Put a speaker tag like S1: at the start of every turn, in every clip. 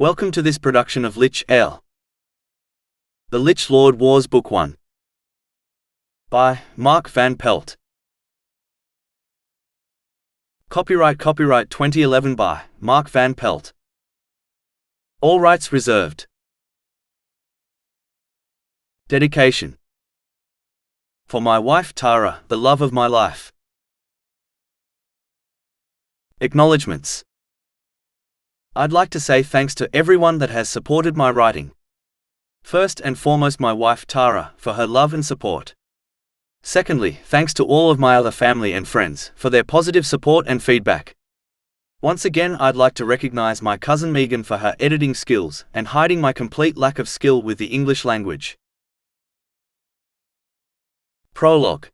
S1: Welcome to this production of Lich-El. The Lich Lord Wars Book 1 by Mark Van Pelt. Copyright 2011 by Mark Van Pelt. All rights reserved. Dedication. For my wife Tara, the love of my life. Acknowledgements. I'd like to say thanks to everyone that has supported my writing. First and foremost my wife Tara, for her love and support. Secondly, thanks to all of my other family and friends, for their positive support and feedback. Once again I'd like to recognize my cousin Megan for her editing skills, and hiding my complete lack of skill with the English language. Prologue.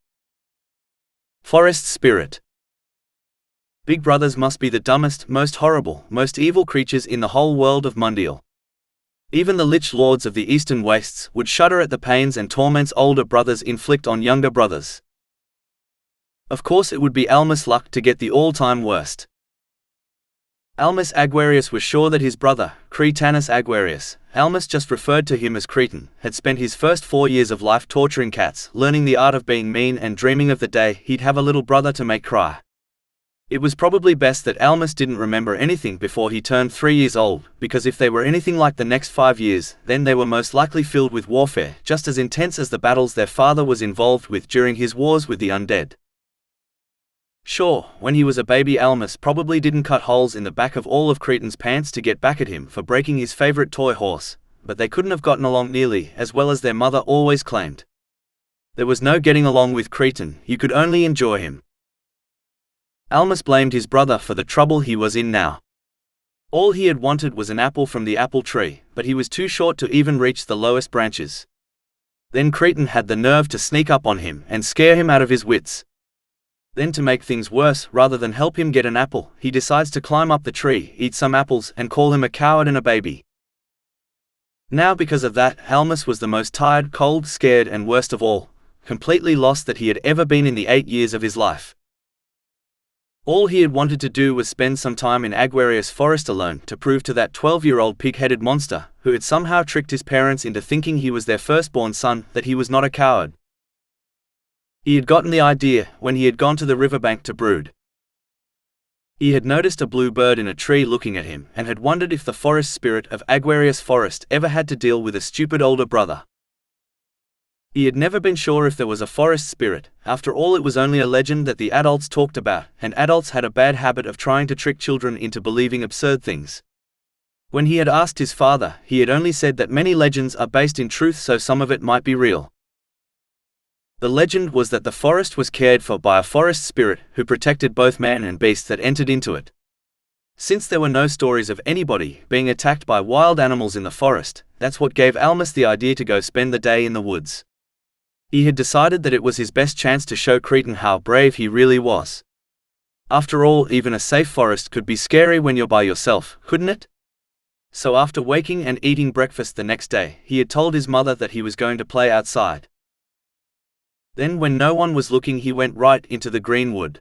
S1: Forest Spirit. Big brothers must be the dumbest, most horrible, most evil creatures in the whole world of Mundial. Even the Lich Lords of the Eastern Wastes would shudder at the pains and torments older brothers inflict on younger brothers. Of course it would be Almas luck to get the all-time worst. Almas Aguarius was sure that his brother, Cretanus Aguarius, Almas just referred to him as Cretan, had spent his first 4 years of life torturing cats, learning the art of being mean and dreaming of the day he'd have a little brother to make cry. It was probably best that Almas didn't remember anything before he turned 3 years old, because if they were anything like the next 5 years, then they were most likely filled with warfare, just as intense as the battles their father was involved with during his wars with the undead. Sure, when he was a baby Almas probably didn't cut holes in the back of all of Cretan's pants to get back at him for breaking his favorite toy horse, but they couldn't have gotten along nearly as well as their mother always claimed. There was no getting along with Cretan, you could only enjoy him. Almas blamed his brother for the trouble he was in now. All he had wanted was an apple from the apple tree, but he was too short to even reach the lowest branches. Then Cretan had the nerve to sneak up on him and scare him out of his wits. Then to make things worse, rather than help him get an apple, he decides to climb up the tree, eat some apples, and call him a coward and a baby. Now because of that, Almas was the most tired, cold, scared, and worst of all, completely lost that he had ever been in the 8 years of his life. All he had wanted to do was spend some time in Aguarius Forest alone to prove to that 12-year-old pig-headed monster, who had somehow tricked his parents into thinking he was their firstborn son, that he was not a coward. He had gotten the idea when he had gone to the riverbank to brood. He had noticed a blue bird in a tree looking at him, and had wondered if the forest spirit of Aguarius Forest ever had to deal with a stupid older brother. He had never been sure if there was a forest spirit. After all, it was only a legend that the adults talked about, and adults had a bad habit of trying to trick children into believing absurd things. When he had asked his father, he had only said that many legends are based in truth, so some of it might be real. The legend was that the forest was cared for by a forest spirit who protected both man and beast that entered into it. Since there were no stories of anybody being attacked by wild animals in the forest, that's what gave Almas the idea to go spend the day in the woods. He had decided that it was his best chance to show Cretan how brave he really was. After all, even a safe forest could be scary when you're by yourself, couldn't it? So after waking and eating breakfast the next day, he had told his mother that he was going to play outside. Then when no one was looking, he went right into the green wood.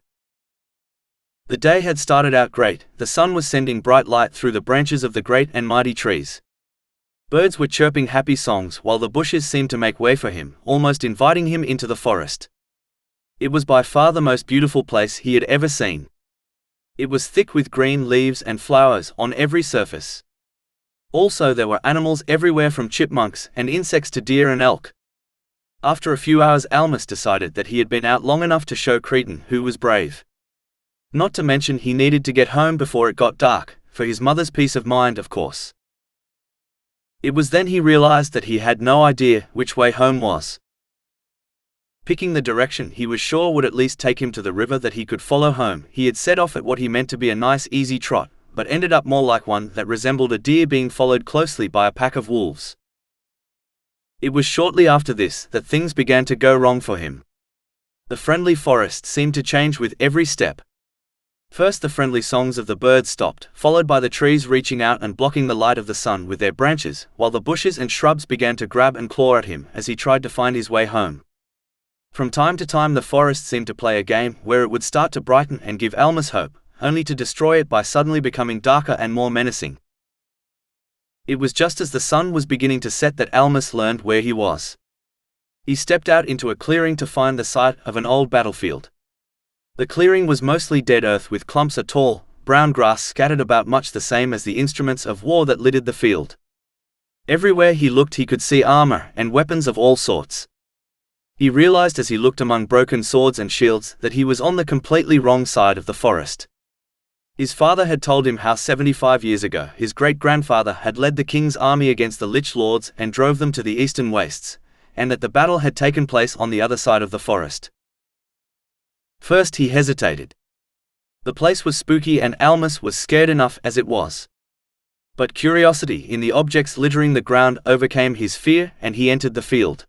S1: The day had started out great, the sun was sending bright light through the branches of the great and mighty trees. Birds were chirping happy songs while the bushes seemed to make way for him, almost inviting him into the forest. It was by far the most beautiful place he had ever seen. It was thick with green leaves and flowers on every surface. Also there were animals everywhere, from chipmunks and insects to deer and elk. After a few hours, Almas decided that he had been out long enough to show Cretan who was brave. Not to mention he needed to get home before it got dark, for his mother's peace of mind, of course. It was then he realized that he had no idea which way home was. Picking the direction he was sure would at least take him to the river that he could follow home, he had set off at what he meant to be a nice easy trot, but ended up more like one that resembled a deer being followed closely by a pack of wolves. It was shortly after this that things began to go wrong for him. The friendly forest seemed to change with every step. First the friendly songs of the birds stopped, followed by the trees reaching out and blocking the light of the sun with their branches, while the bushes and shrubs began to grab and claw at him as he tried to find his way home. From time to time the forest seemed to play a game where it would start to brighten and give Almas hope, only to destroy it by suddenly becoming darker and more menacing. It was just as the sun was beginning to set that Almas learned where he was. He stepped out into a clearing to find the site of an old battlefield. The clearing was mostly dead earth with clumps of tall, brown grass scattered about, much the same as the instruments of war that littered the field. Everywhere he looked he could see armor and weapons of all sorts. He realized as he looked among broken swords and shields that he was on the completely wrong side of the forest. His father had told him how 75 years ago his great-grandfather had led the king's army against the Lich Lords and drove them to the eastern wastes, and that the battle had taken place on the other side of the forest. First he hesitated. The place was spooky and Almas was scared enough as it was. But curiosity in the objects littering the ground overcame his fear, and he entered the field.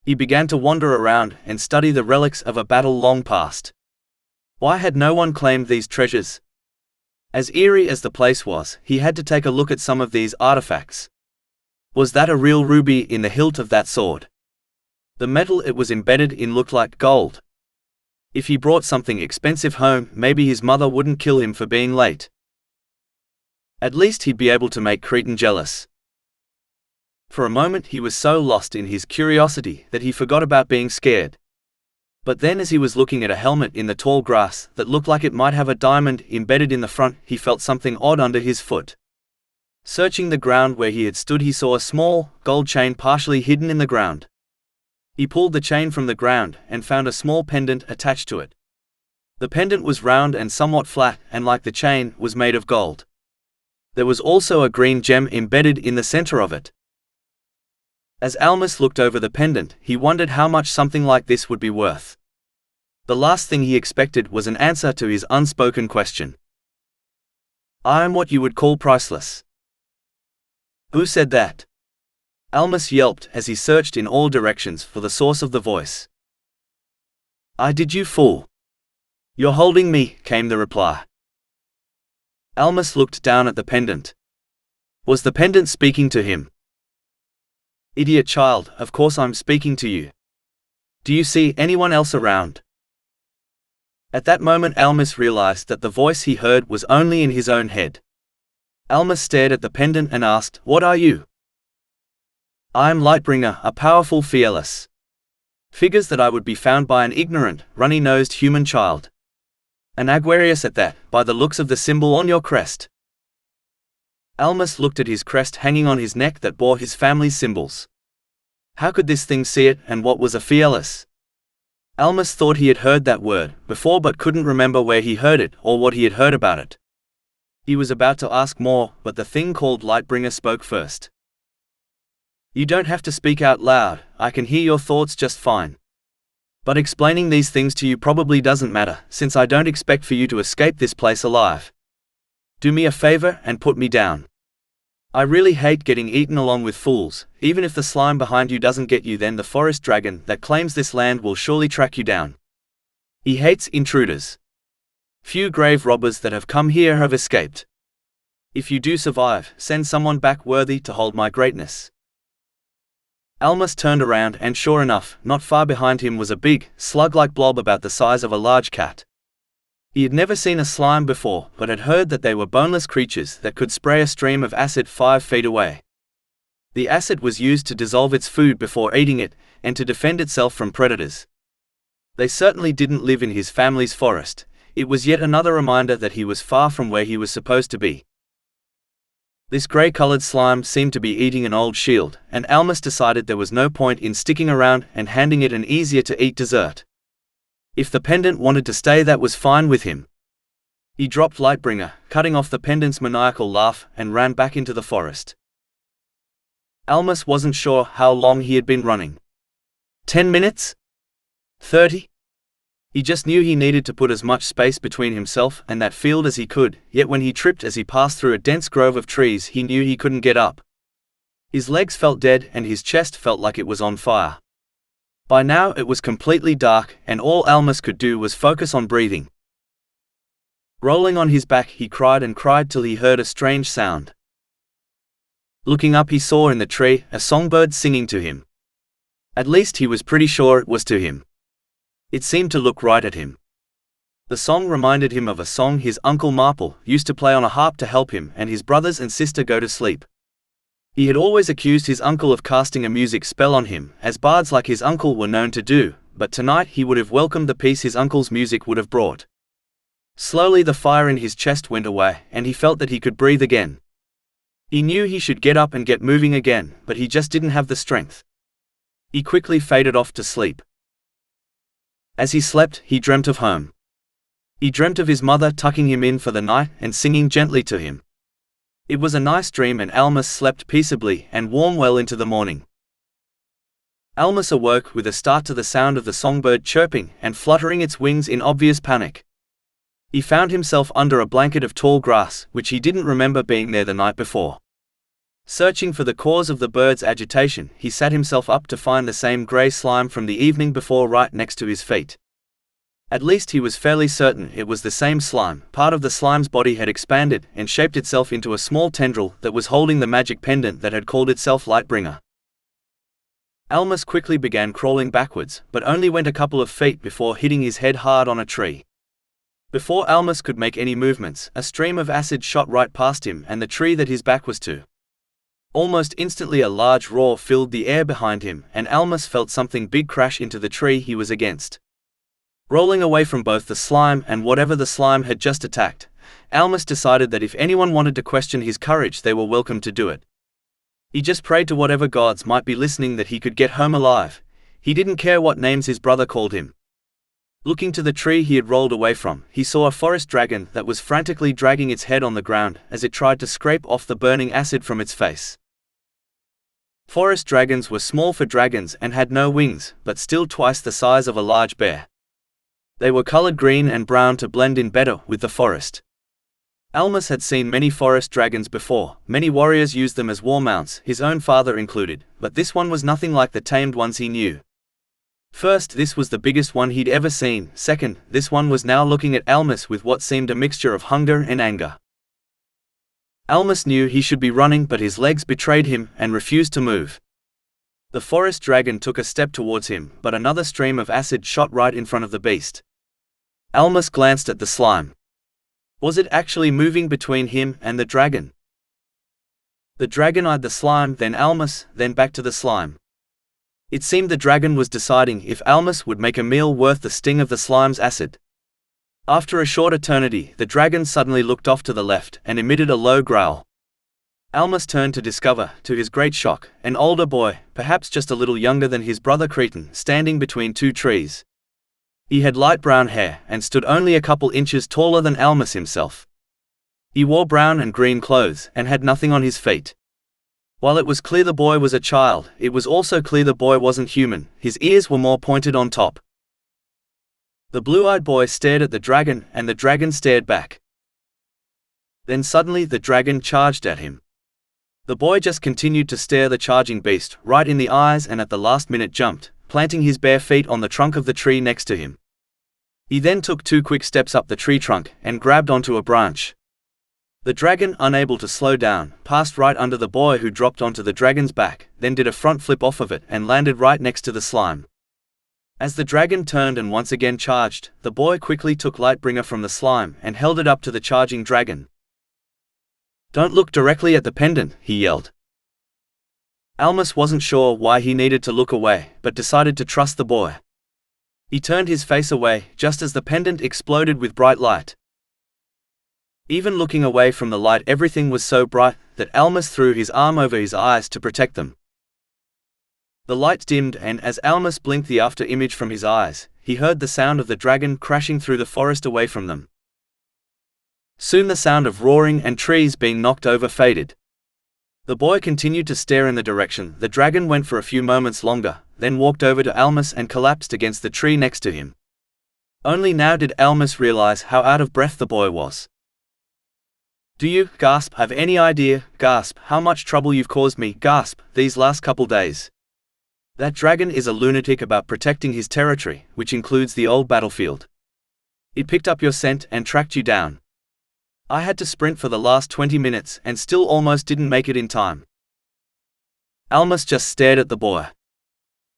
S1: He began to wander around and study the relics of a battle long past. Why had no one claimed these treasures? As eerie as the place was, he had to take a look at some of these artifacts. Was that a real ruby in the hilt of that sword? The metal it was embedded in looked like gold. If he brought something expensive home, maybe his mother wouldn't kill him for being late. At least he'd be able to make Cretan jealous. For a moment he was so lost in his curiosity that he forgot about being scared. But then as he was looking at a helmet in the tall grass that looked like it might have a diamond embedded in the front, he felt something odd under his foot. Searching the ground where he had stood, he saw a small, gold chain partially hidden in the ground. He pulled the chain from the ground and found a small pendant attached to it. The pendant was round and somewhat flat, and like the chain, was made of gold. There was also a green gem embedded in the center of it. As Almas looked over the pendant, he wondered how much something like this would be worth. The last thing he expected was an answer to his unspoken question. "I am what you would call priceless." Who said that? Almas yelped as he searched in all directions for the source of the voice. "I did, you fool." "You're holding me," came the reply. Almas looked down at the pendant. Was the pendant speaking to him? "Idiot child, of course I'm speaking to you. Do you see anyone else around?" At that moment Almas realized that the voice he heard was only in his own head. Almas stared at the pendant and asked, "What are you?" "I am Lightbringer, a powerful fearless." Figures that I would be found by an ignorant, runny-nosed human child. An Aguarius at that, by the looks of the symbol on your crest. Almas looked at his crest hanging on his neck that bore his family's symbols. How could this thing see it, and what was a fearless? Almas thought he had heard that word before but couldn't remember where he heard it or what he had heard about it. He was about to ask more, but the thing called Lightbringer spoke first. "You don't have to speak out loud, I can hear your thoughts just fine. But explaining these things to you probably doesn't matter, since I don't expect for you to escape this place alive. Do me a favor and put me down. I really hate getting eaten along with fools. Even if the slime behind you doesn't get you, then the forest dragon that claims this land will surely track you down. He hates intruders. Few grave robbers that have come here have escaped. If you do survive, send someone back worthy to hold my greatness." Almas turned around and sure enough, not far behind him was a big, slug-like blob about the size of a large cat. He had never seen a slime before, but had heard that they were boneless creatures that could spray a stream of acid 5 feet away. The acid was used to dissolve its food before eating it, and to defend itself from predators. They certainly didn't live in his family's forest. It was yet another reminder that he was far from where he was supposed to be. This grey-colored slime seemed to be eating an old shield, and Almas decided there was no point in sticking around and handing it an easier-to-eat dessert. If the pendant wanted to stay, that was fine with him. He dropped Lightbringer, cutting off the pendant's maniacal laugh, and ran back into the forest. Almas wasn't sure how long he had been running. 10 minutes? 30? He just knew he needed to put as much space between himself and that field as he could, yet when he tripped as he passed through a dense grove of trees he knew he couldn't get up. His legs felt dead and his chest felt like it was on fire. By now it was completely dark, and all Almas could do was focus on breathing. Rolling on his back he cried and cried till he heard a strange sound. Looking up he saw in the tree a songbird singing to him. At least he was pretty sure it was to him. It seemed to look right at him. The song reminded him of a song his Uncle Marple used to play on a harp to help him and his brothers and sister go to sleep. He had always accused his uncle of casting a music spell on him, as bards like his uncle were known to do, but tonight he would have welcomed the peace his uncle's music would have brought. Slowly the fire in his chest went away, and he felt that he could breathe again. He knew he should get up and get moving again, but he just didn't have the strength. He quickly faded off to sleep. As he slept, he dreamt of home. He dreamt of his mother tucking him in for the night and singing gently to him. It was a nice dream, and Almas slept peaceably and warm well into the morning. Almas awoke with a start to the sound of the songbird chirping and fluttering its wings in obvious panic. He found himself under a blanket of tall grass, which he didn't remember being there the night before. Searching for the cause of the bird's agitation, he sat himself up to find the same grey slime from the evening before right next to his feet. At least he was fairly certain it was the same slime. Part of the slime's body had expanded and shaped itself into a small tendril that was holding the magic pendant that had called itself Lightbringer. Almas quickly began crawling backwards, but only went a couple of feet before hitting his head hard on a tree. Before Almas could make any movements, a stream of acid shot right past him and the tree that his back was to. Almost instantly a large roar filled the air behind him, and Almas felt something big crash into the tree he was against. Rolling away from both the slime and whatever the slime had just attacked, Almas decided that if anyone wanted to question his courage, they were welcome to do it. He just prayed to whatever gods might be listening that he could get home alive. He didn't care what names his brother called him. Looking to the tree he had rolled away from, he saw a forest dragon that was frantically dragging its head on the ground as it tried to scrape off the burning acid from its face. Forest dragons were small for dragons and had no wings, but still twice the size of a large bear. They were colored green and brown to blend in better with the forest. Almas had seen many forest dragons before. Many warriors used them as war mounts, his own father included, but this one was nothing like the tamed ones he knew. First, this was the biggest one he'd ever seen. Second, this one was now looking at Almas with what seemed a mixture of hunger and anger. Almas knew he should be running, but his legs betrayed him and refused to move. The forest dragon took a step towards him, but another stream of acid shot right in front of the beast. Almas glanced at the slime. Was it actually moving between him and the dragon? The dragon eyed the slime, then Almas, then back to the slime. It seemed the dragon was deciding if Almas would make a meal worth the sting of the slime's acid. After a short eternity, the dragon suddenly looked off to the left and emitted a low growl. Almas turned to discover, to his great shock, an older boy, perhaps just a little younger than his brother Cretan, standing between two trees. He had light brown hair and stood only a couple inches taller than Almas himself. He wore brown and green clothes and had nothing on his feet. While it was clear the boy was a child, it was also clear the boy wasn't human. His ears were more pointed on top. The blue-eyed boy stared at the dragon, and the dragon stared back. Then suddenly the dragon charged at him. The boy just continued to stare the charging beast right in the eyes, and at the last minute jumped, planting his bare feet on the trunk of the tree next to him. He then took 2 quick steps up the tree trunk and grabbed onto a branch. The dragon, unable to slow down, passed right under the boy, who dropped onto the dragon's back, then did a front flip off of it and landed right next to the slime. As the dragon turned and once again charged, the boy quickly took Lightbringer from the slime and held it up to the charging dragon. "Don't look directly at the pendant," he yelled. Almas wasn't sure why he needed to look away, but decided to trust the boy. He turned his face away just as the pendant exploded with bright light. Even looking away from the light, everything was so bright that Almas threw his arm over his eyes to protect them. The light dimmed, and as Almas blinked the after image from his eyes, he heard the sound of the dragon crashing through the forest away from them. Soon the sound of roaring and trees being knocked over faded. The boy continued to stare in the direction the dragon went for a few moments longer, then walked over to Almas and collapsed against the tree next to him. Only now did Almas realize how out of breath the boy was. "Do you, gasp, have any idea, gasp, how much trouble you've caused me, gasp, these last couple days? That dragon is a lunatic about protecting his territory, which includes the old battlefield. It picked up your scent and tracked you down. I had to sprint for the last 20 minutes and still almost didn't make it in time." Almas just stared at the boy.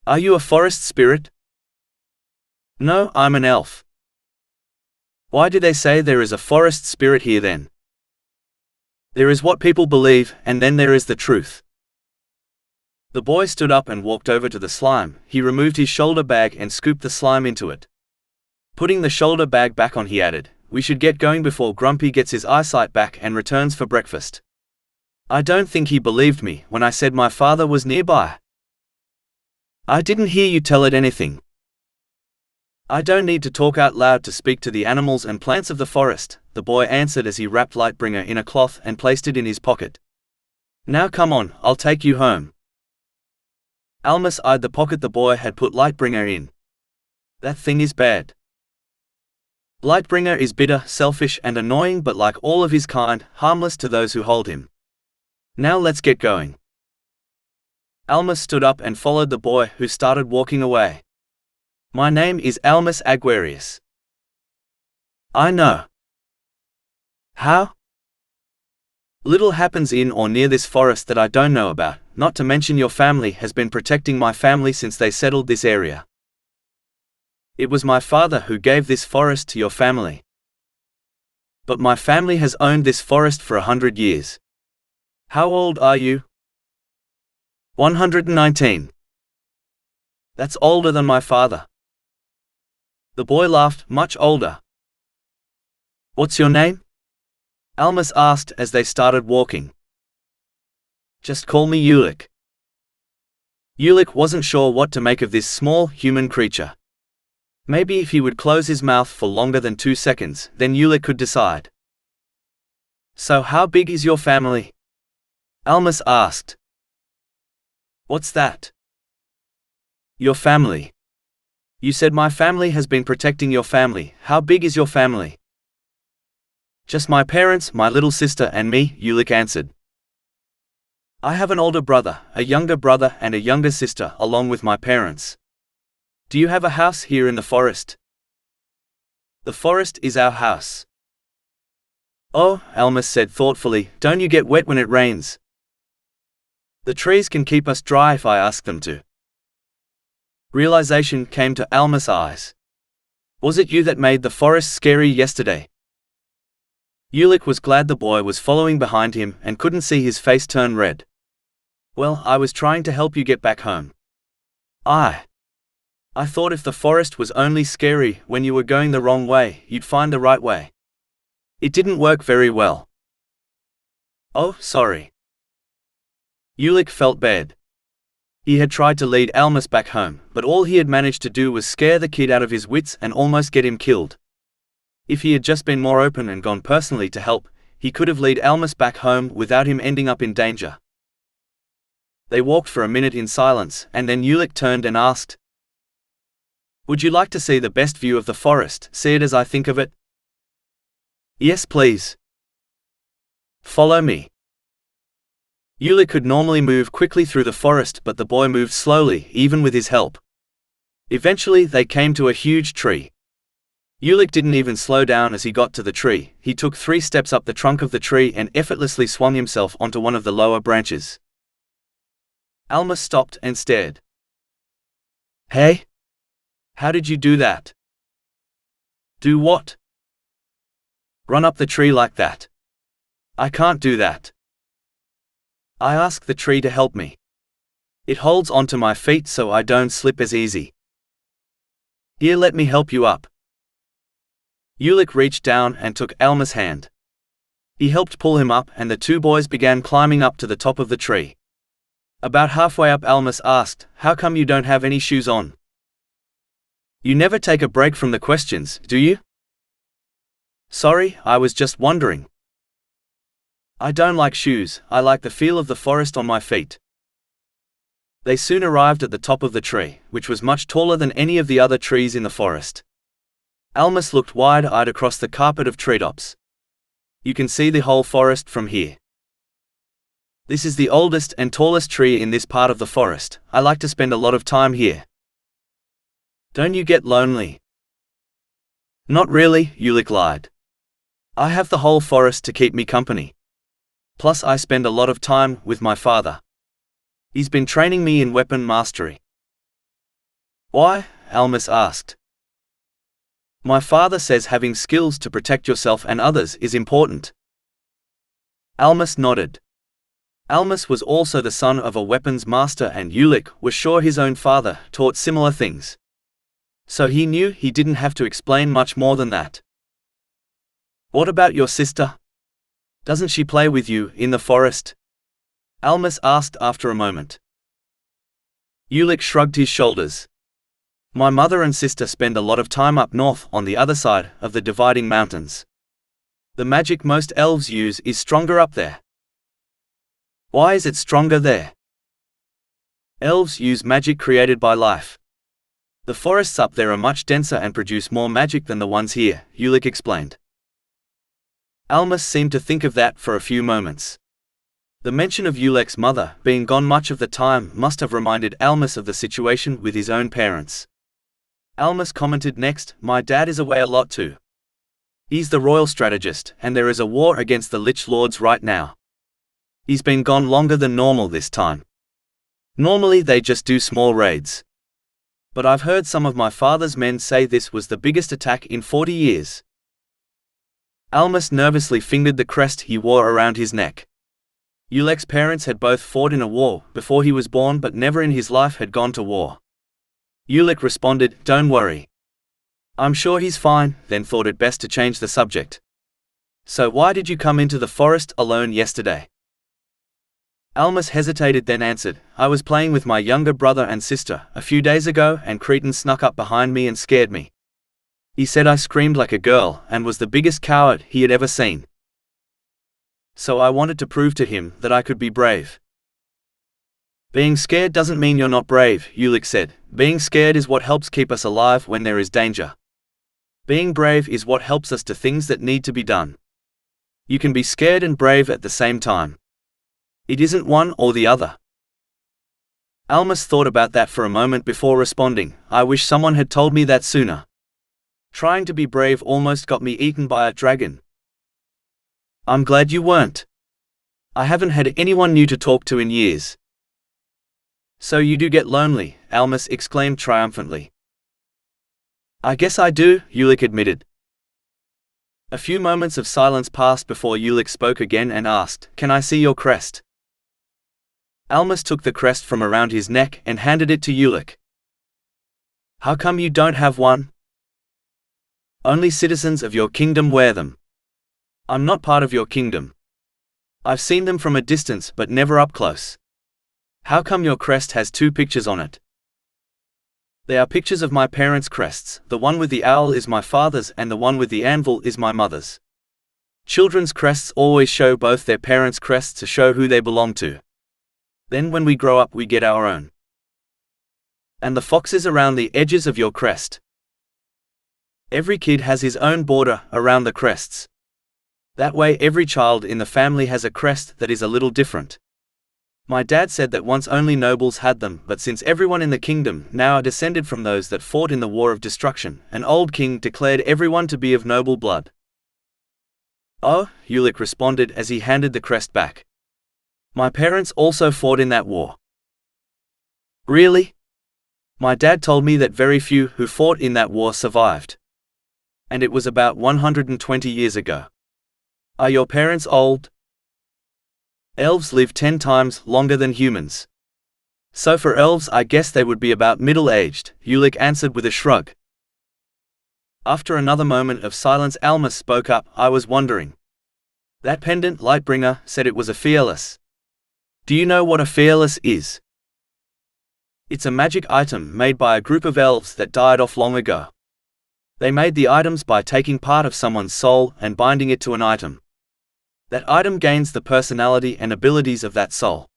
S1: "Are you a forest spirit?" "No, I'm an elf." "Why do they say there is a forest spirit here then?" "There is what people believe, and then there is the truth. The boy stood up and walked over to the slime. He removed his shoulder bag and scooped the slime into it. Putting the shoulder bag back on, he added, "We should get going before Grumpy gets his eyesight back and returns for breakfast." I don't think he believed me when I said my father was nearby. "I didn't hear you tell it anything." "I don't need to talk out loud to speak to the animals and plants of the forest," the boy answered as he wrapped Lightbringer in a cloth and placed it in his pocket. "Now come on, I'll take you home." Almas eyed the pocket the boy had put Lightbringer in. "That thing is bad." Lightbringer is bitter, selfish and annoying, but like all of his kind, harmless to those who hold him. Now let's get going. Almas stood up and followed the boy, who started walking away. "My name is Almas Aguarius." "I know." "How?" "Little happens in or near this forest that I don't know about, not to mention your family has been protecting my family since they settled this area. It was my father who gave this forest to your family. But my family has owned this forest for 100 years. How old are you?" 119. "That's older than my father." The boy laughed. "Much older." "What's your name?" Almas asked as they started walking. "Just call me Ulec." Ulec wasn't sure what to make of this small, human creature. Maybe if he would close his mouth for longer than 2 seconds, then Ulec could decide. "So how big is your family?" Almas asked. "What's that?" "Your family. You said my family has been protecting your family. How big is your family?" "Just my parents, my little sister and me," Ulec answered. "I have an older brother, a younger brother and a younger sister, along with my parents." "Do you have a house here in the forest?" "The forest is our house." "Oh," Almas said thoughtfully, "don't you get wet when it rains?" "The trees can keep us dry if I ask them to." Realization came to Almas' eyes. "Was it you that made the forest scary yesterday?" Ulec was glad the boy was following behind him and couldn't see his face turn red. "Well, I was trying to help you get back home. I thought if the forest was only scary when you were going the wrong way, you'd find the right way. It didn't work very well." "Oh, sorry." Ulec felt bad. He had tried to lead Almas back home, but all he had managed to do was scare the kid out of his wits and almost get him killed. If he had just been more open and gone personally to help, he could have led Almas back home without him ending up in danger. They walked for a minute in silence, and then Ulec turned and asked, "Would you like to see the best view of the forest, see it as I think of it?" "Yes, please." "Follow me." Ulec could normally move quickly through the forest, but the boy moved slowly, even with his help. Eventually they came to a huge tree. Ulec didn't even slow down as he got to the tree. He took 3 steps up the trunk of the tree and effortlessly swung himself onto one of the lower branches. Almas stopped and stared. "Hey? How did you do that?" "Do what?" "Run up the tree like that." "I can't do that." "I asked the tree to help me. It holds onto my feet so I don't slip as easy." "Here, let me help you up." Ulec reached down and took Almas' hand. He helped pull him up and the 2 boys began climbing up to the top of the tree. About halfway up, Almas asked, "How come you don't have any shoes on?" "You never take a break from the questions, do you?" "Sorry, I was just wondering." "I don't like shoes, I like the feel of the forest on my feet." They soon arrived at the top of the tree, which was much taller than any of the other trees in the forest. Almas looked wide-eyed across the carpet of treetops. "You can see the whole forest from here. This is the oldest and tallest tree in this part of the forest. I like to spend a lot of time here." "Don't you get lonely?" "Not really," Ulec lied. "I have the whole forest to keep me company. Plus I spend a lot of time with my father. He's been training me in weapon mastery." "Why?" Almas asked. "My father says having skills to protect yourself and others is important." Almas nodded. Almas was also the son of a weapons master, and Ulec was sure his own father taught similar things. So he knew he didn't have to explain much more than that. "What about your sister? Doesn't she play with you in the forest?" Almas asked after a moment. Ulec shrugged his shoulders. "My mother and sister spend a lot of time up north on the other side of the dividing mountains. The magic most elves use is stronger up there." "Why is it stronger there?" "Elves use magic created by life. The forests up there are much denser and produce more magic than the ones here," Ulec explained. Almas seemed to think of that for a few moments. The mention of Ulec's mother being gone much of the time must have reminded Almas of the situation with his own parents. Almas commented next, "My dad is away a lot too. He's the royal strategist, and there is a war against the Lich Lords right now. He's been gone longer than normal this time. Normally they just do small raids. But I've heard some of my father's men say this was the biggest attack in 40 years. Almas nervously fingered the crest he wore around his neck. Ulec's parents had both fought in a war before he was born, but never in his life had gone to war. Ulec responded, "Don't worry. I'm sure he's fine," then thought it best to change the subject. "So why did you come into the forest alone yesterday?" Almas hesitated, then answered, "I was playing with my younger brother and sister a few days ago, and Cretan snuck up behind me and scared me. He said I screamed like a girl and was the biggest coward he had ever seen. So I wanted to prove to him that I could be brave." "Being scared doesn't mean you're not brave," Ulec said. "Being scared is what helps keep us alive when there is danger. Being brave is what helps us do things that need to be done. You can be scared and brave at the same time. It isn't one or the other." Almas thought about that for a moment before responding, "I wish someone had told me that sooner. Trying to be brave almost got me eaten by a dragon." "I'm glad you weren't. I haven't had anyone new to talk to in years." "So you do get lonely," Almas exclaimed triumphantly. "I guess I do," Ulec admitted. A few moments of silence passed before Ulec spoke again and asked, "Can I see your crest?" Almas took the crest from around his neck and handed it to Ulec. "How come you don't have one?" "Only citizens of your kingdom wear them. I'm not part of your kingdom. I've seen them from a distance but never up close. How come your crest has two pictures on it?" "They are pictures of my parents' crests. The one with the owl is my father's and the one with the anvil is my mother's. Children's crests always show both their parents' crests to show who they belong to. Then when we grow up we get our own." "And the foxes around the edges of your crest?" "Every kid has his own border around the crests. That way every child in the family has a crest that is a little different. My dad said that once only nobles had them, but since everyone in the kingdom now are descended from those that fought in the War of Destruction, an old king declared everyone to be of noble blood." "Oh," Ulec responded as he handed the crest back. "My parents also fought in that war." "Really? My dad told me that very few who fought in that war survived. And it was about 120 years ago. Are your parents old?" "Elves live 10 times longer than humans. So for elves I guess they would be about middle-aged," Ulec answered with a shrug. After another moment of silence Almas spoke up, "I was wondering. That pendant Lightbringer said it was a fearless. Do you know what a fearless is?" "It's a magic item made by a group of elves that died off long ago. They made the items by taking part of someone's soul and binding it to an item. That item gains the personality and abilities of that soul."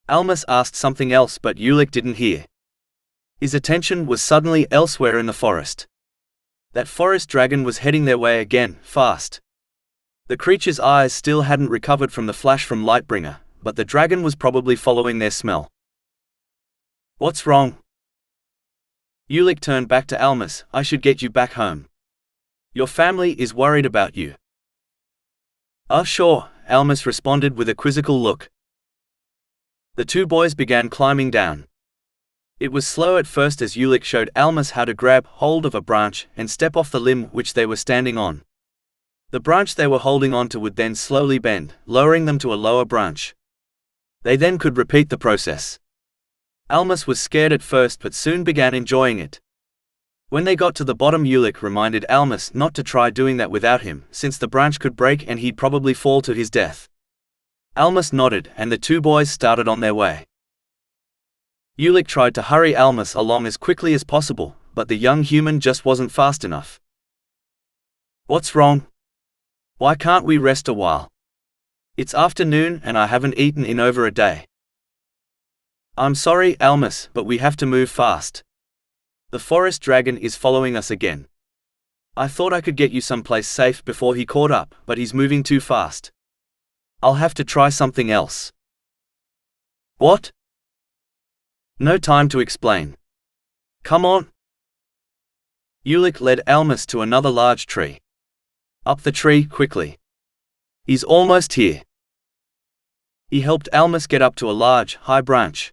S1: Almas asked something else but Ulec didn't hear. His attention was suddenly elsewhere in the forest. That forest dragon was heading their way again, fast. The creature's eyes still hadn't recovered from the flash from Lightbringer, but the dragon was probably following their smell. "What's wrong?" Ulec turned back to Almas. "I should get you back home. Your family is worried about you." "Oh sure," Almas responded with a quizzical look. The two boys began climbing down. It was slow at first as Ulec showed Almas how to grab hold of a branch and step off the limb which they were standing on. The branch they were holding onto would then slowly bend, lowering them to a lower branch. They then could repeat the process. Almas was scared at first but soon began enjoying it. When they got to the bottom, Ulec reminded Almas not to try doing that without him, since the branch could break and he'd probably fall to his death. Almas nodded, and the two boys started on their way. Ulec tried to hurry Almas along as quickly as possible, but the young human just wasn't fast enough. "What's wrong? Why can't we rest a while? It's afternoon and I haven't eaten in over a day." "I'm sorry, Almas, but we have to move fast. The forest dragon is following us again. I thought I could get you someplace safe before he caught up, but he's moving too fast. I'll have to try something else." "What?" "No time to explain. Come on." Ulec led Almas to another large tree. "Up the tree, quickly. He's almost here." He helped Almas get up to a large, high branch.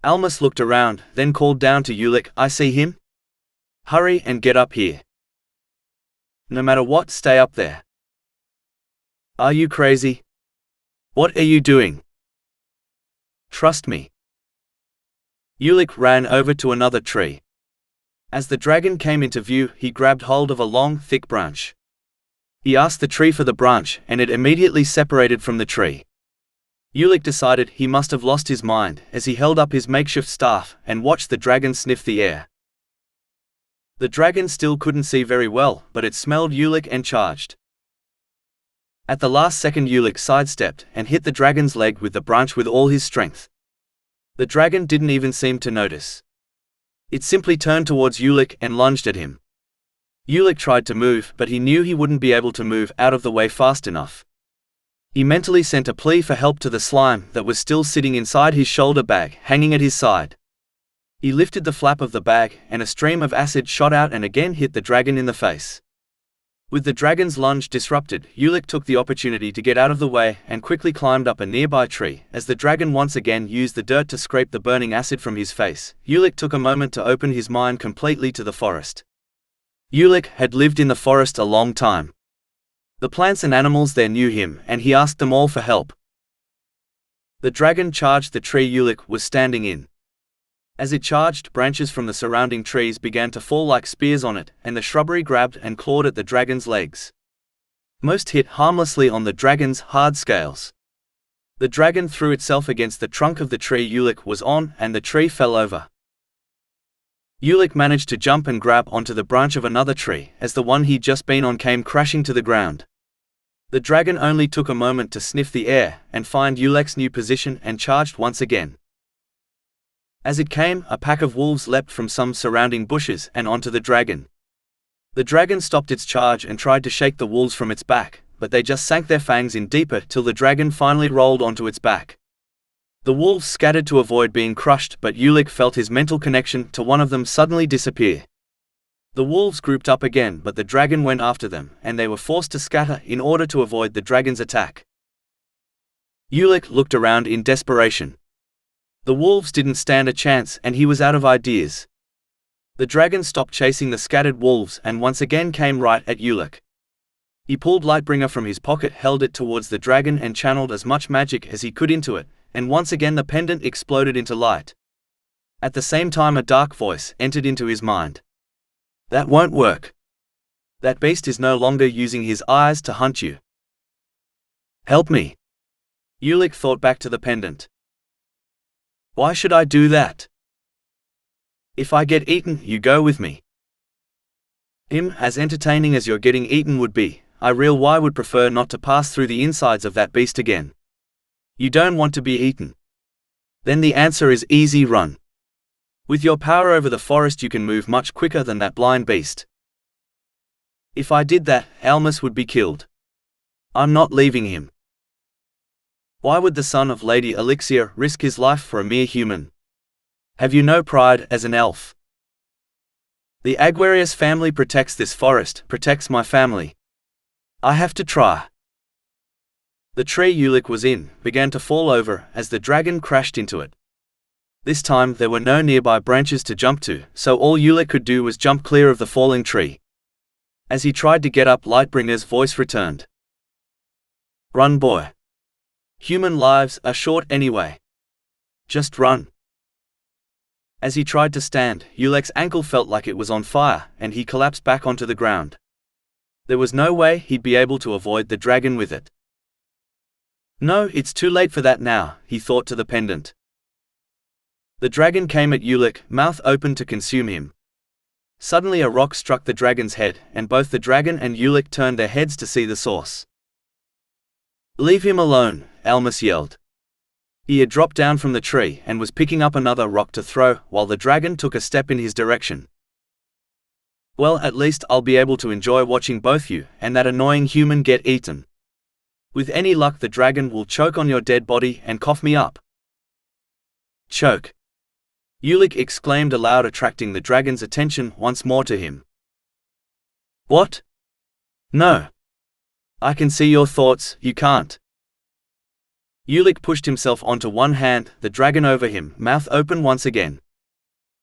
S1: Almas looked around, then called down to Ulec, "I see him. Hurry and get up here. No matter what, stay up there." "Are you crazy? What are you doing? Trust me." Ulec ran over to another tree. As the dragon came into view, he grabbed hold of a long, thick branch. He asked the tree for the branch, and it immediately separated from the tree. Ulec decided he must have lost his mind as he held up his makeshift staff and watched the dragon sniff the air. The dragon still couldn't see very well, but it smelled Ulec and charged. At the last second, Ulec sidestepped and hit the dragon's leg with the branch with all his strength. The dragon didn't even seem to notice. It simply turned towards Ulec and lunged at him. Ulec tried to move, but he knew he wouldn't be able to move out of the way fast enough. He mentally sent a plea for help to the slime that was still sitting inside his shoulder bag, hanging at his side. He lifted the flap of the bag, and a stream of acid shot out and again hit the dragon in the face. With the dragon's lunge disrupted, Ulec took the opportunity to get out of the way and quickly climbed up a nearby tree. As the dragon once again used the dirt to scrape the burning acid from his face, Ulec took a moment to open his mind completely to the forest. Ulec had lived in the forest a long time. The plants and animals there knew him, and he asked them all for help. The dragon charged the tree Ulec was standing in. As it charged, branches from the surrounding trees began to fall like spears on it, and the shrubbery grabbed and clawed at the dragon's legs. Most hit harmlessly on the dragon's hard scales. The dragon threw itself against the trunk of the tree Ulec was on, and the tree fell over. Ulec managed to jump and grab onto the branch of another tree, as the one he'd just been on came crashing to the ground. The dragon only took a moment to sniff the air and find Ulec's new position and charged once again. As it came, a pack of wolves leapt from some surrounding bushes and onto the dragon. The dragon stopped its charge and tried to shake the wolves from its back, but they just sank their fangs in deeper till the dragon finally rolled onto its back. The wolves scattered to avoid being crushed, but Ulec felt his mental connection to one of them suddenly disappear. The wolves grouped up again, but the dragon went after them, and they were forced to scatter in order to avoid the dragon's attack. Ulec looked around in desperation. The wolves didn't stand a chance, and he was out of ideas. The dragon stopped chasing the scattered wolves and once again came right at Ulec. He pulled Lightbringer from his pocket, held it towards the dragon and channeled as much magic as he could into it, and once again the pendant exploded into light. At the same time, a dark voice entered into his mind. "That won't work. That beast is no longer using his eyes to hunt you. Help me." Ulec thought back to the pendant. "Why should I do that? If I get eaten, you go with me." As entertaining as your getting eaten would be, I would prefer not to pass through the insides of that beast again. You don't want to be eaten? Then the answer is easy: run. With your power over the forest you can move much quicker than that blind beast. If I did that, Almas would be killed. I'm not leaving him. Why would the son of Lady Elixir risk his life for a mere human? Have you no pride as an elf? The Aguarius family protects this forest, protects my family. I have to try. The tree Ulec was in began to fall over as the dragon crashed into it. This time there were no nearby branches to jump to, so all Ulec could do was jump clear of the falling tree. As he tried to get up, Lightbringer's voice returned. Run, boy. Human lives are short anyway. Just run. As he tried to stand, Ulec's ankle felt like it was on fire, and he collapsed back onto the ground. There was no way he'd be able to avoid the dragon with it. No, it's too late for that now, he thought to the pendant. The dragon came at Ulec, mouth open to consume him. Suddenly a rock struck the dragon's head, and both the dragon and Ulec turned their heads to see the source. Leave him alone, Almas yelled. He had dropped down from the tree and was picking up another rock to throw, while the dragon took a step in his direction. Well, at least I'll be able to enjoy watching both you and that annoying human get eaten. With any luck, the dragon will choke on your dead body and cough me up. Choke! Ulec exclaimed aloud, attracting the dragon's attention once more to him. What? No. I can see your thoughts, you can't. Ulec pushed himself onto one hand, the dragon over him, mouth open once again.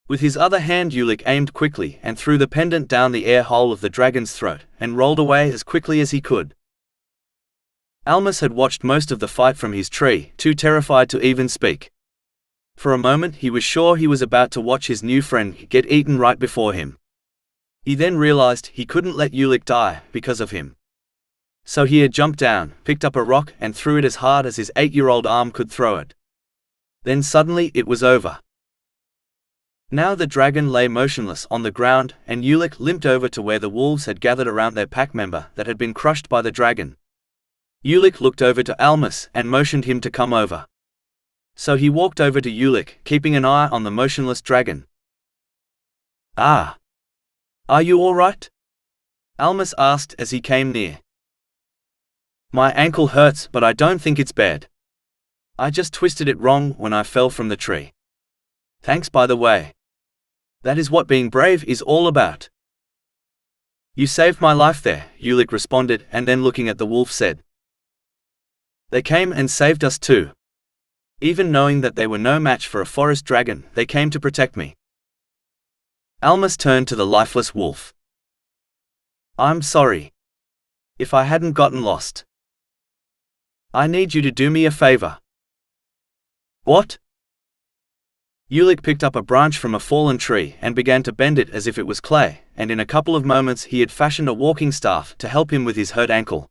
S1: With his other hand, Ulec aimed quickly and threw the pendant down the air hole of the dragon's throat, and rolled away as quickly as he could. Almas had watched most of the fight from his tree, too terrified to even speak. For a moment he was sure he was about to watch his new friend get eaten right before him. He then realized he couldn't let Ulec die because of him. So he had jumped down, picked up a rock and threw it as hard as his 8-year-old arm could throw it. Then suddenly it was over. Now the dragon lay motionless on the ground, and Ulec limped over to where the wolves had gathered around their pack member that had been crushed by the dragon. Ulec looked over to Almas and motioned him to come over. So he walked over to Ulec, keeping an eye on the motionless dragon. Ah! Are you all right? Almas asked as he came near. My ankle hurts, but I don't think it's bad. I just twisted it wrong when I fell from the tree. Thanks, by the way. That is what being brave is all about. You saved my life there, Ulec responded, and then looking at the wolf said. They came and saved us too. Even knowing that they were no match for a forest dragon, they came to protect me. Almas turned to the lifeless wolf. I'm sorry. If I hadn't gotten lost. I need you to do me a favor. What? Ulec picked up a branch from a fallen tree and began to bend it as if it was clay, and in a couple of moments he had fashioned a walking staff to help him with his hurt ankle.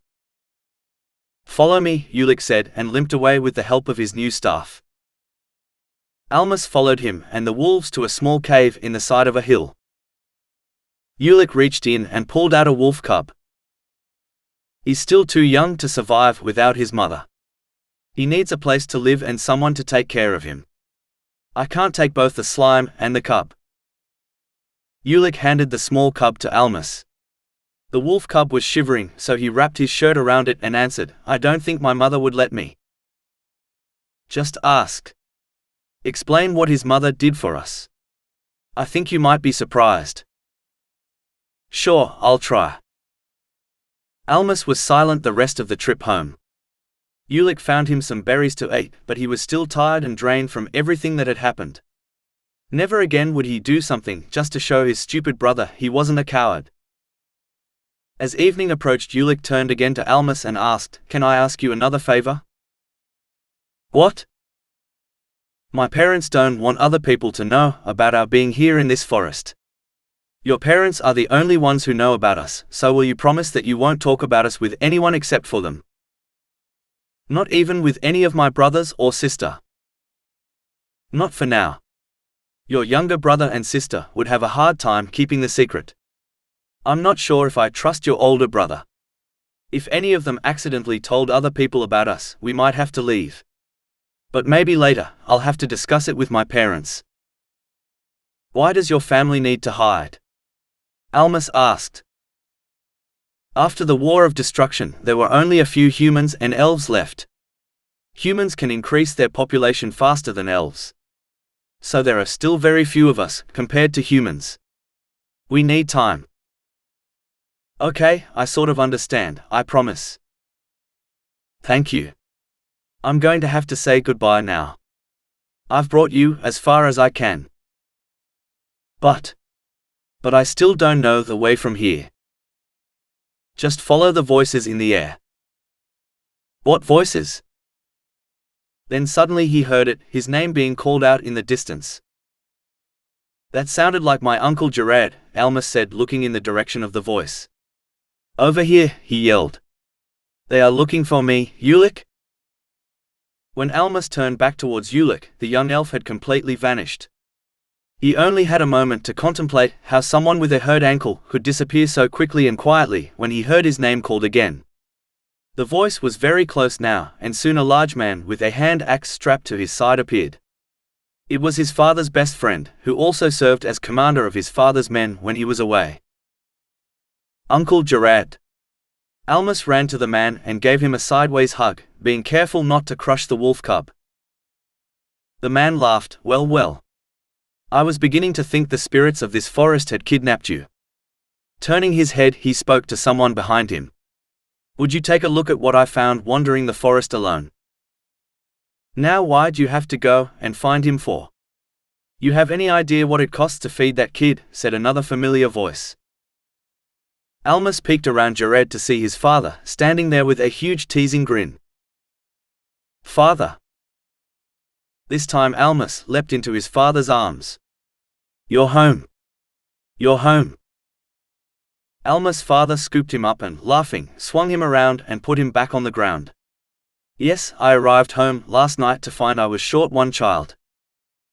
S1: Follow me, Ulec said, and limped away with the help of his new staff. Almas followed him and the wolves to a small cave in the side of a hill. Ulec reached in and pulled out a wolf cub. He's still too young to survive without his mother. He needs a place to live and someone to take care of him. I can't take both the slime and the cub. Ulec handed the small cub to Almas. The wolf cub was shivering, so he wrapped his shirt around it and answered, I don't think my mother would let me. Just ask. Explain what his mother did for us. I think you might be surprised. Sure, I'll try. Almas was silent the rest of the trip home. Ulec found him some berries to eat, but he was still tired and drained from everything that had happened. Never again would he do something just to show his stupid brother he wasn't a coward. As evening approached, Ulec turned again to Almas and asked, Can I ask you another favor? What? My parents don't want other people to know about our being here in this forest. Your parents are the only ones who know about us, so will you promise that you won't talk about us with anyone except for them? Not even with any of my brothers or sister? Not for now. Your younger brother and sister would have a hard time keeping the secret. I'm not sure if I trust your older brother. If any of them accidentally told other people about us, we might have to leave. But maybe later, I'll have to discuss it with my parents. Why does your family need to hide? Almas asked. After the War of Destruction, there were only a few humans and elves left. Humans can increase their population faster than elves. So there are still very few of us, compared to humans. We need time. Okay, I sort of understand, I promise. Thank you. I'm going to have to say goodbye now. I've brought you as far as I can. But I still don't know the way from here. Just follow the voices in the air. What voices? Then suddenly he heard it, his name being called out in the distance. That sounded like my Uncle Gerard, Almas said, looking in the direction of the voice. Over here, he yelled. They are looking for me, Ulec? When Almas turned back towards Ulec, the young elf had completely vanished. He only had a moment to contemplate how someone with a hurt ankle could disappear so quickly and quietly when he heard his name called again. The voice was very close now, and soon a large man with a hand axe strapped to his side appeared. It was his father's best friend, who also served as commander of his father's men when he was away. Uncle Gerard. Almas ran to the man and gave him a sideways hug, being careful not to crush the wolf cub. The man laughed. Well. I was beginning to think the spirits of this forest had kidnapped you. Turning his head, he spoke to someone behind him. Would you take a look at what I found wandering the forest alone? Now why'd you have to go and find him for? You have any idea what it costs to feed that kid? Said another familiar voice. Almas peeked around Gerard to see his father, standing there with a huge teasing grin. Father. This time Almas leapt into his father's arms. You're home. You're home. Almas' father scooped him up and, laughing, swung him around and put him back on the ground. Yes, I arrived home last night to find I was short one child.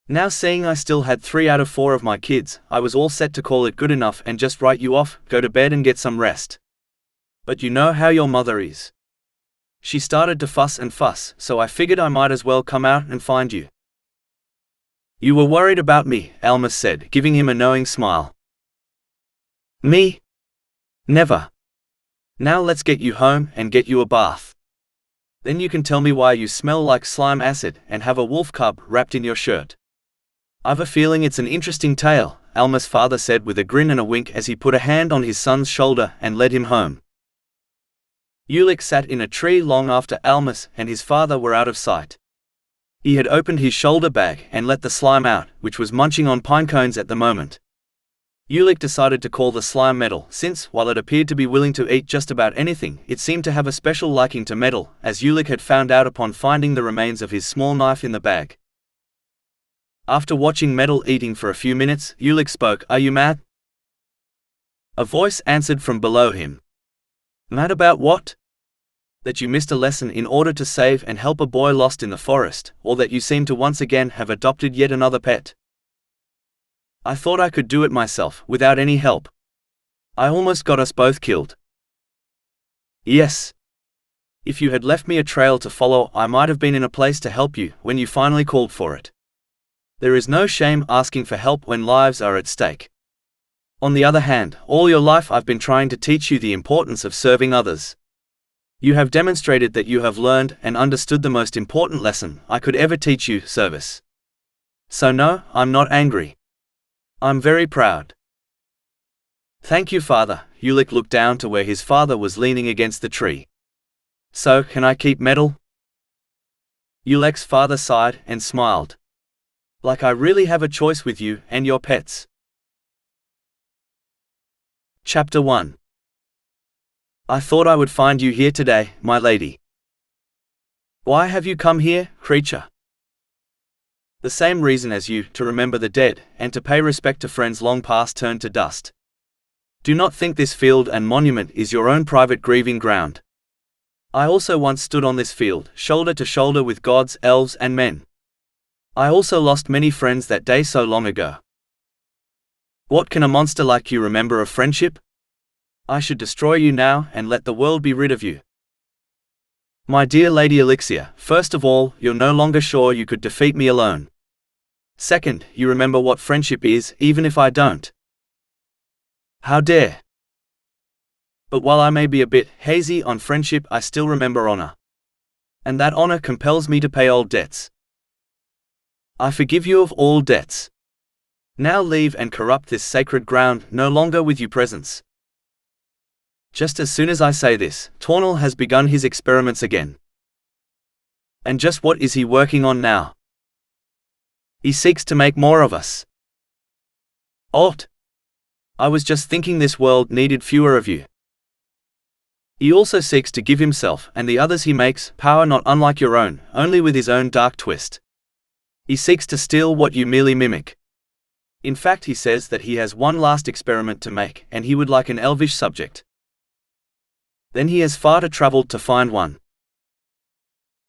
S1: Now seeing I still had 3 out of 4 of my kids, I was all set to call it good enough and just write you off, go to bed and get some rest. But you know how your mother is. She started to fuss, so I figured I might as well come out and find you. You were worried about me, Almas said, giving him a knowing smile. Me? Never. Now let's get you home and get you a bath. Then you can tell me why you smell like slime acid and have a wolf cub wrapped in your shirt. I've a feeling it's an interesting tale, Almas' father said with a grin and a wink as he put a hand on his son's shoulder and led him home. Ulec sat in a tree long after Almas and his father were out of sight. He had opened his shoulder bag and let the slime out, which was munching on pine cones at the moment. Ulec decided to call the slime metal, since, while it appeared to be willing to eat just about anything, it seemed to have a special liking to metal, as Ulec had found out upon finding the remains of his small knife in the bag. After watching Metal eating for a few minutes, Ulec spoke. Are you mad? A voice answered from below him. Mad about what? That you missed a lesson in order to save and help a boy lost in the forest, or that you seem to once again have adopted yet another pet. I thought I could do it myself, without any help. I almost got us both killed. Yes. If you had left me a trail to follow, I might have been in a place to help you when you finally called for it. There is no shame asking for help when lives are at stake. On the other hand, all your life I've been trying to teach you the importance of serving others. You have demonstrated that you have learned and understood the most important lesson I could ever teach you, service. So no, I'm not angry. I'm very proud. Thank you, Father. Ulec looked down to where his father was leaning against the tree. So, can I keep Metal? Ulec's father sighed and smiled. Like I really have a choice with you and your pets. Chapter 1. I thought I would find you here today, my lady. Why have you come here, creature? The same reason as you, to remember the dead, and to pay respect to friends long past turned to dust. Do not think this field and monument is your own private grieving ground. I also once stood on this field, shoulder to shoulder with gods, elves, and men. I also lost many friends that day so long ago. What can a monster like you remember of friendship? I should destroy you now and let the world be rid of you. My dear Lady Elixir, first of all, you're no longer sure you could defeat me alone. Second, you remember what friendship is, even if I don't. How dare! But while I may be a bit hazy on friendship, I still remember honor. And that honor compels me to pay old debts. I forgive you of all debts. Now leave and corrupt this sacred ground, no longer with your presence. Just as soon as I say this, Tornal has begun his experiments again. And just what is he working on now? He seeks to make more of us. Alt. I was just thinking this world needed fewer of you. He also seeks to give himself, and the others he makes, power not unlike your own, only with his own dark twist. He seeks to steal what you merely mimic. In fact, he says that he has one last experiment to make, and he would like an elvish subject. Then he has far to travel to find one.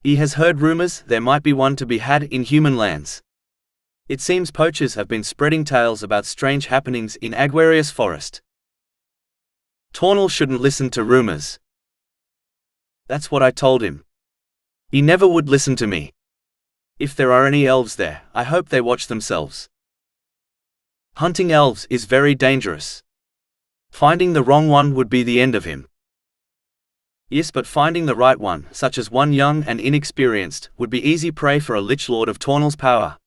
S1: He has heard rumors there might be one to be had in human lands. It seems poachers have been spreading tales about strange happenings in Aguarius Forest. Tornal shouldn't listen to rumors. That's what I told him. He never would listen to me. If there are any elves there, I hope they watch themselves. Hunting elves is very dangerous. Finding the wrong one would be the end of him. Yes, but finding the right one, such as one young and inexperienced, would be easy prey for a Lich Lord of Tornal's power.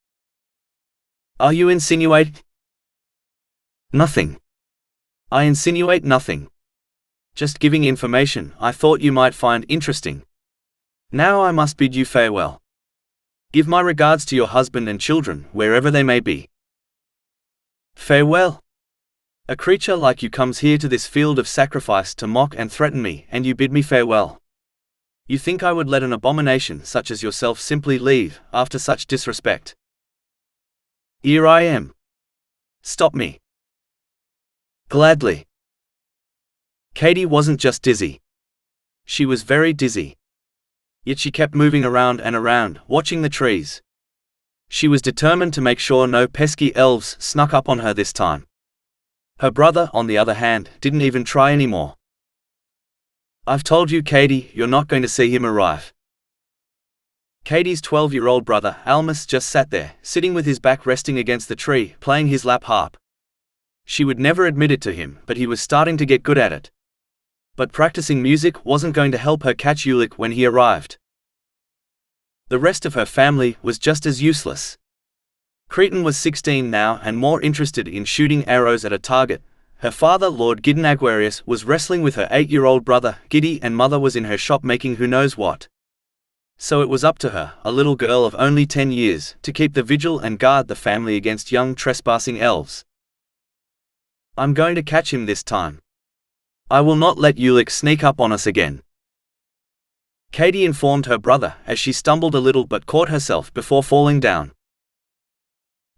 S1: Are you insinuating? Nothing. I insinuate nothing. Just giving information I thought you might find interesting. Now I must bid you farewell. Give my regards to your husband and children, wherever they may be. Farewell. A creature like you comes here to this field of sacrifice to mock and threaten me, and you bid me farewell. You think I would let an abomination such as yourself simply leave, after such disrespect? Here I am. Stop me. Gladly. Katie wasn't just dizzy. She was very dizzy. Yet she kept moving around and around, watching the trees. She was determined to make sure no pesky elves snuck up on her this time. Her brother, on the other hand, didn't even try anymore. I've told you, Katie, you're not going to see him arrive. Katie's 12-year-old brother, Almas, just sat there, sitting with his back resting against the tree, playing his lap harp. She would never admit it to him, but he was starting to get good at it. But practicing music wasn't going to help her catch Ulec when he arrived. The rest of her family was just as useless. Cretan was 16 now and more interested in shooting arrows at a target. Her father, Lord Aguarius, was wrestling with her 8-year-old brother, Giddy, and mother was in her shop making who knows what. So it was up to her, a little girl of only 10 years, to keep the vigil and guard the family against young trespassing elves. I'm going to catch him this time. I will not let Ulec sneak up on us again. Katie informed her brother as she stumbled a little but caught herself before falling down.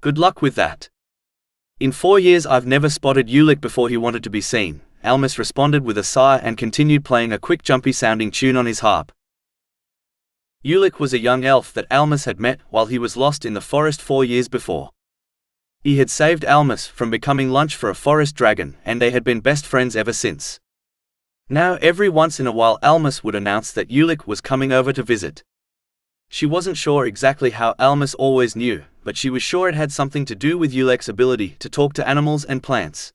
S1: Good luck with that. In 4 years I've never spotted Ulec before he wanted to be seen, Almas responded with a sigh and continued playing a quick jumpy sounding tune on his harp. Ulec was a young elf that Almas had met while he was lost in the forest 4 years before. He had saved Almas from becoming lunch for a forest dragon, and they had been best friends ever since. Now every once in a while Almas would announce that Ulec was coming over to visit. She wasn't sure exactly how Almas always knew, but she was sure it had something to do with Ulec's ability to talk to animals and plants.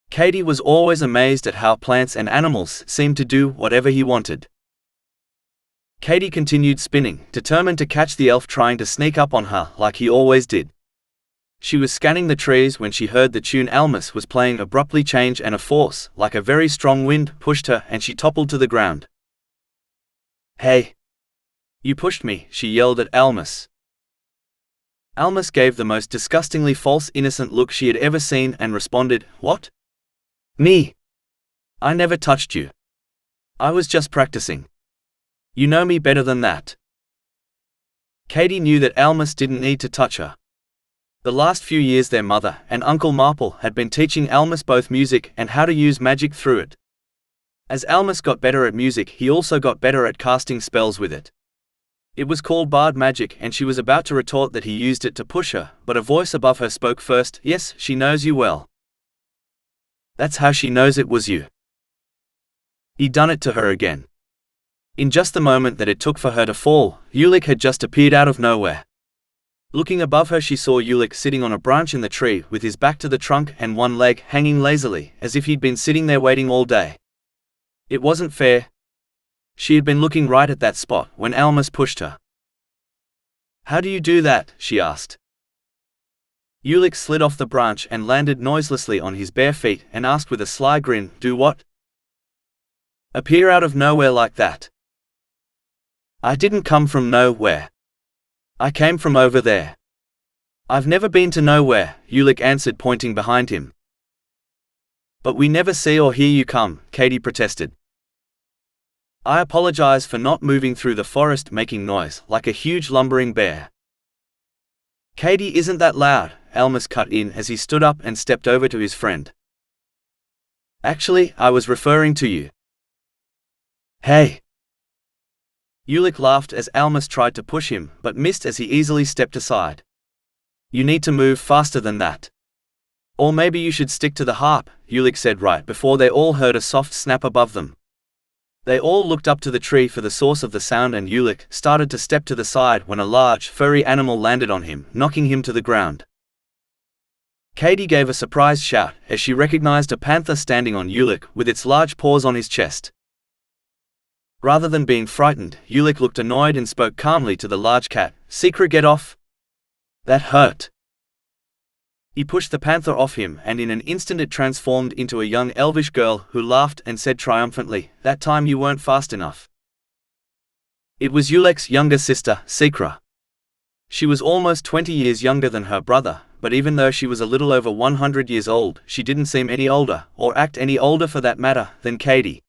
S1: Katie was always amazed at how plants and animals seemed to do whatever he wanted. Katie continued spinning, determined to catch the elf trying to sneak up on her like he always did. She was scanning the trees when she heard the tune Almas was playing abruptly change, and a force, like a very strong wind, pushed her and she toppled to the ground. Hey! You pushed me, she yelled at Almas. Almas gave the most disgustingly false innocent look she had ever seen and responded, What? Me? I never touched you. I was just practicing. You know me better than that. Katie knew that Almas didn't need to touch her. The last few years their mother and Uncle Marple had been teaching Almas both music and how to use magic through it. As Almas got better at music, he also got better at casting spells with it. It was called bard magic, and she was about to retort that he used it to push her, but a voice above her spoke first. Yes, she knows you well. That's how she knows it was you. He done it to her again. In just the moment that it took for her to fall, Ulec had just appeared out of nowhere. Looking above her, she saw Ulec sitting on a branch in the tree with his back to the trunk and one leg hanging lazily, as if he'd been sitting there waiting all day. It wasn't fair. She had been looking right at that spot when Almas pushed her. How do you do that? She asked. Ulec slid off the branch and landed noiselessly on his bare feet and asked with a sly grin, Do what? Appear out of nowhere like that. I didn't come from nowhere. I came from over there. I've never been to nowhere, Ulec answered, pointing behind him. But we never see or hear you come, Katie protested. I apologize for not moving through the forest making noise like a huge lumbering bear. Katie isn't that loud, Almas cut in as he stood up and stepped over to his friend. Actually, I was referring to you. Hey! Ulec laughed as Almas tried to push him, but missed as he easily stepped aside. You need to move faster than that. Or maybe you should stick to the harp, Ulec said right before they all heard a soft snap above them. They all looked up to the tree for the source of the sound, and Ulec started to step to the side when a large, furry animal landed on him, knocking him to the ground. Katie gave a surprised shout as she recognized a panther standing on Ulec with its large paws on his chest. Rather than being frightened, Ulec looked annoyed and spoke calmly to the large cat. Secret, get off! That hurt. He pushed the panther off him, and in an instant it transformed into a young elvish girl who laughed and said triumphantly, that time you weren't fast enough. It was Ulec's younger sister, Secra. She was almost 20 years younger than her brother, but even though she was a little over 100 years old, she didn't seem any older, or act any older for that matter, than Katie.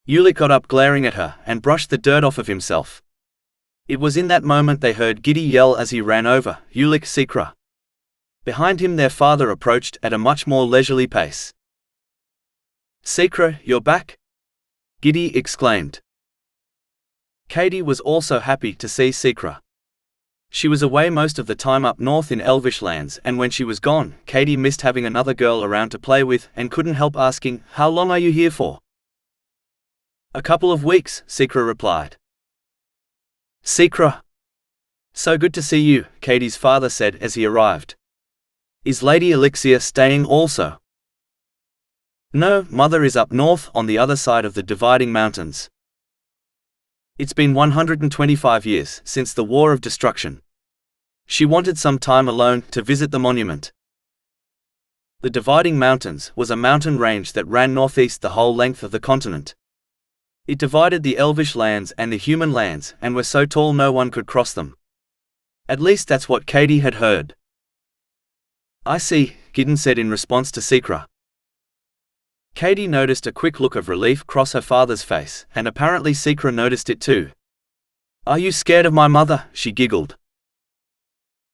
S1: Ulec got up glaring at her, and brushed the dirt off of himself. It was in that moment they heard Giddy yell as he ran over, Ulec, Secra. Behind him their father approached at a much more leisurely pace. Secra, you're back? Giddy exclaimed. Katie was also happy to see Secra. She was away most of the time up north in Elvish lands, and when she was gone, Katie missed having another girl around to play with, and couldn't help asking, how long are you here for? A couple of weeks, Secra replied. Secra. So good to see you, Katie's father said as he arrived. Is Lady Elixir staying also? No, Mother is up north on the other side of the dividing mountains. It's been 125 years since the War of Destruction. She wanted some time alone to visit the monument. The Dividing Mountains was a mountain range that ran northeast the whole length of the continent. It divided the Elvish lands and the human lands, and were so tall no one could cross them. At least that's what Katie had heard. I see, Gideon said in response to Secra. Katie noticed a quick look of relief cross her father's face, and apparently Secra noticed it too. Are you scared of my mother? She giggled.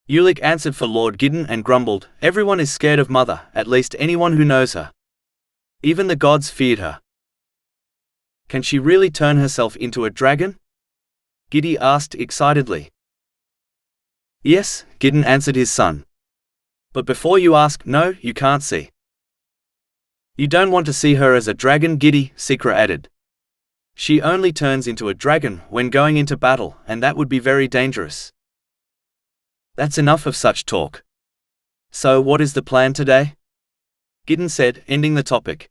S1: Ulec answered for Lord Gideon and grumbled, everyone is scared of Mother, at least anyone who knows her. Even the gods feared her. Can she really turn herself into a dragon? Giddy asked excitedly. Yes, Gideon answered his son. But before you ask, no, you can't see. You don't want to see her as a dragon, Giddy, Secra added. She only turns into a dragon when going into battle, and that would be very dangerous. That's enough of such talk. So what is the plan today? Gideon said, ending the topic.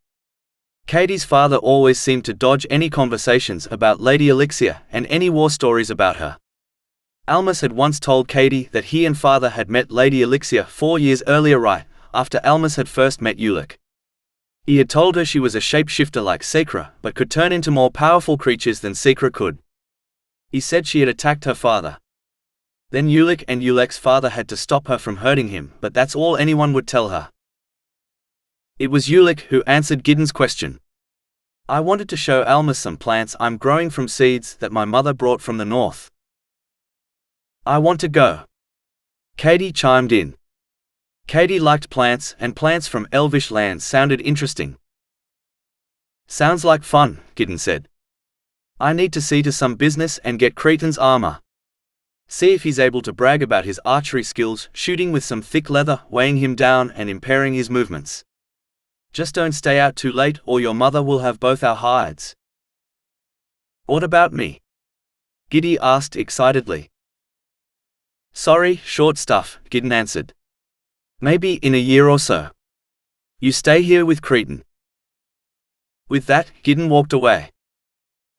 S1: Katie's father always seemed to dodge any conversations about Lady Elixir and any war stories about her. Almas had once told Katie that he and father had met Lady Elixir 4 years earlier, right after Almas had first met Ulec. He had told her she was a shapeshifter like Secra, but could turn into more powerful creatures than Secra could. He said she had attacked her father. Then Ulec and Ulec's father had to stop her from hurting him, but that's all anyone would tell her. It was Ulec who answered Gideon's question. I wanted to show Almas some plants I'm growing from seeds that my mother brought from the north. I want to go. Katie chimed in. Katie liked plants, and plants from Elvish lands sounded interesting. Sounds like fun, Gideon said. I need to see to some business and get Cretan's armor. See if he's able to brag about his archery skills, shooting with some thick leather, weighing him down and impairing his movements. Just don't stay out too late or your mother will have both our hides. What about me? Giddy asked excitedly. Sorry, short stuff, Gideon answered. Maybe in a year or so. You stay here with Cretan. With that, Gideon walked away.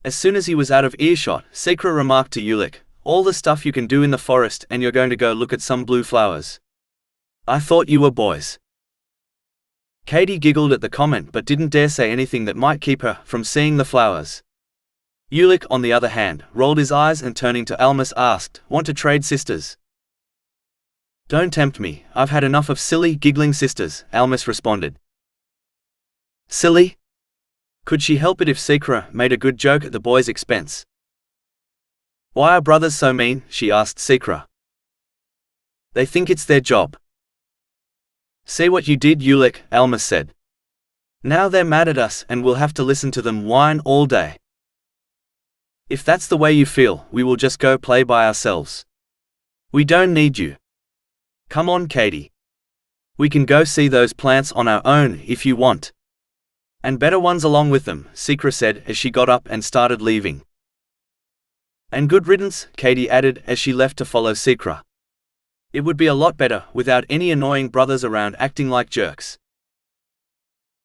S1: As soon as he was out of earshot, Secra remarked to Ulec, all the stuff you can do in the forest and you're going to go look at some blue flowers. I thought you were boys. Katie giggled at the comment but didn't dare say anything that might keep her from seeing the flowers. Ulec, on the other hand, rolled his eyes and turning to Almas asked, want to trade sisters? Don't tempt me, I've had enough of silly, giggling sisters, Almas responded. Silly? Could she help it if Secra made a good joke at the boy's expense? Why are brothers so mean? She asked Secra. They think it's their job. See what you did, Ulec, Almas said. Now they're mad at us and we'll have to listen to them whine all day. If that's the way you feel, we will just go play by ourselves. We don't need you. Come on, Katie. We can go see those plants on our own if you want. And better ones along with them, Secra said as she got up and started leaving. And good riddance, Katie added as she left to follow Secra. It would be a lot better without any annoying brothers around acting like jerks.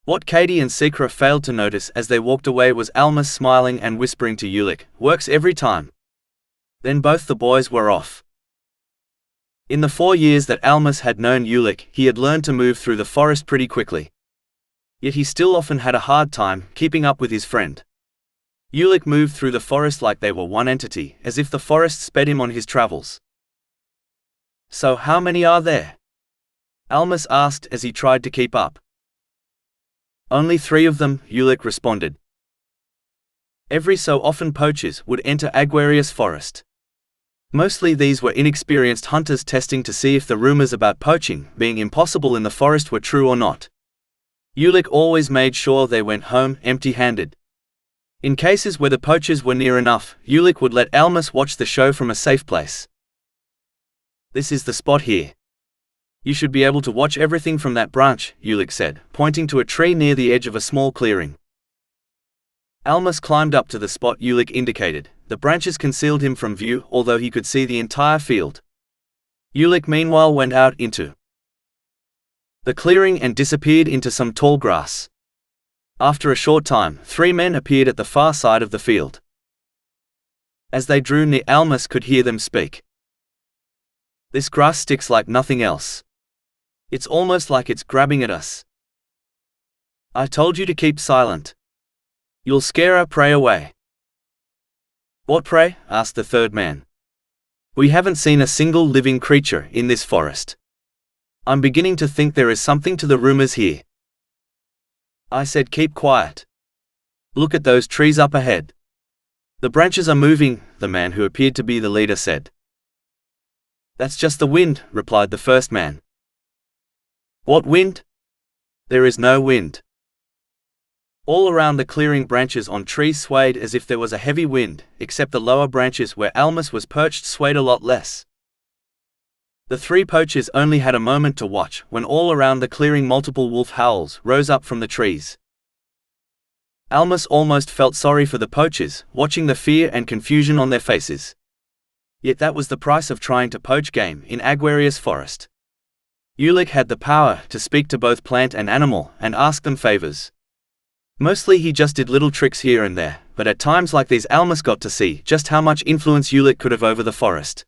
S1: What Katie and Secra failed to notice as they walked away was Almas smiling and whispering to Ulec, "Works every time." Then both the boys were off. In the 4 years that Almas had known Ulec, he had learned to move through the forest pretty quickly. Yet he still often had a hard time keeping up with his friend. Ulec moved through the forest like they were one entity, as if the forest sped him on his travels. So how many are there? Almas asked as he tried to keep up. Only 3 of them, Ulec responded. Every so often poachers would enter Aguarius Forest. Mostly these were inexperienced hunters testing to see if the rumors about poaching being impossible in the forest were true or not. Ulec always made sure they went home empty-handed. In cases where the poachers were near enough, Ulec would let Almas watch the show from a safe place. This is the spot here. You should be able to watch everything from that branch, Ulec said, pointing to a tree near the edge of a small clearing. Almas climbed up to the spot Ulec indicated. The branches concealed him from view, although he could see the entire field. Ulec meanwhile went out into the clearing and disappeared into some tall grass. After a short time, 3 men appeared at the far side of the field. As they drew near, Almas could hear them speak. This grass sticks like nothing else. It's almost like it's grabbing at us. I told you to keep silent. You'll scare our prey away. What prey? Asked the 3rd man. We haven't seen a single living creature in this forest. I'm beginning to think there is something to the rumors here. I said keep quiet. Look at those trees up ahead. The branches are moving, the man who appeared to be the leader said. That's just the wind, replied the 1st man. What wind? There is no wind. All around the clearing, branches on trees swayed as if there was a heavy wind, except the lower branches where Almas was perched swayed a lot less. The 3 poachers only had a moment to watch when all around the clearing multiple wolf howls rose up from the trees. Almas almost felt sorry for the poachers, watching the fear and confusion on their faces. Yet that was the price of trying to poach game in Aguarius Forest. Ulec had the power to speak to both plant and animal and ask them favors. Mostly he just did little tricks here and there, but at times like these Almas got to see just how much influence Ulec could have over the forest.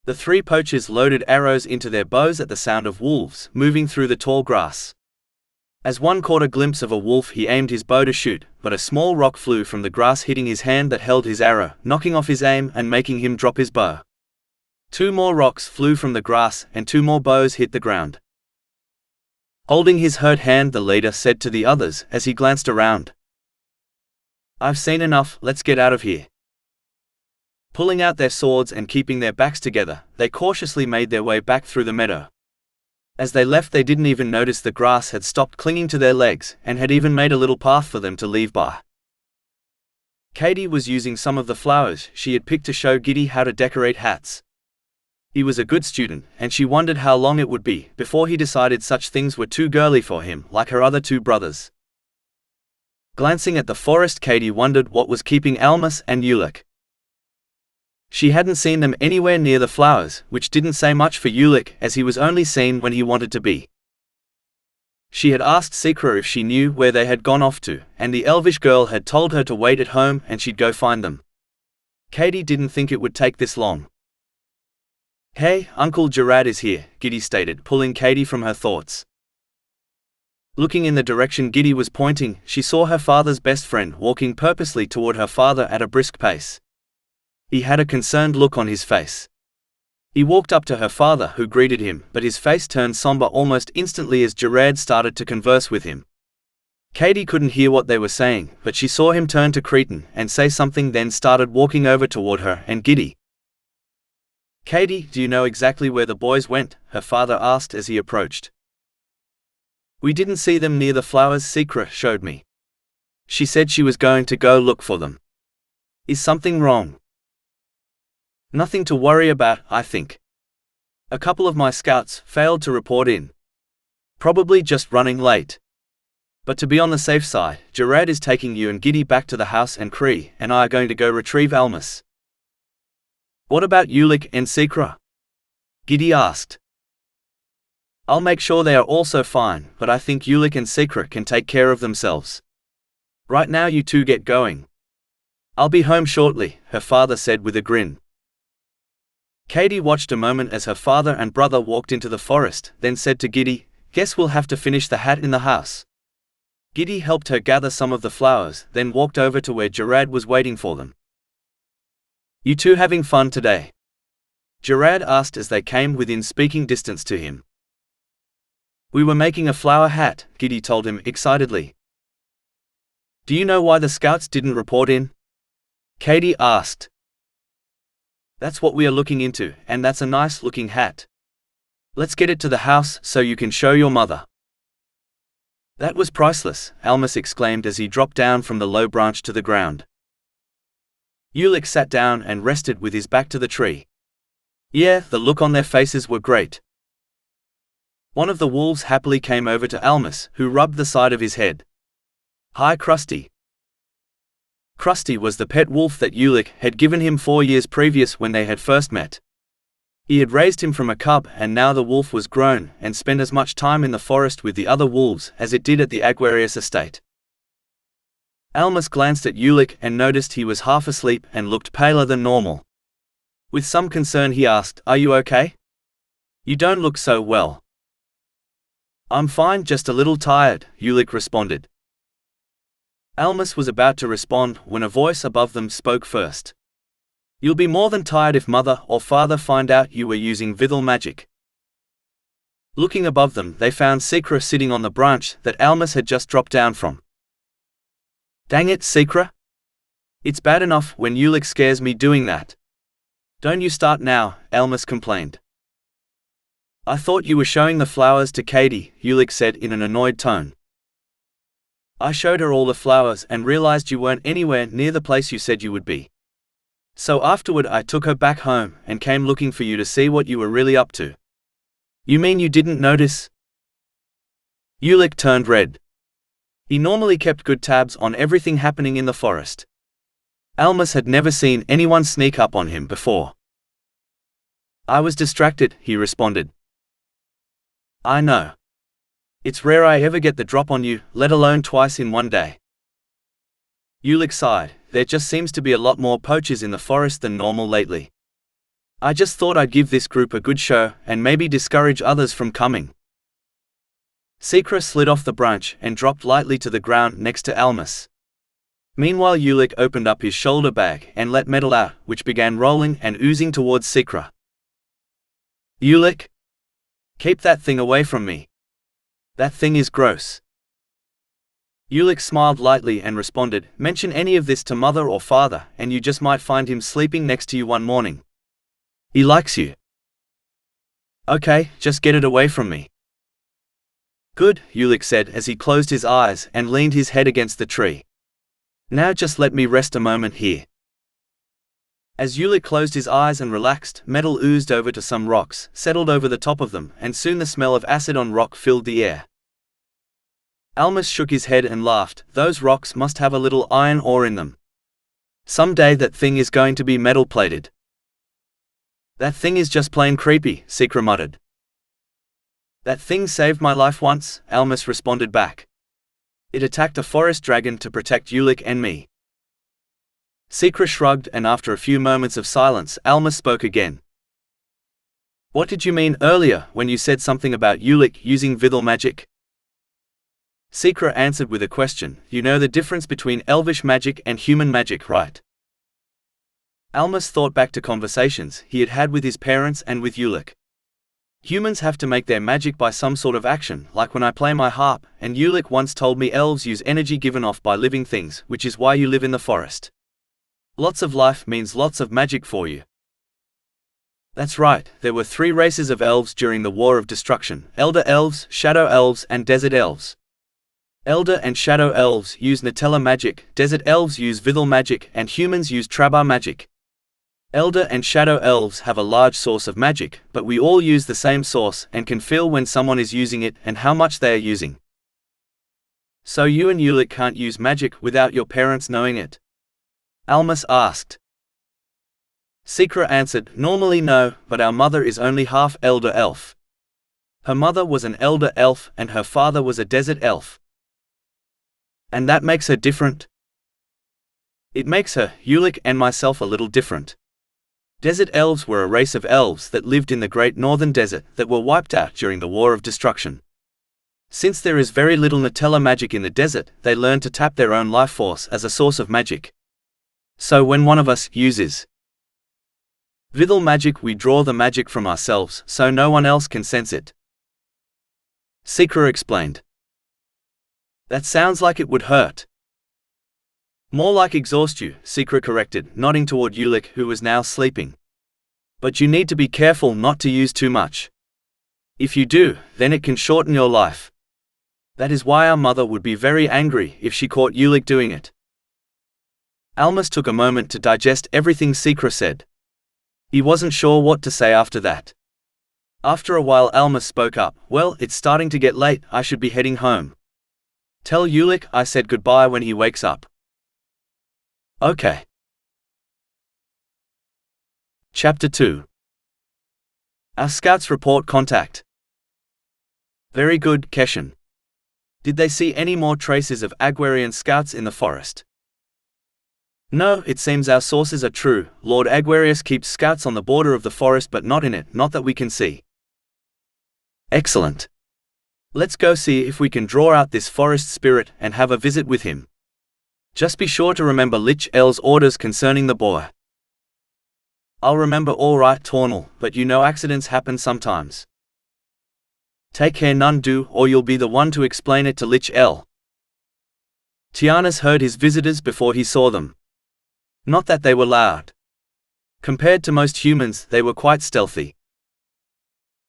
S1: The 3 poachers loaded arrows into their bows at the sound of wolves moving through the tall grass. As one caught a glimpse of a wolf, he aimed his bow to shoot, but a small rock flew from the grass, hitting his hand that held his arrow, knocking off his aim and making him drop his bow. 2 more rocks flew from the grass and 2 more bows hit the ground. Holding his hurt hand, the leader said to the others as he glanced around. I've seen enough, let's get out of here. Pulling out their swords and keeping their backs together, they cautiously made their way back through the meadow. As they left, they didn't even notice the grass had stopped clinging to their legs and had even made a little path for them to leave by. Katie was using some of the flowers she had picked to show Giddy how to decorate hats. He was a good student, and she wondered how long it would be before he decided such things were too girly for him, like her other 2 brothers. Glancing at the forest, Katie wondered what was keeping Almas and Ulec. She hadn't seen them anywhere near the flowers, which didn't say much for Ulec, as he was only seen when he wanted to be. She had asked Secra if she knew where they had gone off to, and the elvish girl had told her to wait at home and she'd go find them. Katie didn't think it would take this long. Hey, Uncle Gerard is here, Giddy stated, pulling Katie from her thoughts. Looking in the direction Giddy was pointing, she saw her father's best friend walking purposely toward her father at a brisk pace. He had a concerned look on his face. He walked up to her father, who greeted him, but his face turned somber almost instantly as Gerard started to converse with him. Katie couldn't hear what they were saying, but she saw him turn to Cretan and say something, then started walking over toward her and Giddy. "Katie, do you know exactly where the boys went?" her father asked as he approached. "We didn't see them near the flowers. Secra showed me. She said she was going to go look for them." "Is something wrong?" "Nothing to worry about, I think. A couple of my scouts failed to report in. Probably just running late. But to be on the safe side, Gerard is taking you and Giddy back to the house, and Cree and I are going to go retrieve Almas." "What about Ulec and Secra?" Giddy asked. "I'll make sure they are also fine, but I think Ulec and Secra can take care of themselves. Right now you two get going." "I'll be home shortly," her father said with a grin. Katie watched a moment as her father and brother walked into the forest, then said to Giddy, "Guess we'll have to finish the hat in the house." Giddy helped her gather some of the flowers, then walked over to where Gerard was waiting for them. "You two having fun today?" Gerard asked as they came within speaking distance to him. "We were making a flower hat," Giddy told him excitedly. "Do you know why the scouts didn't report in?" Katie asked. "That's what we are looking into, and that's a nice looking hat. Let's get it to the house so you can show your mother." "That was priceless," Almas exclaimed as he dropped down from the low branch to the ground. Ulec sat down and rested with his back to the tree. Yeah, the look on their faces were great. One of the wolves happily came over to Almas, who rubbed the side of his head. "Hi, Krusty." Krusty was the pet wolf that Ulec had given him 4 years previous when they had first met. He had raised him from a cub, and now the wolf was grown and spent as much time in the forest with the other wolves as it did at the Aguarius estate. Almas glanced at Ulec and noticed he was half asleep and looked paler than normal. With some concern he asked, "Are you okay? You don't look so well." "I'm fine, just a little tired," Ulec responded. Almas was about to respond when a voice above them spoke first. "You'll be more than tired if mother or father find out you were using Vithal magic." Looking above them, they found Secra sitting on the branch that Almas had just dropped down from. "Dang it, Secra! It's bad enough when Ulec scares me doing that. Don't you start now," Almas complained. "I thought you were showing the flowers to Katie," Ulec said in an annoyed tone. "I showed her all the flowers and realized you weren't anywhere near the place you said you would be. So afterward I took her back home and came looking for you to see what you were really up to." "You mean you didn't notice?" Ulec turned red. He normally kept good tabs on everything happening in the forest. Almas had never seen anyone sneak up on him before. "I was distracted," he responded. "I know. It's rare I ever get the drop on you, let alone twice in one day." Ulec sighed. "There just seems to be a lot more poachers in the forest than normal lately. I just thought I'd give this group a good show, and maybe discourage others from coming." Secra slid off the branch and dropped lightly to the ground next to Almas. Meanwhile Ulec opened up his shoulder bag and let metal out, which began rolling and oozing towards Secra. "Ulec? Keep that thing away from me. That thing is gross." Ulec smiled lightly and responded, "Mention any of this to mother or father and you just might find him sleeping next to you one morning. He likes you." "Okay, just get it away from me." "Good," Ulec said as he closed his eyes and leaned his head against the tree. "Now just let me rest a moment here." As Ulec closed his eyes and relaxed, metal oozed over to some rocks, settled over the top of them, and soon the smell of acid on rock filled the air. Almas shook his head and laughed. "Those rocks must have a little iron ore in them. Someday that thing is going to be metal-plated." "That thing is just plain creepy," Secra muttered. "That thing saved my life once," Almas responded back. "It attacked a forest dragon to protect Ulec and me." Secra shrugged, and after a few moments of silence, Almas spoke again. "What did you mean earlier when you said something about Ulec using Vithal magic?" Secra answered with a question. "You know the difference between elvish magic and human magic, right?" Almas thought back to conversations he had had with his parents and with Ulec. Humans have to make their magic by some sort of action, like when I play my harp, and Ulec once told me elves use energy given off by living things, which is why you live in the forest. Lots of life means lots of magic for you. That's right, there were 3 races of elves during the War of Destruction: Elder Elves, Shadow Elves, and Desert Elves. Elder and Shadow Elves use Lich-El magic, Desert Elves use Vithal magic, and humans use Trabar magic. Elder and Shadow Elves have a large source of magic, but we all use the same source and can feel when someone is using it and how much they are using. So you and Ulec can't use magic without your parents knowing it? Almas asked. Secra answered, normally no, but our mother is only half Elder Elf. Her mother was an Elder Elf and her father was a Desert Elf. And that makes her different? It makes her, Ulec, and myself a little different. Desert Elves were a race of elves that lived in the Great Northern Desert that were wiped out during the War of Destruction. Since there is very little Lich-El magic in the desert, they learned to tap their own life force as a source of magic. So when one of us uses Vithal magic, we draw the magic from ourselves so no one else can sense it. Secra explained. That sounds like it would hurt. More like exhaust you, Secra corrected, nodding toward Ulec, who was now sleeping. But you need to be careful not to use too much. If you do, then it can shorten your life. That is why our mother would be very angry if she caught Ulec doing it. Almas took a moment to digest everything Secra said. He wasn't sure what to say after that. After a while Almas spoke up, well, it's starting to get late, I should be heading home. Tell Ulec I said goodbye when he wakes up. Okay. Chapter 2. Our scouts report contact. Very good, Keshan. Did they see any more traces of Aguarian scouts in the forest? No, it seems our sources are true. Lord Aguarius keeps scouts on the border of the forest but not in it, not that we can see. Excellent. Let's go see if we can draw out this forest spirit and have a visit with him. Just be sure to remember Lich-El's orders concerning the boy. I'll remember all right, Tornal, but you know accidents happen sometimes. Take care none do, or you'll be the one to explain it to Lich-El. Tianus heard his visitors before he saw them. Not that they were loud. Compared to most humans, they were quite stealthy.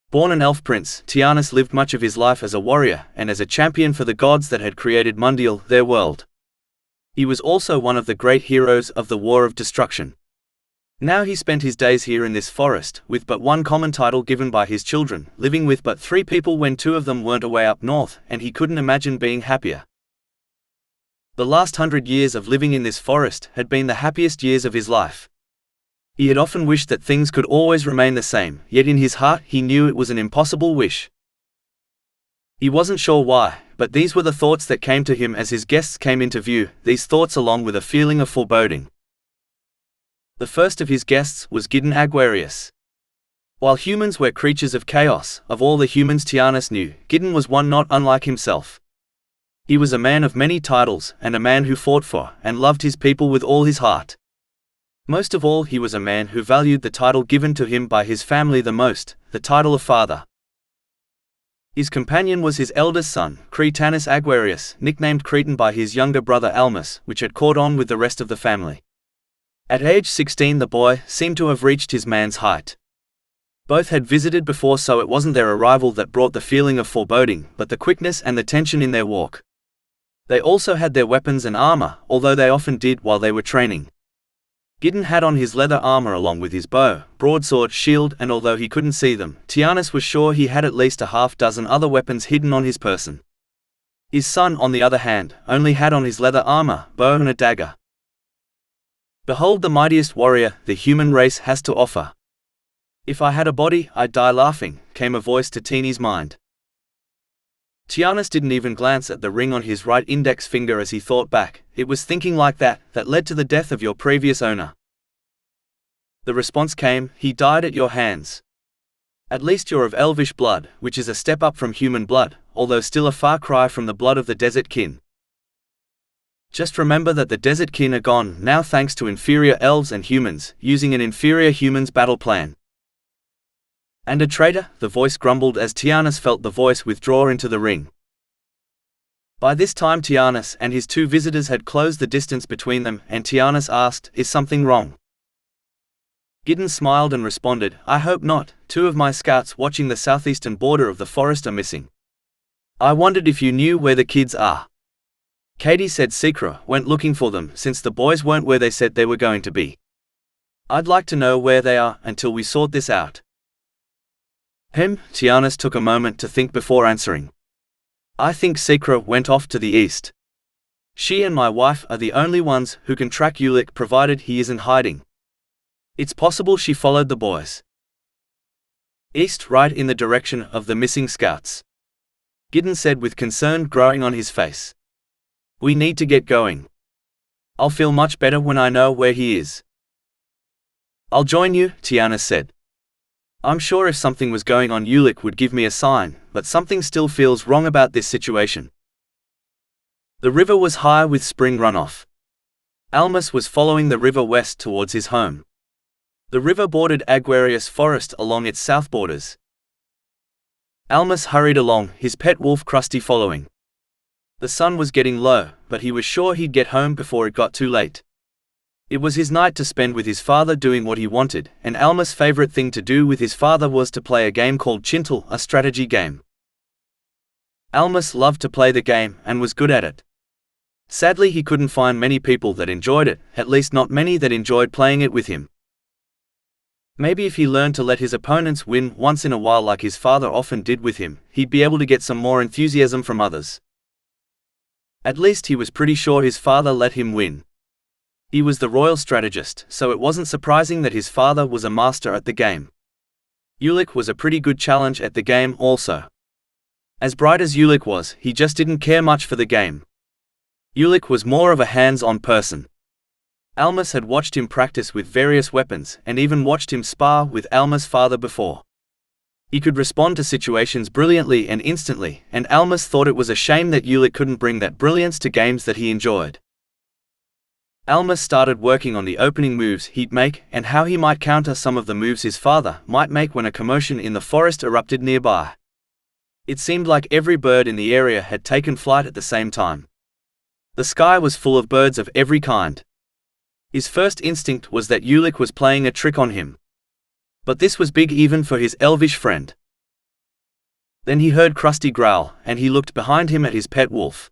S1: Born an elf prince, Tianus lived much of his life as a warrior and as a champion for the gods that had created Mundial, their world. He was also one of the great heroes of the War of Destruction. Now he spent his days here in this forest, with but one common title given by his children, living with but 3 people when 2 of them weren't away up north, and he couldn't imagine being happier. The last 100 years of living in this forest had been the happiest years of his life. He had often wished that things could always remain the same, yet in his heart he knew it was an impossible wish. He wasn't sure why, but these were the thoughts that came to him as his guests came into view, these thoughts along with a feeling of foreboding. The first of his guests was Gidden Aguarius. While humans were creatures of chaos, of all the humans Tianus knew, Gidden was one not unlike himself. He was a man of many titles, and a man who fought for, and loved his people with all his heart. Most of all, he was a man who valued the title given to him by his family the most, the title of father. His companion was his eldest son, Cretanus Aguarius, nicknamed Cretan by his younger brother Almas, which had caught on with the rest of the family. At age 16 the boy seemed to have reached his man's height. Both had visited before, so it wasn't their arrival that brought the feeling of foreboding, but the quickness and the tension in their walk. They also had their weapons and armor, although they often did while they were training. Gidden had on his leather armor along with his bow, broadsword, shield, and although he couldn't see them, Tianus was sure he had at least a half-dozen other weapons hidden on his person. His son, on the other hand, only had on his leather armor, bow and a dagger. Behold the mightiest warrior the human race has to offer. If I had a body, I'd die laughing, came a voice to Teeny's mind. Tianus didn't even glance at the ring on his right index finger as he thought back. It was thinking like that led to the death of your previous owner. The response came, he died at your hands. At least you're of elvish blood, which is a step up from human blood, although still a far cry from the blood of the desert kin. Just remember that the desert kin are gone now thanks to inferior elves and humans, using an inferior human's battle plan. And a traitor, the voice grumbled as Tianus felt the voice withdraw into the ring. By this time Tianus and his two visitors had closed the distance between them, and Tianus asked, "Is something wrong?" Gideon smiled and responded, "I hope not. 2 of my scouts watching the southeastern border of the forest are missing. I wondered if you knew where the kids are." Katie said Secra went looking for them since the boys weren't where they said they were going to be. "I'd like to know where they are until we sort this out." Tianus took a moment to think before answering. "I think Secra went off to the east. She and my wife are the only ones who can track Ulec provided he isn't hiding. It's possible she followed the boys east, right in the direction of the missing scouts," Gideon said with concern growing on his face. "We need to get going. I'll feel much better when I know where he is." "I'll join you," Tianus said. "I'm sure if something was going on Ulec would give me a sign, but something still feels wrong about this situation." The river was high with spring runoff. Almas was following the river west towards his home. The river bordered Aguarius Forest along its south borders. Almas hurried along, his pet wolf Krusty following. The sun was getting low, but he was sure he'd get home before it got too late. It was his night to spend with his father doing what he wanted, and Almas' favorite thing to do with his father was to play a game called Chintel, a strategy game. Almas loved to play the game and was good at it. Sadly, he couldn't find many people that enjoyed it, at least not many that enjoyed playing it with him. Maybe if he learned to let his opponents win once in a while like his father often did with him, he'd be able to get some more enthusiasm from others. At least he was pretty sure his father let him win. He was the royal strategist, so it wasn't surprising that his father was a master at the game. Ulec was a pretty good challenge at the game also. As bright as Ulec was, he just didn't care much for the game. Ulec was more of a hands-on person. Almas had watched him practice with various weapons, and even watched him spar with Almas' father before. He could respond to situations brilliantly and instantly, and Almas thought it was a shame that Ulec couldn't bring that brilliance to games that he enjoyed. Almas started working on the opening moves he'd make, and how he might counter some of the moves his father might make when a commotion in the forest erupted nearby. It seemed like every bird in the area had taken flight at the same time. The sky was full of birds of every kind. His first instinct was that Ulec was playing a trick on him. But this was big even for his elvish friend. Then he heard Krusty growl, and he looked behind him at his pet wolf.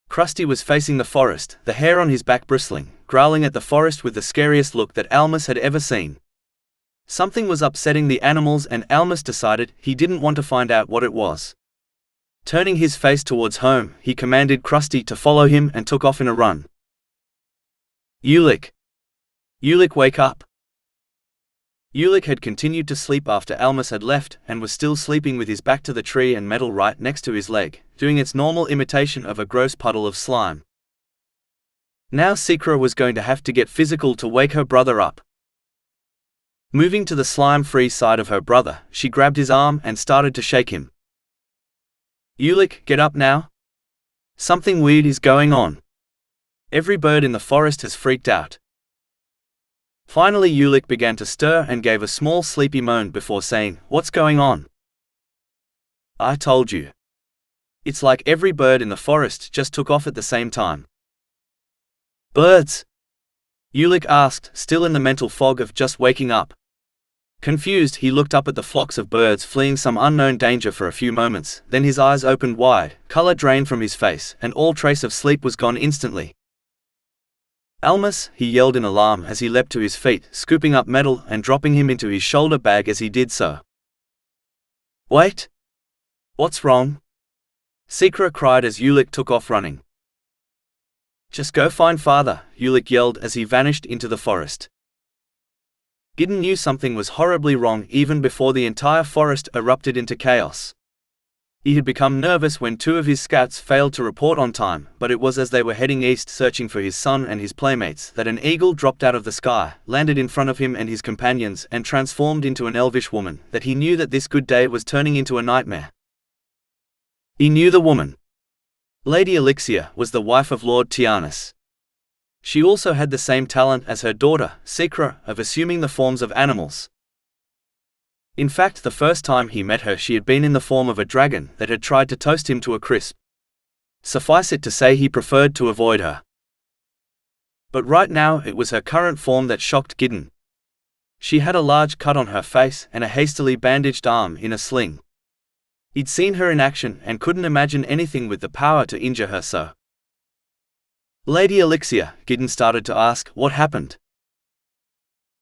S1: Krusty was facing the forest, the hair on his back bristling, growling at the forest with the scariest look that Almas had ever seen. Something was upsetting the animals, and Almas decided he didn't want to find out what it was. Turning his face towards home, he commanded Krusty to follow him and took off in a run. "Ulec! Ulec, wake up!" Ulec had continued to sleep after Almas had left, and was still sleeping with his back to the tree and metal right next to his leg, doing its normal imitation of a gross puddle of slime. Now Secra was going to have to get physical to wake her brother up. Moving to the slime-free side of her brother, she grabbed his arm and started to shake him. "Ulec, get up now. Something weird is going on. Every bird in the forest has freaked out." Finally Ulec began to stir and gave a small sleepy moan before saying, "What's going on?" "I told you. It's like every bird in the forest just took off at the same time." "Birds?" Ulec asked, still in the mental fog of just waking up. Confused, he looked up at the flocks of birds fleeing some unknown danger for a few moments, then his eyes opened wide, color drained from his face, and all trace of sleep was gone instantly. "Almas!" he yelled in alarm as he leapt to his feet, scooping up metal and dropping him into his shoulder bag as he did so. "Wait! What's wrong?" Secra cried as Ulec took off running. "Just go find father," Ulec yelled as he vanished into the forest. Gideon knew something was horribly wrong even before the entire forest erupted into chaos. He had become nervous when 2 of his scouts failed to report on time, but it was as they were heading east searching for his son and his playmates that an eagle dropped out of the sky, landed in front of him and his companions, and transformed into an elvish woman, that he knew that this good day was turning into a nightmare. He knew the woman. Lady Elixir was the wife of Lord Tianus. She also had the same talent as her daughter, Secra, of assuming the forms of animals. In fact, the first time he met her she had been in the form of a dragon that had tried to toast him to a crisp. Suffice it to say he preferred to avoid her. But right now it was her current form that shocked Gideon. She had a large cut on her face and a hastily bandaged arm in a sling. He'd seen her in action and couldn't imagine anything with the power to injure her so. "Lady Elixir," Gideon started to ask, "what happened?"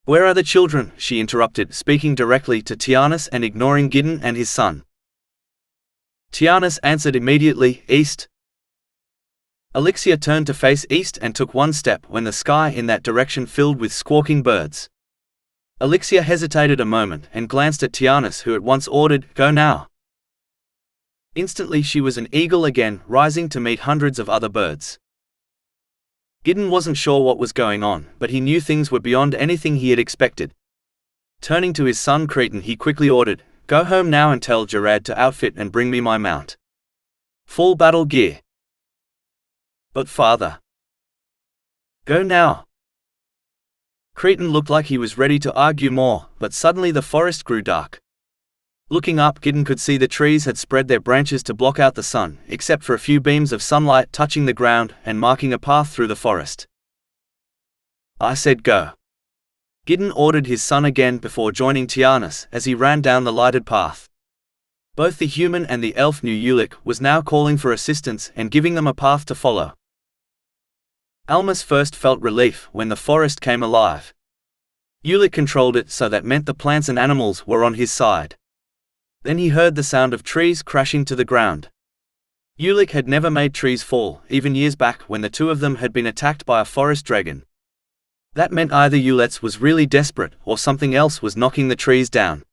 S1: "Where are the children?" she interrupted, speaking directly to Tianus and ignoring Gideon and his son. Tianus answered immediately, "East." Elixir turned to face east and took one step when the sky in that direction filled with squawking birds. Elixir hesitated a moment and glanced at Tianus, who at once ordered, "Go now." Instantly she was an eagle again, rising to meet hundreds of other birds. Gideon wasn't sure what was going on, but he knew things were beyond anything he had expected. Turning to his son Cretan, he quickly ordered, "Go home now and tell Gerard to outfit and bring me my mount. Full battle gear." "But father." "Go now." Cretan looked like he was ready to argue more, but suddenly the forest grew dark. Looking up, Gideon could see the trees had spread their branches to block out the sun, except for a few beams of sunlight touching the ground and marking a path through the forest. "I said go." Gideon ordered his son again before joining Tianus as he ran down the lighted path. Both the human and the elf knew Ulec was now calling for assistance and giving them a path to follow. Almas first felt relief when the forest came alive. Ulec controlled it, so that meant the plants and animals were on his side. Then he heard the sound of trees crashing to the ground. Ulec had never made trees fall, even years back when the two of them had been attacked by a forest dragon. That meant either Ulec was really desperate or something else was knocking the trees down.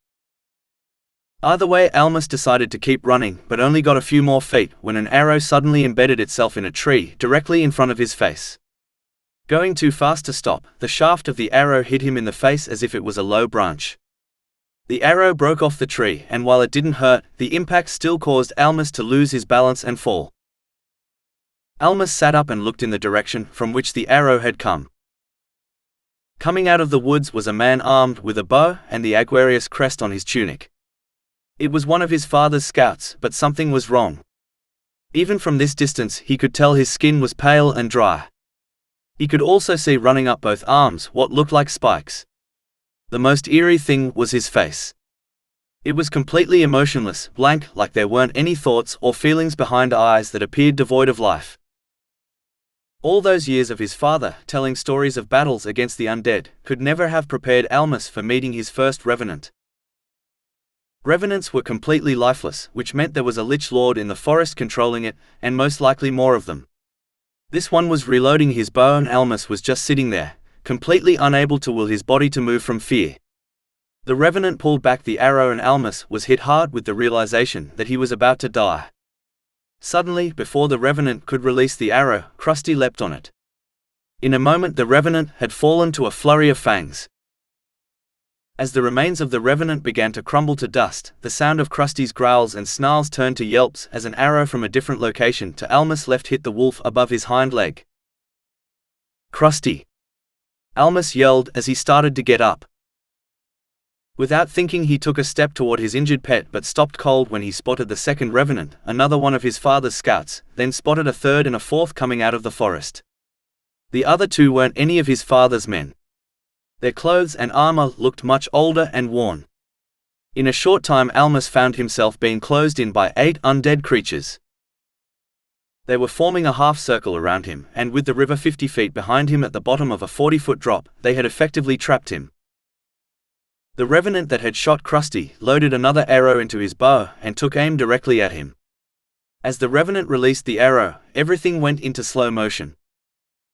S1: Either way, Almas decided to keep running, but only got a few more feet when an arrow suddenly embedded itself in a tree directly in front of his face. Going too fast to stop, the shaft of the arrow hit him in the face as if it was a low branch. The arrow broke off the tree, and while it didn't hurt, the impact still caused Almas to lose his balance and fall. Almas sat up and looked in the direction from which the arrow had come. Coming out of the woods was a man armed with a bow and the Aguarius crest on his tunic. It was one of his father's scouts, but something was wrong. Even from this distance he could tell his skin was pale and dry. He could also see running up both arms what looked like spikes. The most eerie thing was his face. It was completely emotionless, blank, like there weren't any thoughts or feelings behind eyes that appeared devoid of life. All those years of his father telling stories of battles against the undead could never have prepared Almas for meeting his first revenant. Revenants were completely lifeless, which meant there was a Lich Lord in the forest controlling it, and most likely more of them. This one was reloading his bow and Almas was just sitting there, completely unable to will his body to move from fear. The Revenant pulled back the arrow and Almas was hit hard with the realization that he was about to die. Suddenly, before the Revenant could release the arrow, Krusty leapt on it. In a moment the Revenant had fallen to a flurry of fangs. As the remains of the Revenant began to crumble to dust, the sound of Krusty's growls and snarls turned to yelps as an arrow from a different location to Almas' left hit the wolf above his hind leg. "Krusty!" Almas yelled as he started to get up. Without thinking he took a step toward his injured pet but stopped cold when he spotted the second Revenant, another one of his father's scouts, then spotted a third and a fourth coming out of the forest. The other two weren't any of his father's men. Their clothes and armor looked much older and worn. In a short time Almas found himself being closed in by 8 undead creatures. They were forming a half-circle around him, and with the river 50 feet behind him at the bottom of a 40-foot drop, they had effectively trapped him. The Revenant that had shot Krusty loaded another arrow into his bow and took aim directly at him. As the Revenant released the arrow, everything went into slow motion.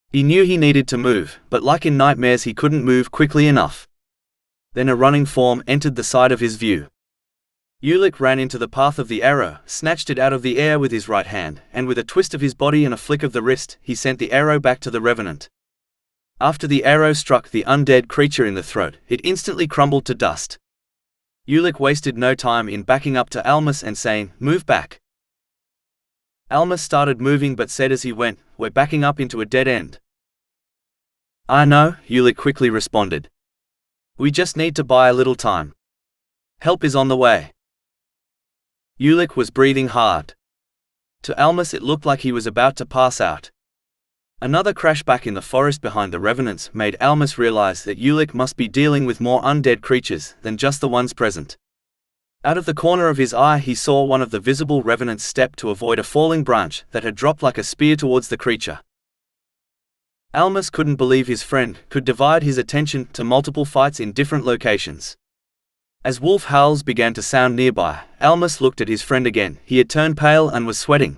S1: He knew he needed to move, but like in nightmares he couldn't move quickly enough. Then a running form entered the side of his view. Ulec ran into the path of the arrow, snatched it out of the air with his right hand, and with a twist of his body and a flick of the wrist, he sent the arrow back to the Revenant. After the arrow struck the undead creature in the throat, it instantly crumbled to dust. Ulec wasted no time in backing up to Almas and saying, "Move back." Almas started moving but said as he went, "We're backing up into a dead end." "I know," Ulec quickly responded. "We just need to buy a little time." Help is on the way. Ulec was breathing hard. To Almas it looked like he was about to pass out. Another crash back in the forest behind the revenants made Almas realize that Ulec must be dealing with more undead creatures than just the ones present. Out of the corner of his eye he saw one of the visible revenants step to avoid a falling branch that had dropped like a spear towards the creature. Almas couldn't believe his friend could divide his attention to multiple fights in different locations. As wolf howls began to sound nearby, Almas looked at his friend again. He had turned pale and was sweating.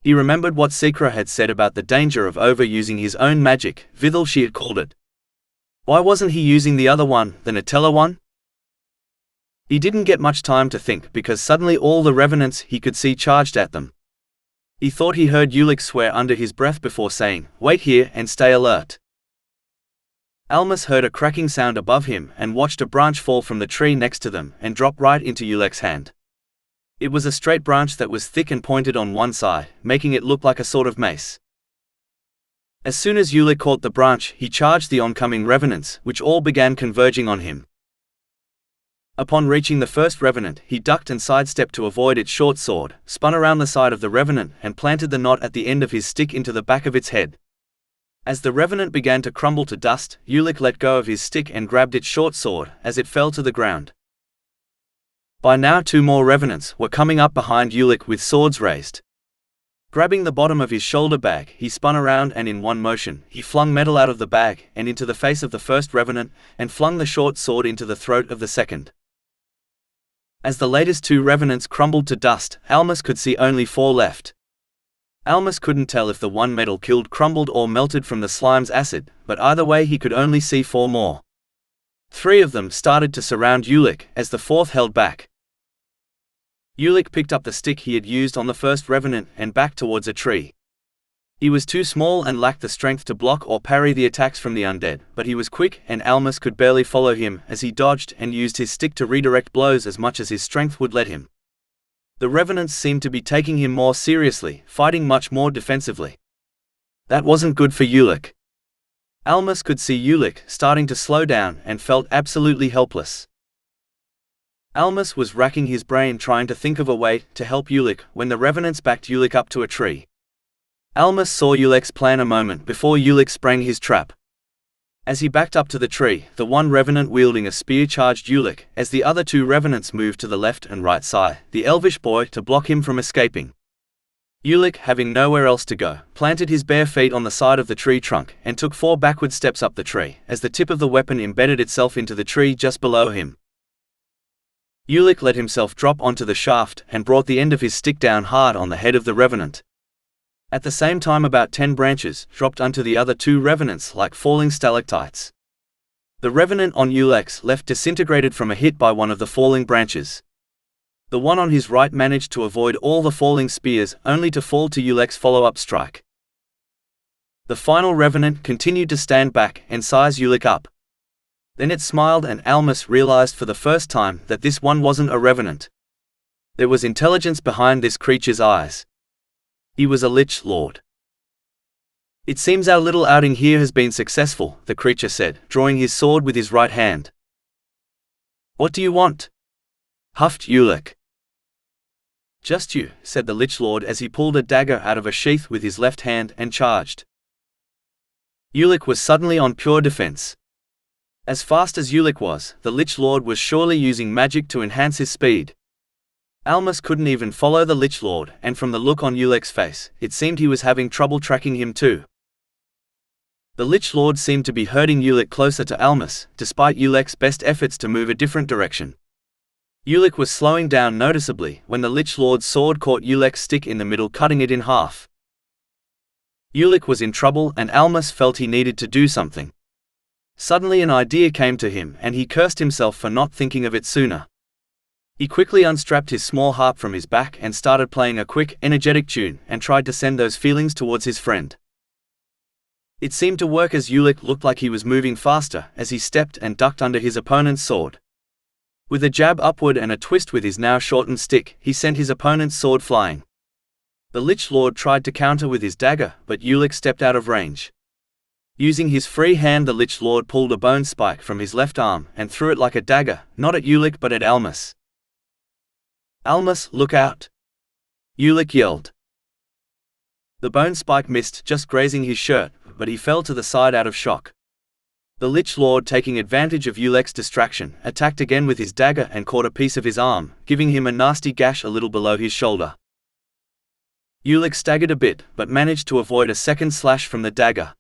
S1: He remembered what Secra had said about the danger of overusing his own magic, Vithal she had called it. Why wasn't he using the other one, the Nutella one? He didn't get much time to think because suddenly all the revenants he could see charged at them. He thought he heard Ulec swear under his breath before saying, "Wait here and stay alert." Almas heard a cracking sound above him and watched a branch fall from the tree next to them and drop right into Ulec's hand. It was a straight branch that was thick and pointed on one side, making it look like a sort of mace. As soon as Ulec caught the branch, he charged the oncoming revenants, which all began converging on him. Upon reaching the first revenant, he ducked and sidestepped to avoid its short sword, spun around the side of the revenant and planted the knot at the end of his stick into the back of its head. As the revenant began to crumble to dust, Ulec let go of his stick and grabbed its short sword as it fell to the ground. By now 2 more revenants were coming up behind Ulec with swords raised. Grabbing the bottom of his shoulder bag, he spun around and in one motion, he flung metal out of the bag and into the face of the first revenant, and flung the short sword into the throat of the second. As the latest 2 revenants crumbled to dust, Almas could see only 4 left. Almas couldn't tell if the one metal killed crumbled or melted from the slime's acid, but either way he could only see 4 more. 3 of them started to surround Ulec, as the 4th held back. Ulec picked up the stick he had used on the first revenant and backed towards a tree. He was too small and lacked the strength to block or parry the attacks from the undead, but he was quick and Almas could barely follow him as he dodged and used his stick to redirect blows as much as his strength would let him. The revenants seemed to be taking him more seriously, fighting much more defensively. That wasn't good for Ulec. Almas could see Ulec starting to slow down and felt absolutely helpless. Almas was racking his brain trying to think of a way to help Ulec when the revenants backed Ulec up to a tree. Almas saw Ulec's plan a moment before Ulec sprang his trap. As he backed up to the tree, the one revenant wielding a spear charged Ulec, as the other 2 revenants moved to the left and right side, the elvish boy, to block him from escaping. Ulec, having nowhere else to go, planted his bare feet on the side of the tree trunk and took 4 backward steps up the tree, as the tip of the weapon embedded itself into the tree just below him. Ulec let himself drop onto the shaft and brought the end of his stick down hard on the head of the revenant. At the same time about 10 branches dropped onto the other 2 revenants like falling stalactites. The revenant on Ulec's left disintegrated from a hit by one of the falling branches. The one on his right managed to avoid all the falling spears, only to fall to Ulec's follow-up strike. The final revenant continued to stand back and size Ulec up. Then it smiled and Almas realized for the first time that this one wasn't a revenant. There was intelligence behind this creature's eyes. He was a Lich Lord. "It seems our little outing here has been successful," the creature said, drawing his sword with his right hand. "What do you want?" huffed Ulec. "Just you," said the Lich Lord as he pulled a dagger out of a sheath with his left hand and charged. Ulec was suddenly on pure defense. As fast as Ulec was, the Lich Lord was surely using magic to enhance his speed. Almas couldn't even follow the Lich Lord, and from the look on Ulec's face, it seemed he was having trouble tracking him too. The Lich Lord seemed to be herding Ulec closer to Almas, despite Ulec's best efforts to move a different direction. Ulec was slowing down noticeably when the Lich Lord's sword caught Ulec's stick in the middle, cutting it in half. Ulec was in trouble and Almas felt he needed to do something. Suddenly an idea came to him and he cursed himself for not thinking of it sooner. He quickly unstrapped his small harp from his back and started playing a quick, energetic tune and tried to send those feelings towards his friend. It seemed to work as Ulec looked like he was moving faster as he stepped and ducked under his opponent's sword. With a jab upward and a twist with his now shortened stick, he sent his opponent's sword flying. The Lich Lord tried to counter with his dagger, but Ulec stepped out of range. Using his free hand, the Lich Lord pulled a bone spike from his left arm and threw it like a dagger, not at Ulec but at Almas. "Almas, look out!" Ulec yelled. The bone spike missed, just grazing his shirt, but he fell to the side out of shock. The Lich Lord, taking advantage of Ulec's distraction, attacked again with his dagger and caught a piece of his arm, giving him a nasty gash a little below his shoulder. Ulec staggered a bit, but managed to avoid a second slash from the dagger.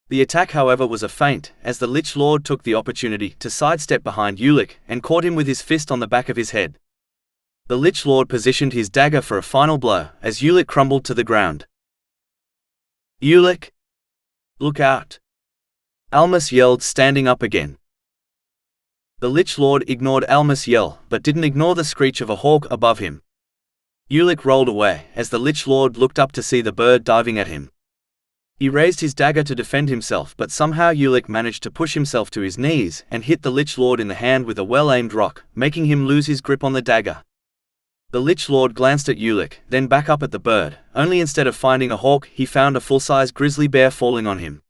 S1: The attack, however, was a feint, as the Lich Lord took the opportunity to sidestep behind Ulec and caught him with his fist on the back of his head. The Lich Lord positioned his dagger for a final blow, as Ulec crumbled to the ground. "Ulec, look out!" Almas yelled, standing up again. The Lich Lord ignored Almas' yell, but didn't ignore the screech of a hawk above him. Ulec rolled away, as the Lich Lord looked up to see the bird diving at him. He raised his dagger to defend himself, but somehow Ulec managed to push himself to his knees and hit the Lich Lord in the hand with a well-aimed rock, making him lose his grip on the dagger. The Lich Lord glanced at Ulec, then back up at the bird, only instead of finding a hawk, he found a full-size grizzly bear falling on him.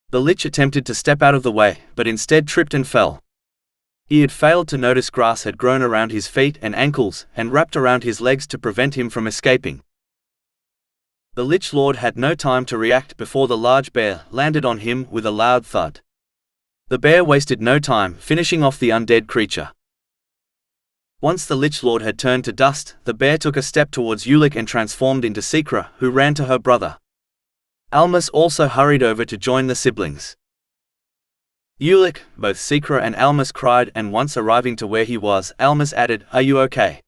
S1: The Lich attempted to step out of the way, but instead tripped and fell. He had failed to notice grass had grown around his feet and ankles, and wrapped around his legs to prevent him from escaping. The Lich Lord had no time to react before the large bear landed on him with a loud thud. The bear wasted no time, finishing off the undead creature. Once the Lich Lord had turned to dust, the bear took a step towards Ulec and transformed into Secra, who ran to her brother. Almas also hurried over to join the siblings. Ulec, both Secra and Almas cried, and once arriving to where he was, Almas added, "Are you okay?"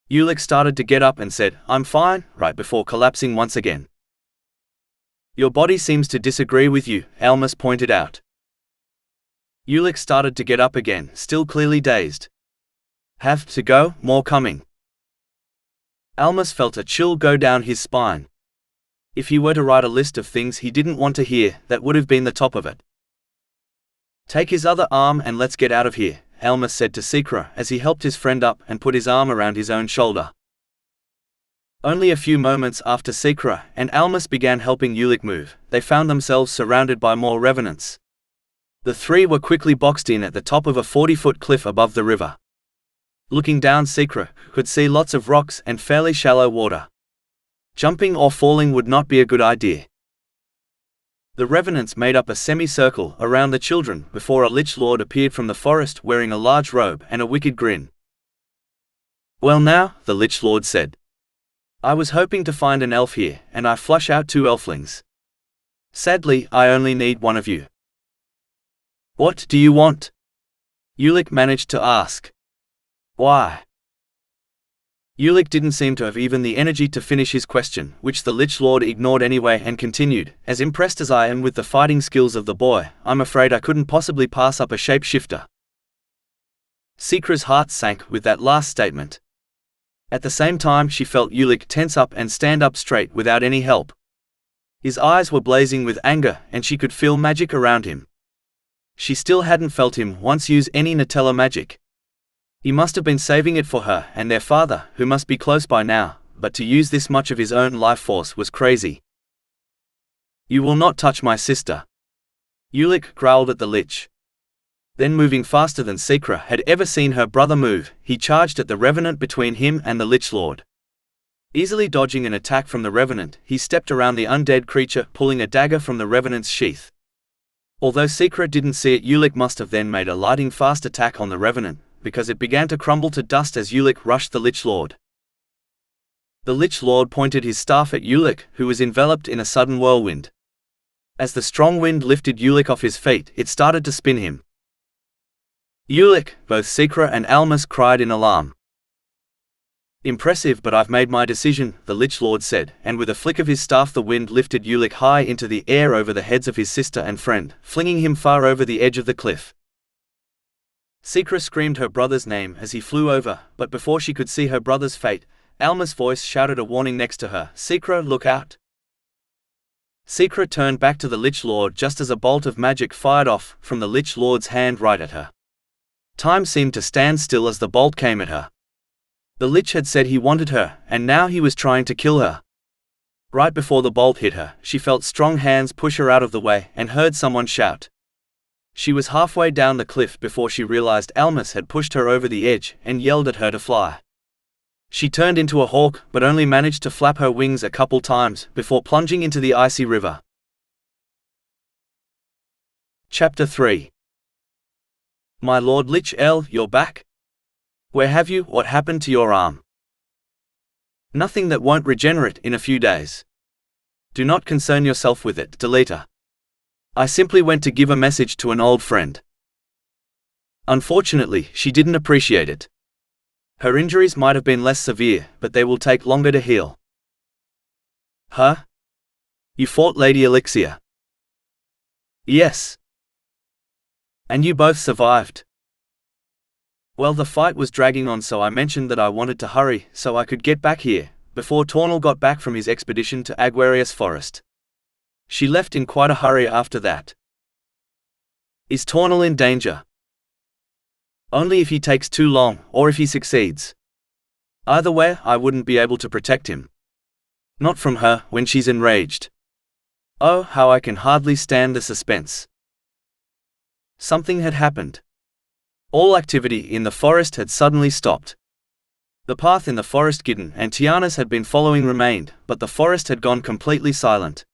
S1: Ulec started to get up and said, "I'm fine," right before collapsing once again. "Your body seems to disagree with you," Almas pointed out. Ulec started to get up again, still clearly dazed. "Have to go, more coming." Almas felt a chill go down his spine. If he were to write a list of things he didn't want to hear, that would have been the top of it. "Take his other arm and let's get out of here," Almas said to Secra as he helped his friend up and put his arm around his own shoulder. Only a few moments after Secra and Almas began helping Ulec move, they found themselves surrounded by more revenants. The three were quickly boxed in at the top of a 40-foot cliff above the river. Looking down, Secra could see lots of rocks and fairly shallow water. Jumping or falling would not be a good idea. The revenants made up a semicircle around the children before a Lich Lord appeared from the forest wearing a large robe and a wicked grin. "Well now," the Lich Lord said. "I was hoping to find an elf here, and I flush out 2 elflings. Sadly, I only need one of you." "What do you want?" Ulec managed to ask. "Why?" Ulec didn't seem to have even the energy to finish his question, which the Lich Lord ignored anyway and continued, "As impressed as I am with the fighting skills of the boy, I'm afraid I couldn't possibly pass up a shapeshifter." Secra's heart sank with that last statement. At the same time, she felt Ulec tense up and stand up straight without any help. His eyes were blazing with anger, and she could feel magic around him. She still hadn't felt him once use any Nutella magic. He must have been saving it for her and their father, who must be close by now, but to use this much of his own life force was crazy. "You will not touch my sister," Ulec growled at the Lich. Then, moving faster than Secra had ever seen her brother move, he charged at the revenant between him and the Lich Lord. Easily dodging an attack from the revenant, he stepped around the undead creature, pulling a dagger from the revenant's sheath. Although Secra didn't see it, Ulec must have then made a lightning-fast attack on the revenant, because it began to crumble to dust as Ulec rushed the Lich Lord. The Lich Lord pointed his staff at Ulec, who was enveloped in a sudden whirlwind. As the strong wind lifted Ulec off his feet, it started to spin him. "Ulec," both Secra and Almas cried in alarm. "Impressive, but I've made my decision," the Lich Lord said, and with a flick of his staff the wind lifted Ulec high into the air over the heads of his sister and friend, flinging him far over the edge of the cliff. Secra screamed her brother's name as he flew over, but before she could see her brother's fate, Almas' voice shouted a warning next to her, "Secra, look out!" Secra turned back to the Lich Lord just as a bolt of magic fired off from the Lich Lord's hand right at her. Time seemed to stand still as the bolt came at her. The Lich had said he wanted her, and now he was trying to kill her. Right before the bolt hit her, she felt strong hands push her out of the way and heard someone shout. She was halfway down the cliff before she realized Almas had pushed her over the edge and yelled at her to fly. She turned into a hawk, but only managed to flap her wings a couple times before plunging into the icy river. Chapter 3. My Lord Lich-El, you're back? Where have you? What happened to your arm? Nothing that won't regenerate in a few days. Do not concern yourself with it, Deleter. I simply went to give a message to an old friend. Unfortunately, she didn't appreciate it. Her injuries might have been less severe, but they will take longer to heal. Huh? You fought Lady Elixir? Yes. And you both survived. Well, the fight was dragging on, so I mentioned that I wanted to hurry so I could get back here, before Tornal got back from his expedition to Aguarius Forest. She left in quite a hurry after that. Is Tornal in danger? Only if he takes too long, or if he succeeds. Either way, I wouldn't be able to protect him. Not from her, when she's enraged. Oh, how I can hardly stand the suspense. Something had happened. All activity in the forest had suddenly stopped. The path in the forest Gideon and Tianas had been following remained, but the forest had gone completely silent.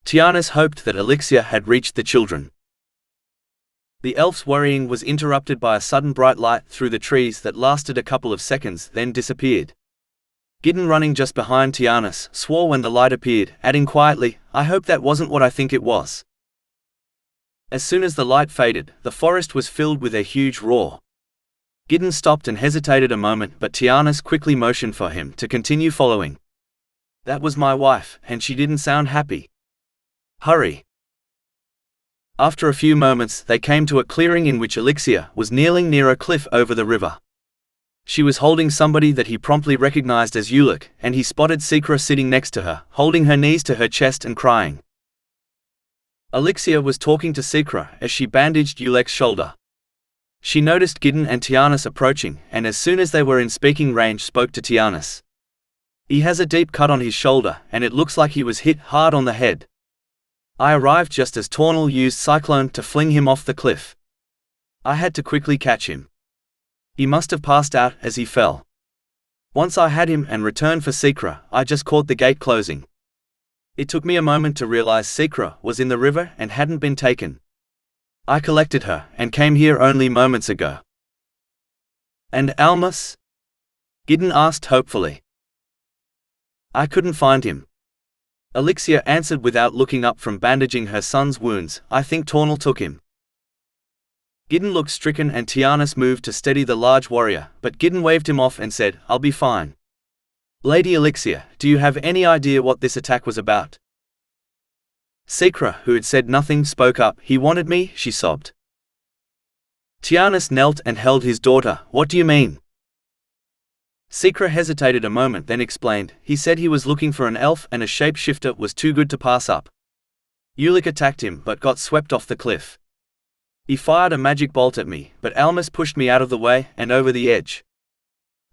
S1: Tianas hoped that Elixir had reached the children. The elf's worrying was interrupted by a sudden bright light through the trees that lasted a couple of seconds, then disappeared. Gideon, running just behind Tianas, swore when the light appeared, adding quietly, "I hope that wasn't what I think it was." As soon as the light faded, the forest was filled with a huge roar. Gideon stopped and hesitated a moment, but Tianas quickly motioned for him to continue following. That was my wife, and she didn't sound happy. Hurry. After a few moments, they came to a clearing in which Elixir was kneeling near a cliff over the river. She was holding somebody that he promptly recognized as Ulec, and he spotted Secra sitting next to her, holding her knees to her chest and crying. Elixir was talking to Secra as she bandaged Ulec's shoulder. She noticed Gideon and Tianas approaching, and as soon as they were in speaking range spoke to Tianas. He has a deep cut on his shoulder, and it looks like he was hit hard on the head. I arrived just as Tornal used Cyclone to fling him off the cliff. I had to quickly catch him. He must have passed out as he fell. Once I had him and returned for Secra, I just caught the gate closing. It took me a moment to realize Secra was in the river and hadn't been taken. I collected her and came here only moments ago. And Almas? Gideon asked hopefully. I couldn't find him. Elixir answered without looking up from bandaging her son's wounds. I think Tornal took him. Gideon looked stricken and Tianas moved to steady the large warrior, but Gideon waved him off and said, I'll be fine. Lady Elixir, do you have any idea what this attack was about? Secra, who had said nothing, spoke up. He wanted me, she sobbed. Tianas knelt and held his daughter. What do you mean? Secra hesitated a moment, then explained. He said he was looking for an elf and a shapeshifter was too good to pass up. Ulec attacked him but got swept off the cliff. He fired a magic bolt at me, but Almas pushed me out of the way and over the edge.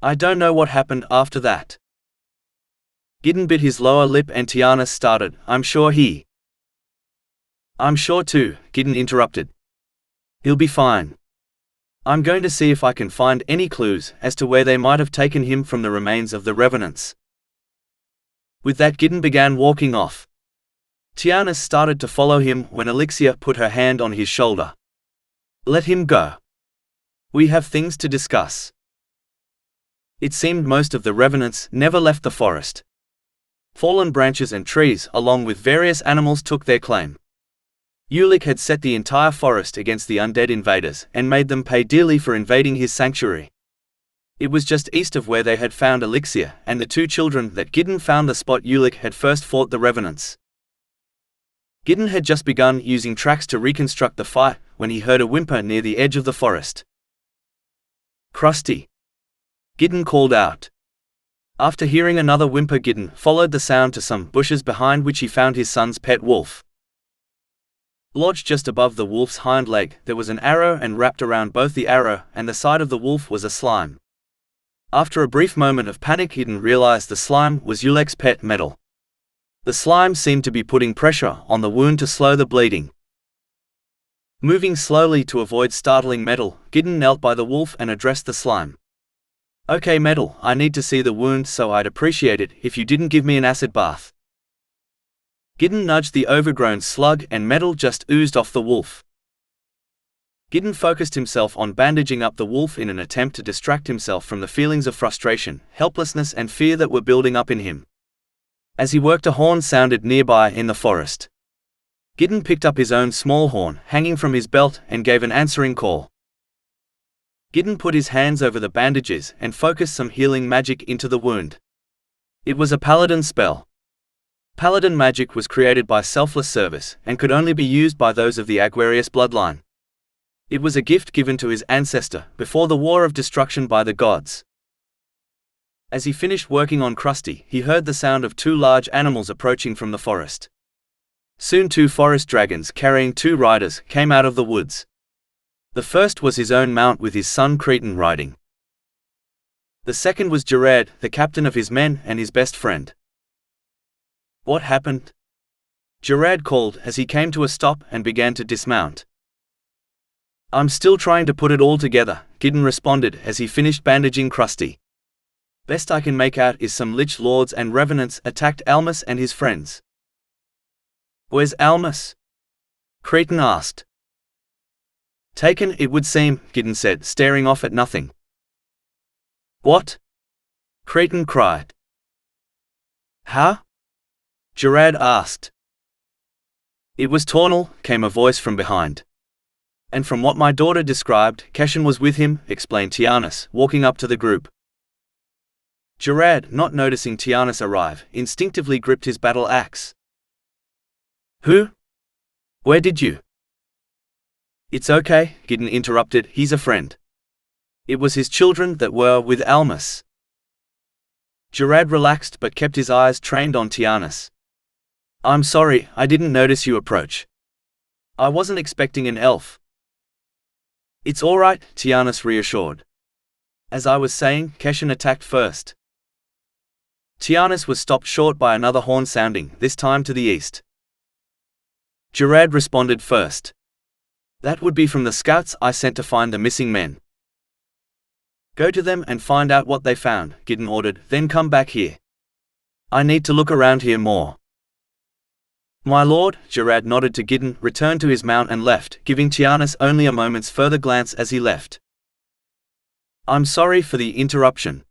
S1: I don't know what happened after that. Gideon bit his lower lip and Tianas started, I'm sure too, Gideon interrupted. He'll be fine. I'm going to see if I can find any clues as to where they might have taken him from the remains of the revenants. With that, Gideon began walking off. Tianas started to follow him when Elixir put her hand on his shoulder. Let him go. We have things to discuss. It seemed most of the revenants never left the forest. Fallen branches and trees, along with various animals, took their claim. Ulec had set the entire forest against the undead invaders and made them pay dearly for invading his sanctuary. It was just east of where they had found Elixir and the two children that Gideon found the spot Ulec had first fought the revenants. Gideon had just begun using tracks to reconstruct the fight when he heard a whimper near the edge of the forest. Krusty! Gideon called out. After hearing another whimper, Gideon followed the sound to some bushes behind which he found his son's pet wolf. Lodged just above the wolf's hind leg, there was an arrow, and wrapped around both the arrow and the side of the wolf was a slime. After a brief moment of panic, Gideon realized the slime was Ulec's pet Metal. The slime seemed to be putting pressure on the wound to slow the bleeding. Moving slowly to avoid startling Metal, Gideon knelt by the wolf and addressed the slime. "Okay Metal, I need to see the wound, so I'd appreciate it if you didn't give me an acid bath." Gideon nudged the overgrown slug and Metal just oozed off the wolf. Gideon focused himself on bandaging up the wolf in an attempt to distract himself from the feelings of frustration, helplessness and fear that were building up in him. As he worked, a horn sounded nearby in the forest. Gideon picked up his own small horn hanging from his belt and gave an answering call. Gideon put his hands over the bandages and focused some healing magic into the wound. It was a paladin spell. Paladin magic was created by selfless service and could only be used by those of the Aguarius bloodline. It was a gift given to his ancestor before the war of destruction by the gods. As he finished working on Krusty, he heard the sound of two large animals approaching from the forest. Soon 2 forest dragons carrying 2 riders came out of the woods. The first was his own mount with his son Cretan riding. The second was Jared, the captain of his men and his best friend. "What happened?" Jared called as he came to a stop and began to dismount. "I'm still trying to put it all together," Gideon responded as he finished bandaging Krusty. "Best I can make out is some Lich Lords and Revenants attacked Almas and his friends." "Where's Almas?" Cretan asked. "Taken, it would seem," Gideon said, staring off at nothing. "What?" Cretan cried. "How?" Jared asked. "It was Tornal," came a voice from behind. "And from what my daughter described, Keshan was with him," explained Tianus, walking up to the group. Jared, not noticing Tianus arrive, instinctively gripped his battle axe. "Who? Where did you?" "It's okay," Gideon interrupted, "he's a friend. It was his children that were with Almas." Jared relaxed but kept his eyes trained on Tianus. "I'm sorry, I didn't notice you approach. I wasn't expecting an elf." "It's alright," Tianus reassured. "As I was saying, Keshan attacked first." Tianus was stopped short by another horn sounding, this time to the east. Jared responded first. "That would be from the scouts I sent to find the missing men." "Go to them and find out what they found," Gideon ordered, "then come back here. I need to look around here more." "My lord," Jared nodded to Gideon, returned to his mount and left, giving Tianus only a moment's further glance as he left. "I'm sorry for the interruption."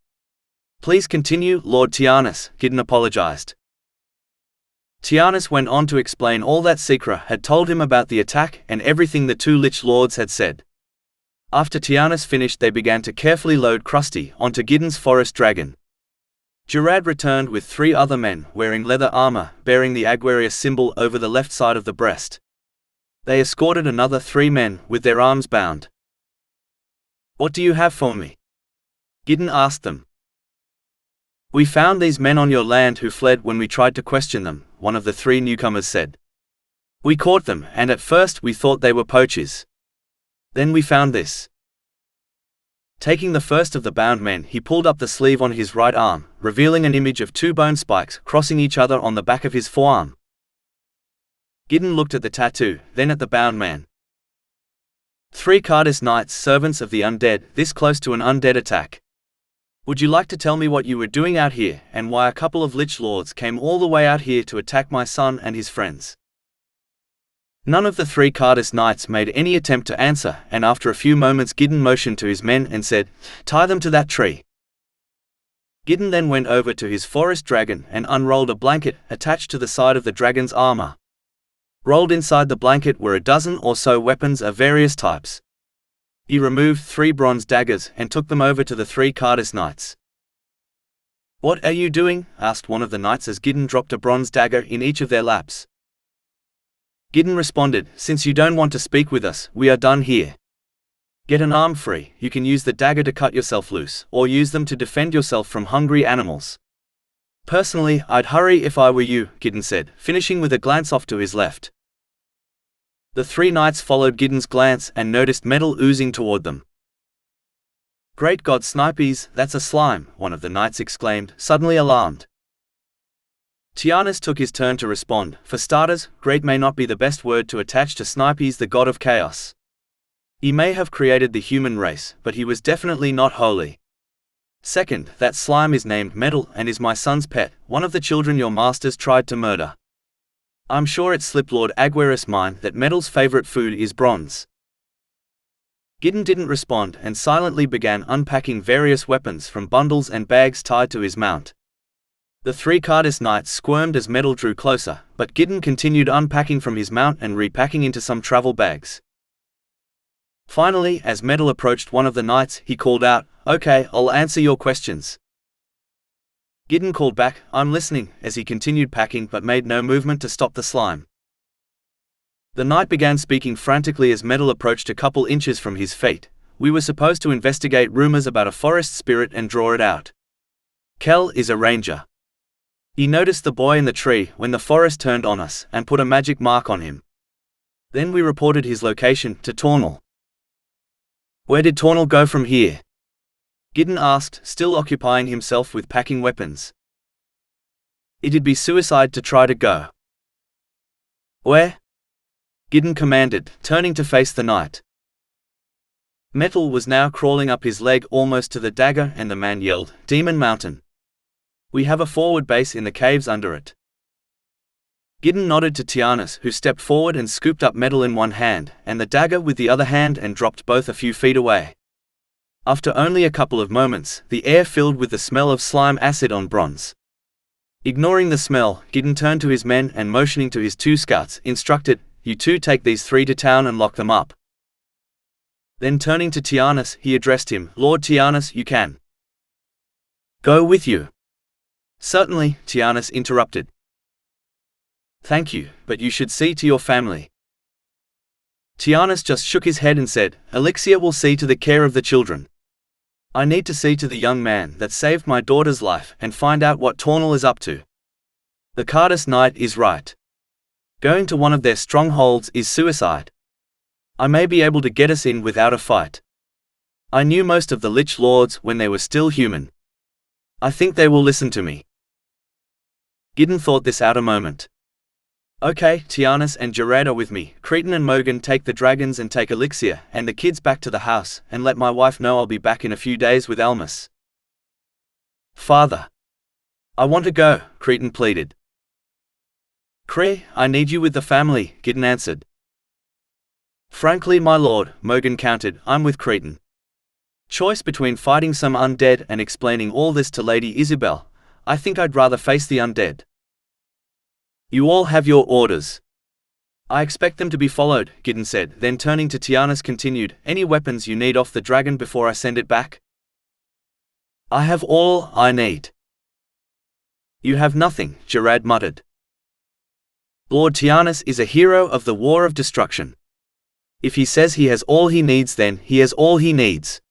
S1: "Please continue, Lord Tianus," Gideon apologized. Tianus went on to explain all that Secra had told him about the attack and everything the 2 Lich Lords had said. After Tianus finished, they began to carefully load Krusty onto Gideon's forest dragon. Jared returned with 3 other men wearing leather armor, bearing the Aguarius symbol over the left side of the breast. They escorted another 3 men with their arms bound. "What do you have for me?" Gideon asked them. "We found these men on your land who fled when we tried to question them," one of the 3 newcomers said. "We caught them, and at first we thought they were poachers. Then we found this." Taking the first of the bound men, he pulled up the sleeve on his right arm, revealing an image of 2 bone spikes crossing each other on the back of his forearm. Gideon looked at the tattoo, then at the bound man. 3 Cardis knights, servants of the undead, this close to an undead attack. Would you like to tell me what you were doing out here, and why a couple of Lich Lords came all the way out here to attack my son and his friends?" None of the 3 Cardis knights made any attempt to answer, and after a few moments Gideon motioned to his men and said, "Tie them to that tree." Gideon then went over to his forest dragon and unrolled a blanket attached to the side of the dragon's armor. Rolled inside the blanket were a dozen or so weapons of various types. He removed 3 bronze daggers and took them over to the 3 Cardis knights. "What are you doing?" asked one of the knights as Gideon dropped a bronze dagger in each of their laps. Gideon responded, "Since you don't want to speak with us, we are done here. Get an arm free, you can use the dagger to cut yourself loose, or use them to defend yourself from hungry animals." "Personally, I'd hurry if I were you," Gideon said, finishing with a glance off to his left. The 3 knights followed Gideon's glance and noticed metal oozing toward them. "Great God, Snipies, that's a slime," one of the knights exclaimed, suddenly alarmed. Tianus took his turn to respond. For starters, great may not be the best word to attach to Snipes, the god of chaos. He may have created the human race, but he was definitely not holy. Second, that slime is named Metal and is my son's pet, one of the children your masters tried to murder. I'm sure it slipped Lord Aguarius' mind that Metal's favorite food is bronze. Gideon didn't respond and silently began unpacking various weapons from bundles and bags tied to his mount. The three Cardis knights squirmed as Metal drew closer, but Gideon continued unpacking from his mount and repacking into some travel bags. Finally, as Metal approached one of the knights, he called out, "Okay, I'll answer your questions." Gideon called back, "I'm listening," as he continued packing but made no movement to stop the slime. The knight began speaking frantically as Metal approached a couple inches from his feet. "We were supposed to investigate rumors about a forest spirit and draw it out. Kel is a ranger. He noticed the boy in the tree when the forest turned on us and put a magic mark on him. Then we reported his location to Tornal." "Where did Tornal go from here?" Gideon asked, still occupying himself with packing weapons. "It'd be suicide to try to go." "Where?" Gideon commanded, turning to face the knight. Metal was now crawling up his leg almost to the dagger, and the man yelled, "Demon Mountain. We have a forward base in the caves under it." Gideon nodded to Tianus, who stepped forward and scooped up Metal in one hand, and the dagger with the other hand, and dropped both a few feet away. After only a couple of moments, the air filled with the smell of slime acid on bronze. Ignoring the smell, Gideon turned to his men and, motioning to his two scouts, instructed, "You two take these three to town and lock them up." Then turning to Tianus, he addressed him, "Lord Tianus, you can go with you." "Certainly," Tianus interrupted. "Thank you, but you should see to your family." Tianus just shook his head and said, "Elixir will see to the care of the children. I need to see to the young man that saved my daughter's life and find out what Tornal is up to. The Cardis Knight is right. Going to one of their strongholds is suicide. I may be able to get us in without a fight. I knew most of the Lich Lords when they were still human. I think they will listen to me." Gideon thought this out a moment. "Okay, Tianus and Jared are with me. Cretan and Mogan take the dragons and take Elixir and the kids back to the house, and let my wife know I'll be back in a few days with Almas." "Father, I want to go," Cretan pleaded. "Cree, I need you with the family," Gideon answered. "Frankly, my lord," Mogan countered, "I'm with Cretan. Choice between fighting some undead and explaining all this to Lady Isabel. I think I'd rather face the undead." "You all have your orders. I expect them to be followed," Gideon said, then turning to Tianus continued, "Any weapons you need off the dragon before I send it back?" "I have all I need." "You have nothing," Jared muttered. "Lord Tianus is a hero of the War of Destruction. If he says he has all he needs, then he has all he needs.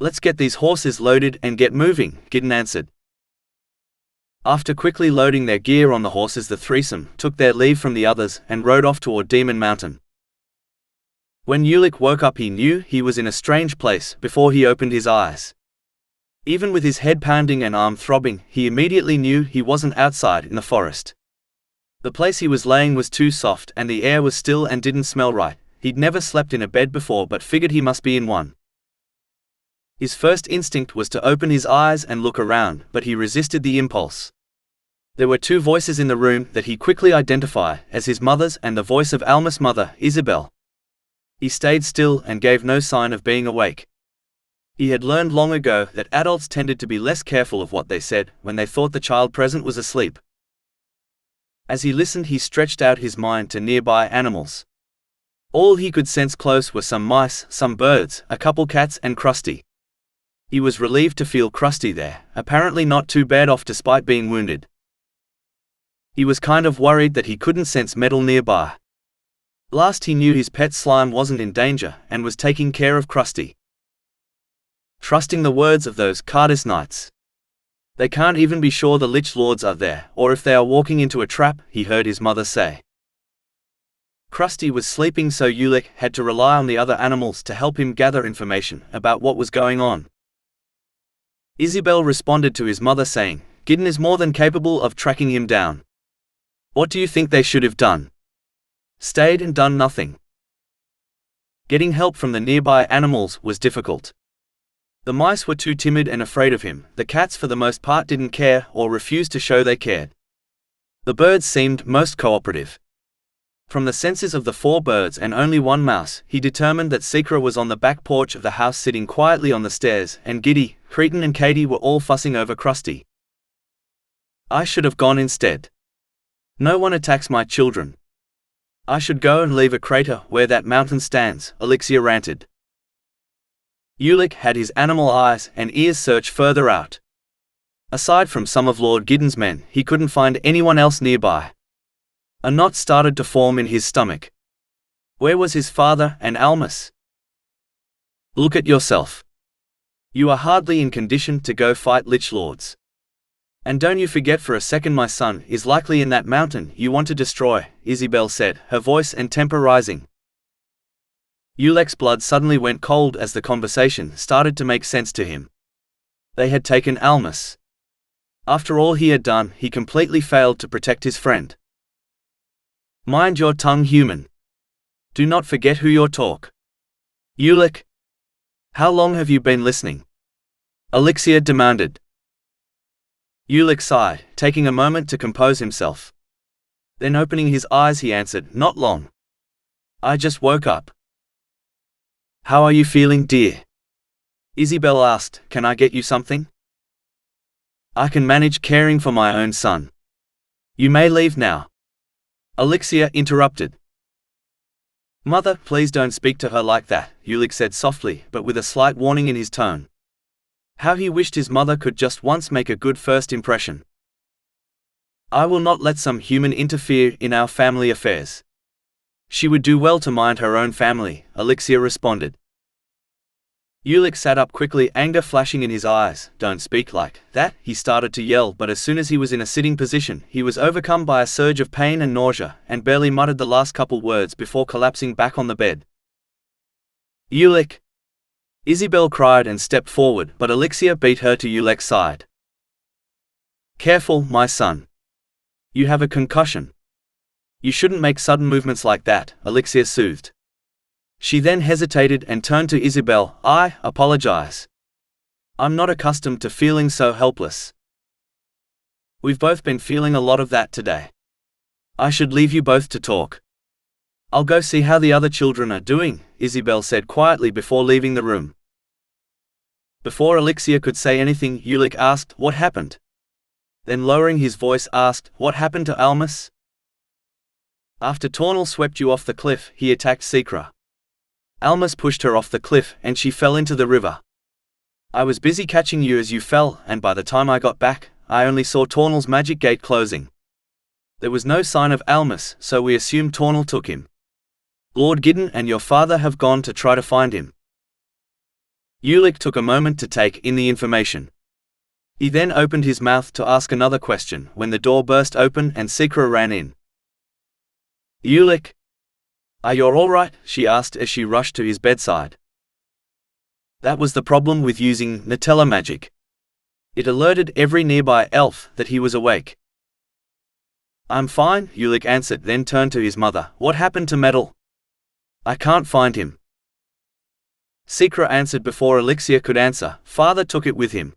S1: Let's get these horses loaded and get moving," Gideon answered. After quickly loading their gear on the horses, the threesome took their leave from the others and rode off toward Demon Mountain. When Ulec woke up, he knew he was in a strange place before he opened his eyes. Even with his head pounding and arm throbbing, he immediately knew he wasn't outside in the forest. The place he was laying was too soft and the air was still and didn't smell right. He'd never slept in a bed before but figured he must be in one. His first instinct was to open his eyes and look around, but he resisted the impulse. There were two voices in the room that he quickly identified as his mother's and the voice of Almas' mother, Isabel. He stayed still and gave no sign of being awake. He had learned long ago that adults tended to be less careful of what they said when they thought the child present was asleep. As he listened, he stretched out his mind to nearby animals. All he could sense close were some mice, some birds, a couple cats, and Krusty. He was relieved to feel Krusty there, apparently not too bad off despite being wounded. He was kind of worried that he couldn't sense Metal nearby. Last he knew, his pet slime wasn't in danger and was taking care of Krusty. Trusting the words of those Cardis Knights. They can't even be sure the Lich Lords are there, or if they are walking into a trap, he heard his mother say. Krusty was sleeping, so Ulec had to rely on the other animals to help him gather information about what was going on. Isabel responded to his mother saying, Gideon is more than capable of tracking him down. What do you think they should have done? Stayed and done nothing. Getting help from the nearby animals was difficult. The mice were too timid and afraid of him. The cats for the most part didn't care or refused to show they cared. The birds seemed most cooperative. From the senses of the 4 birds and only 1 mouse, he determined that Secra was on the back porch of the house sitting quietly on the stairs, and Giddy, Cretan and Katie were all fussing over Krusty. I should have gone instead. No one attacks my children. I should go and leave a crater where that mountain stands, Elixir ranted. Ulec had his animal eyes and ears search further out. Aside from some of Lord Gideon's men, he couldn't find anyone else nearby. A knot started to form in his stomach. Where was his father and Almas? Look at yourself. You are hardly in condition to go fight Lich Lords. And don't you forget for a second my son is likely in that mountain you want to destroy, Isabel said, her voice and temper rising. Ulec's blood suddenly went cold as the conversation started to make sense to him. They had taken Almas. After all he had done, he completely failed to protect his friend. Mind your tongue, human. Do not forget who you talk. Ulec. How long have you been listening? Elixir demanded. Ulec sighed, taking a moment to compose himself. Then opening his eyes he answered, not long. I just woke up. How are you feeling, dear? Isabel asked, can I get you something? I can manage caring for my own son. You may leave now. Elixir interrupted. Mother, please don't speak to her like that, Ulec said softly, but with a slight warning in his tone. How he wished his mother could just once make a good first impression. I will not let some human interfere in our family affairs. She would do well to mind her own family, Elixir responded. Ulec sat up quickly, anger flashing in his eyes. Don't speak like that, he started to yell, but as soon as he was in a sitting position, he was overcome by a surge of pain and nausea, and barely muttered the last couple words before collapsing back on the bed. Ulec! Isabel cried and stepped forward, but Elixir beat her to Ulec's side. Careful, my son. You have a concussion. You shouldn't make sudden movements like that, Elixir soothed. She then hesitated and turned to Isabel. I apologize. I'm not accustomed to feeling so helpless. We've both been feeling a lot of that today. I should leave you both to talk. I'll go see how the other children are doing, Isabel said quietly before leaving the room. Before Elixir could say anything, Ulec asked, what happened? Then lowering his voice asked, what happened to Almas? After Tornal swept you off the cliff, he attacked Secra. Almas pushed her off the cliff, and she fell into the river. I was busy catching you as you fell, and by the time I got back, I only saw Tornal's magic gate closing. There was no sign of Almas, so we assumed Tornal took him. Lord Gideon and your father have gone to try to find him. Ulec took a moment to take in the information. He then opened his mouth to ask another question when the door burst open and Secra ran in. Ulec, are you all right? She asked as she rushed to his bedside. That was the problem with using Nutella magic. It alerted every nearby elf that he was awake. I'm fine, Ulec answered, then turned to his mother. What happened to Metal? I can't find him. Secra answered before Elixir could answer. Father took it with him.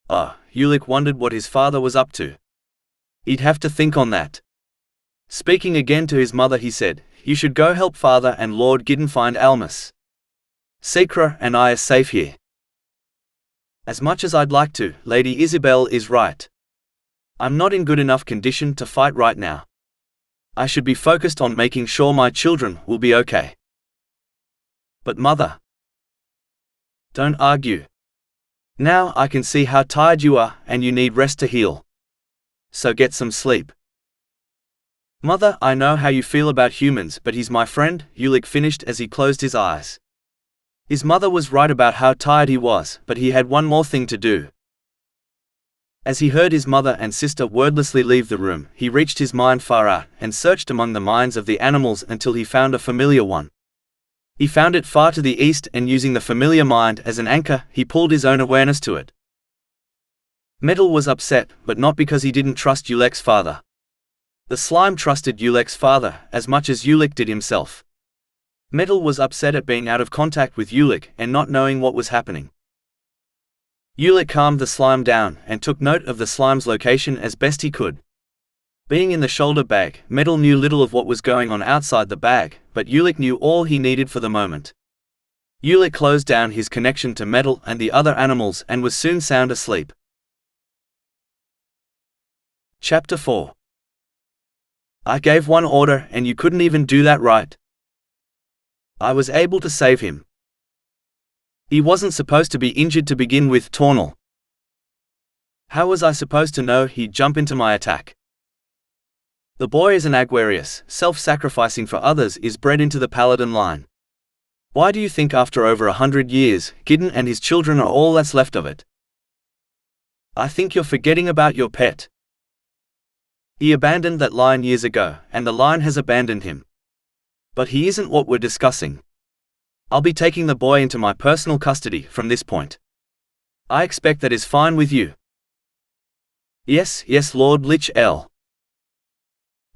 S1: Oh, Ulec wondered what his father was up to. He'd have to think on that. Speaking again to his mother he said, you should go help Father and Lord Gideon find Almas. Secra and I are safe here. As much as I'd like to, Lady Isabel is right. I'm not in good enough condition to fight right now. I should be focused on making sure my children will be okay. But Mother, don't argue. Now I can see how tired you are and you need rest to heal. So get some sleep. Mother, I know how you feel about humans, but he's my friend, Ulec finished as he closed his eyes. His mother was right about how tired he was, but he had one more thing to do. As he heard his mother and sister wordlessly leave the room, he reached his mind far out and searched among the minds of the animals until he found a familiar one. He found it far to the east, and using the familiar mind as an anchor, he pulled his own awareness to it. Metal was upset, but not because he didn't trust Ulec's father. The slime trusted Ulec's father as much as Ulec did himself. Metal was upset at being out of contact with Ulec and not knowing what was happening. Ulec calmed the slime down and took note of the slime's location as best he could. Being in the shoulder bag, Metal knew little of what was going on outside the bag, but Ulec knew all he needed for the moment. Ulec closed down his connection to Metal and the other animals and was soon sound asleep. Chapter 4. I gave one order and you couldn't even do that right. I was able to save him. He wasn't supposed to be injured to begin with, Tornal. How was I supposed to know he'd jump into my attack? The boy is an Aguarius, self-sacrificing for others is bred into the paladin line. Why do you think after over 100 years, Gideon and his children are all that's left of it? I think you're forgetting about your pet. He abandoned that line years ago, and the line has abandoned him. But he isn't what we're discussing. I'll be taking the boy into my personal custody from this point. I expect that is fine with you. Yes, Lord Lich-El.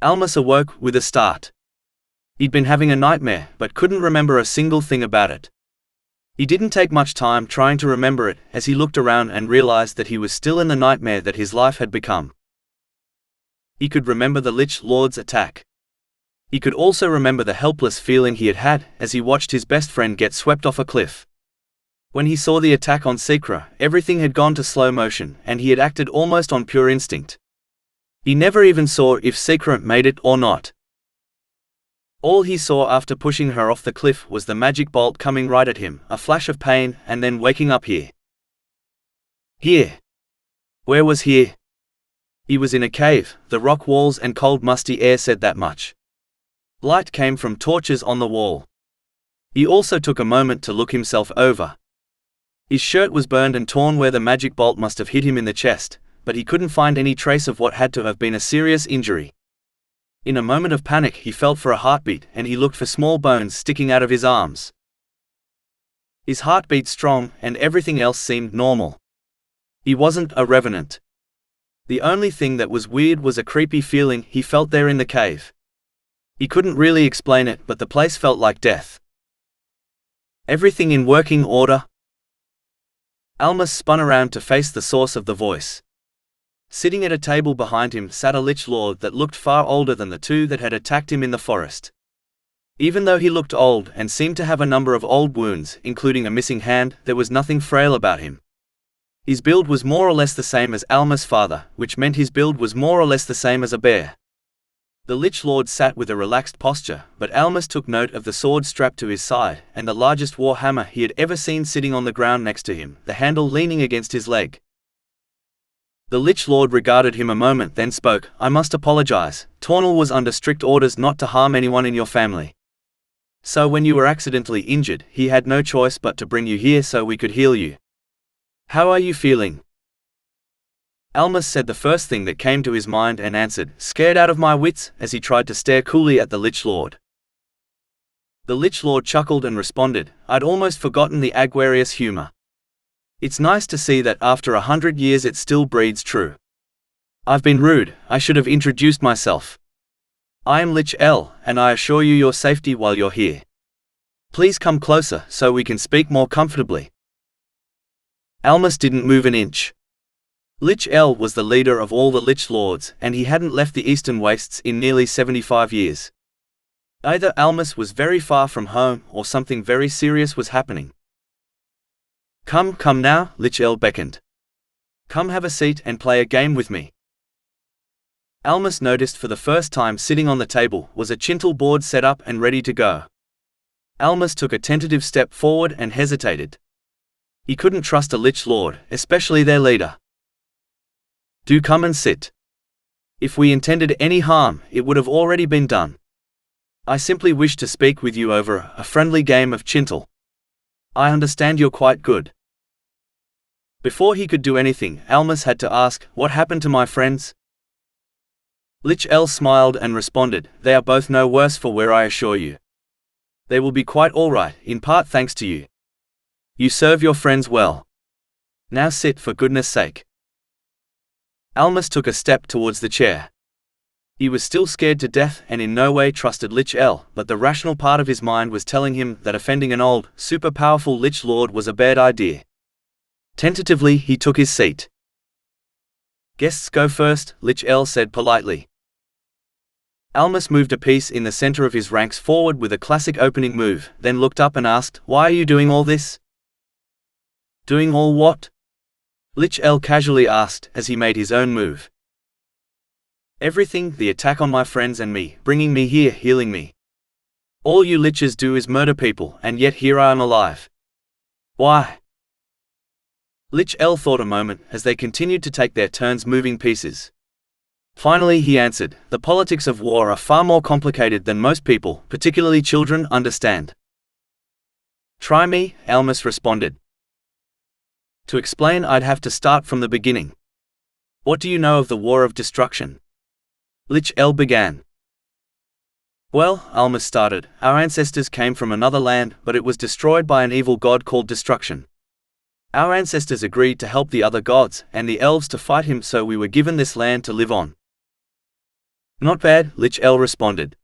S1: Almas awoke with a start. He'd been having a nightmare, but couldn't remember a single thing about it. He didn't take much time trying to remember it as he looked around and realized that he was still in the nightmare that his life had become. He could remember the Lich Lord's attack. He could also remember the helpless feeling he had had as he watched his best friend get swept off a cliff. When he saw the attack on Secra, everything had gone to slow motion and he had acted almost on pure instinct. He never even saw if Secra made it or not. All he saw after pushing her off the cliff was the magic bolt coming right at him, a flash of pain, and then waking up here. Here. Where was here? He was in a cave, the rock walls and cold musty air said that much. Light came from torches on the wall. He also took a moment to look himself over. His shirt was burned and torn where the magic bolt must have hit him in the chest, but he couldn't find any trace of what had to have been a serious injury. In a moment of panic he felt for a heartbeat and he looked for small bones sticking out of his arms. His heart beat strong and everything else seemed normal. He wasn't a revenant. The only thing that was weird was a creepy feeling he felt there in the cave. He couldn't really explain it, but the place felt like death. Everything in working order? Almas spun around to face the source of the voice. Sitting at a table behind him sat a Lich Lord that looked far older than the two that had attacked him in the forest. Even though he looked old and seemed to have a number of old wounds, including a missing hand, there was nothing frail about him. His build was more or less the same as Almas' father, which meant his build was more or less the same as a bear. The Lich Lord sat with a relaxed posture, but Almas took note of the sword strapped to his side, and the largest war hammer he had ever seen sitting on the ground next to him, the handle leaning against his leg. The Lich Lord regarded him a moment then spoke. I must apologize, Tornal was under strict orders not to harm anyone in your family. So when you were accidentally injured, he had no choice but to bring you here so we could heal you. How are you feeling? Almas said the first thing that came to his mind and answered, scared out of my wits, as he tried to stare coolly at the Lich Lord. The Lich Lord chuckled and responded, I'd almost forgotten the Aguarius humor. It's nice to see that after 100 years it still breeds true. I've been rude, I should have introduced myself. I am Lich-El, and I assure you your safety while you're here. Please come closer so we can speak more comfortably. Almas didn't move an inch. Lich-El was the leader of all the Lich Lords, and he hadn't left the Eastern Wastes in nearly 75 years. Either Almas was very far from home, or something very serious was happening. Come now, Lich-El beckoned. Come have a seat and play a game with me. Almas noticed for the first time sitting on the table was a chintal board set up and ready to go. Almas took a tentative step forward and hesitated. He couldn't trust a Lich Lord, especially their leader. Do come and sit. If we intended any harm, it would have already been done. I simply wish to speak with you over a friendly game of chintal. I understand you're quite good. Before he could do anything, Almas had to ask, what happened to my friends? Lich-El smiled and responded, they are both no worse for wear, I assure you. They will be quite alright, in part thanks to you. You serve your friends well. Now sit, for goodness sake. Almas took a step towards the chair. He was still scared to death and in no way trusted Lich-El, but the rational part of his mind was telling him that offending an old, super-powerful Lich Lord was a bad idea. Tentatively, he took his seat. "Guests go first," Lich-El said politely. Almas moved a piece in the center of his ranks forward with a classic opening move, then looked up and asked, "Why are you doing all this?" "Doing all what?" Lich-El casually asked as he made his own move. "Everything, the attack on my friends and me, bringing me here, healing me. All you liches do is murder people, and yet here I am alive. Why?" Lich-El thought a moment as they continued to take their turns moving pieces. Finally he answered, "The politics of war are far more complicated than most people, particularly children, understand." "Try me," Almas responded. "To explain I'd have to start from the beginning. What do you know of the War of Destruction?" Lich-El began. "Well," Almas started, "our ancestors came from another land, but it was destroyed by an evil god called Destruction. Our ancestors agreed to help the other gods, and the elves to fight him, so we were given this land to live on." "Not bad," Lich-El responded.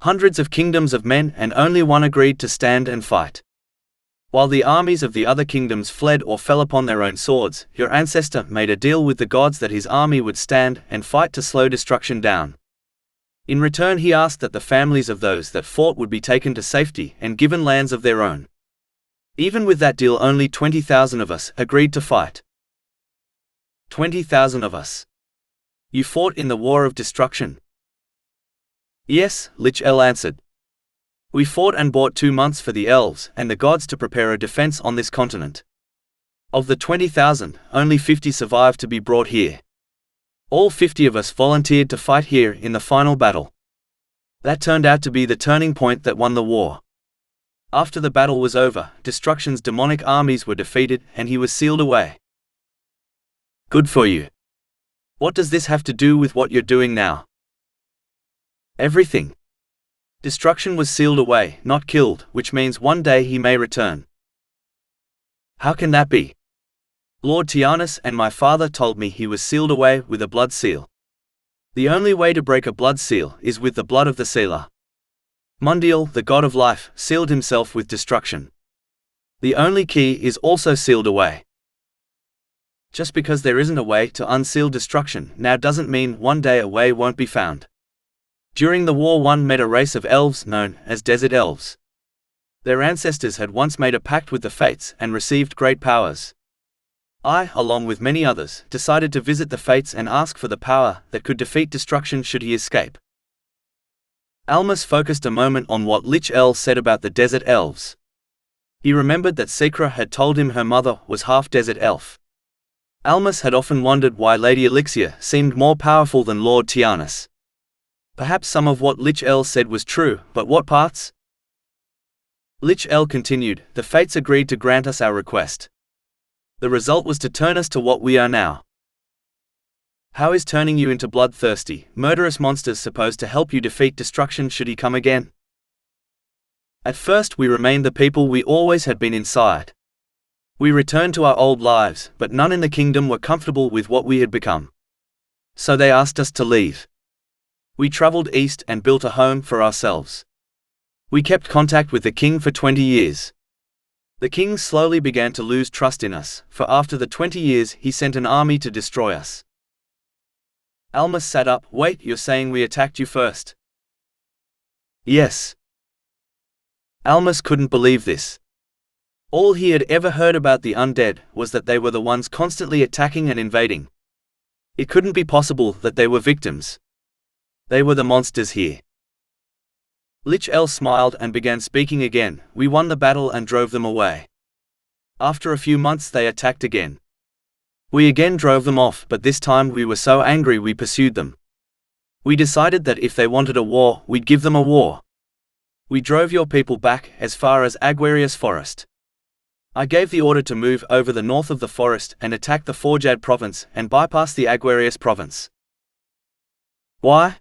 S1: "Hundreds of kingdoms of men, and only one agreed to stand and fight. While the armies of the other kingdoms fled or fell upon their own swords, your ancestor made a deal with the gods that his army would stand and fight to slow destruction down. In return he asked that the families of those that fought would be taken to safety and given lands of their own. Even with that deal only 20,000 of us agreed to fight." 20,000 of us? You fought in the War of Destruction?" "Yes," Lich-El answered. "We fought and bought 2 months for the elves and the gods to prepare a defense on this continent. Of the 20,000, only 50 survived to be brought here. All 50 of us volunteered to fight here in the final battle. That turned out to be the turning point that won the war. After the battle was over, Destruction's demonic armies were defeated and he was sealed away." "Good for you. What does this have to do with what you're doing now?" "Everything. Destruction was sealed away, not killed, which means one day he may return." "How can that be?" "Lord Tianus and my father told me he was sealed away with a blood seal. The only way to break a blood seal is with the blood of the sealer. Mundial, the god of life, sealed himself with destruction. The only key is also sealed away. Just because there isn't a way to unseal destruction now doesn't mean one day a way won't be found. During the war one met a race of elves known as desert elves. Their ancestors had once made a pact with the fates and received great powers. I, along with many others, decided to visit the fates and ask for the power that could defeat destruction should he escape." Almas focused a moment on what Lich-El said about the desert elves. He remembered that Secra had told him her mother was half desert elf. Almas had often wondered why Lady Elixir seemed more powerful than Lord Tianus. Perhaps some of what Lich-El said was true, but what parts? Lich-El continued, "The fates agreed to grant us our request. The result was to turn us to what we are now. How is turning you into bloodthirsty, murderous monsters supposed to help you defeat destruction should he come again?" "At first we remained the people we always had been inside. We returned to our old lives, but none in the kingdom were comfortable with what we had become. So they asked us to leave. We traveled east and built a home for ourselves. We kept contact with the king for 20 years. The king slowly began to lose trust in us, for after the 20 years he sent an army to destroy us." Almas sat up. "Wait, you're saying we attacked you first?" "Yes." Almas couldn't believe this. All he had ever heard about the undead was that they were the ones constantly attacking and invading. It couldn't be possible that they were victims. They were the monsters here. Lich-El smiled and began speaking again. "We won the battle and drove them away. After a few months they attacked again. We again drove them off, but this time we were so angry we pursued them. We decided that if they wanted a war, we'd give them a war. We drove your people back as far as Aguarius Forest. I gave the order to move over the north of the forest and attack the Forjad province and bypass the Aguarius province." "Why?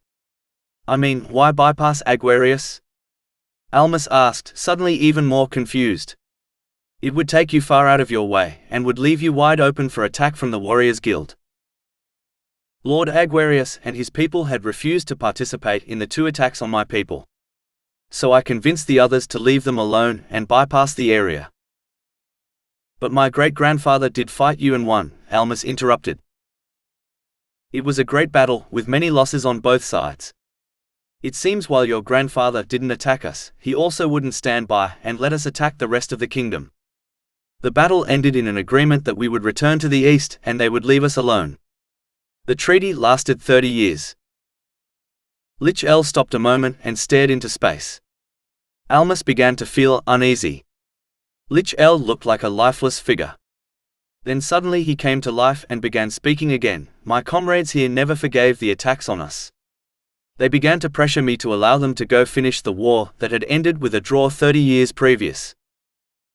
S1: I mean, why bypass Aguarius?" Almas asked, suddenly even more confused. "It would take you far out of your way, and would leave you wide open for attack from the Warriors Guild." Lord Aguarius and his people had refused to participate in the 2 attacks on my people. So I convinced the others to leave them alone and bypass the area. But my great-grandfather did fight you and won, Almas interrupted. It was a great battle, with many losses on both sides. It seems while your grandfather didn't attack us, he also wouldn't stand by and let us attack the rest of the kingdom. The battle ended in an agreement that we would return to the east and they would leave us alone. The treaty lasted 30 years. Lich-El stopped a moment and stared into space. Almas began to feel uneasy. Lich-El looked like a lifeless figure. Then suddenly he came to life and began speaking again. My comrades here never forgave the attacks on us. They began to pressure me to allow them to go finish the war that had ended with a draw 30 years previous.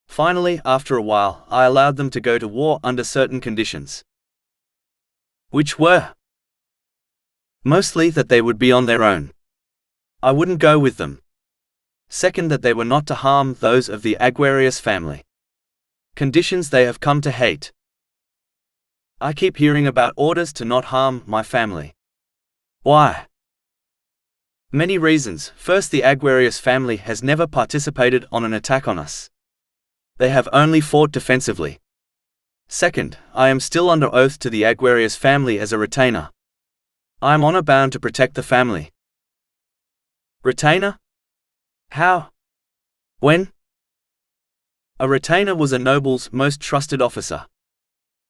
S1: Finally, after a while, I allowed them to go to war under certain conditions. Which were? Mostly that they would be on their own. I wouldn't go with them. Second, that they were not to harm those of the Aguarius family. Conditions they have come to hate. I keep hearing about orders to not harm my family. Why? Many reasons. First, the Aguarius family has never participated on an attack on us. They have only fought defensively. Second, I am still under oath to the Aguarius family as a retainer. I am honor-bound to protect the family. Retainer? How? When? A retainer was a noble's most trusted officer.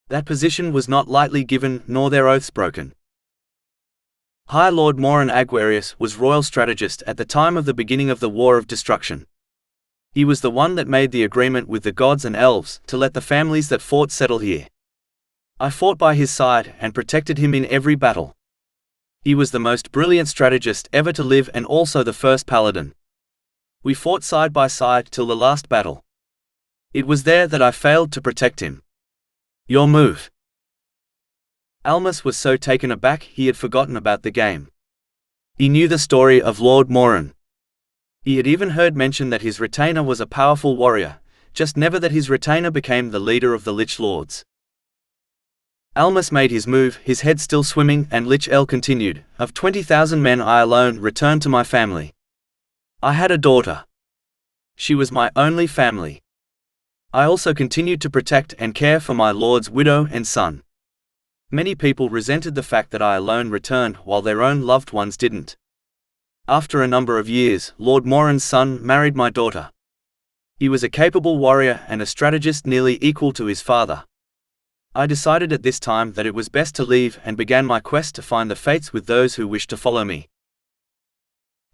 S1: That position was not lightly given, nor their oaths broken. High Lord Morin Aguarius was royal strategist at the time of the beginning of the War of Destruction. He was the one that made the agreement with the gods and elves to let the families that fought settle here. I fought by his side and protected him in every battle. He was the most brilliant strategist ever to live and also the first paladin. We fought side by side till the last battle. It was there that I failed to protect him. Your move. Almas was so taken aback he had forgotten about the game. He knew the story of Lord Morin. He had even heard mention that his retainer was a powerful warrior, just never that his retainer became the leader of the Lich Lords. Almas made his move, his head still swimming, and Lich-El continued, "Of 20,000 men I alone returned to my family. I had a daughter. She was my only family. I also continued to protect and care for my lord's widow and son. Many people resented the fact that I alone returned while their own loved ones didn't. After a number of years, Lord Morin's son married my daughter. He was a capable warrior and a strategist nearly equal to his father. I decided at this time that it was best to leave and began my quest to find the fates with those who wished to follow me."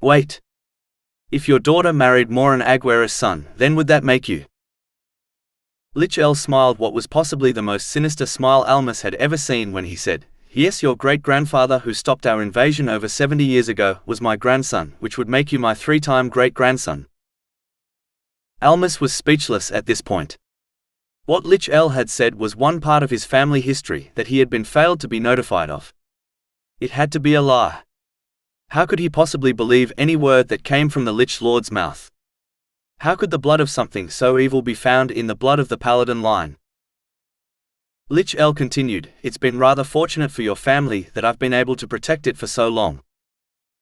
S1: Wait. If your daughter married Morin Aguarius' son, then would that make you? Lich-El smiled what was possibly the most sinister smile Almas had ever seen when he said, "Yes, your great-grandfather who stopped our invasion over 70 years ago was my grandson, which would make you my 3-time great-grandson." Almas was speechless at this point. What Lich-El had said was one part of his family history that he had been failed to be notified of. It had to be a lie. How could he possibly believe any word that came from the Lich Lord's mouth? How could the blood of something so evil be found in the blood of the Paladin line? Lich-El continued, "It's been rather fortunate for your family that I've been able to protect it for so long.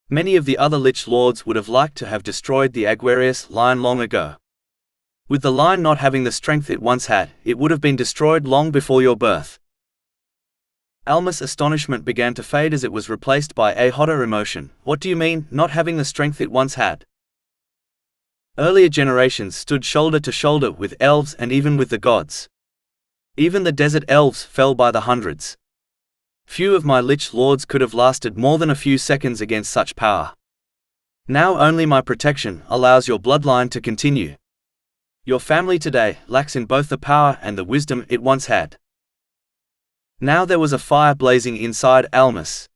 S1: Many of the other Lich Lords would have liked to have destroyed the Aguarius line long ago. With the line not having the strength it once had, it would have been destroyed long before your birth." Almas' astonishment began to fade as it was replaced by a hotter emotion. "What do you mean, not having the strength it once had?" Earlier generations stood shoulder to shoulder with elves and even with the gods. Even the desert elves fell by the hundreds. Few of my Lich Lords could have lasted more than a few seconds against such power. Now only my protection allows your bloodline to continue. Your family today lacks in both the power and the wisdom it once had." Now there was a fire blazing inside Almas.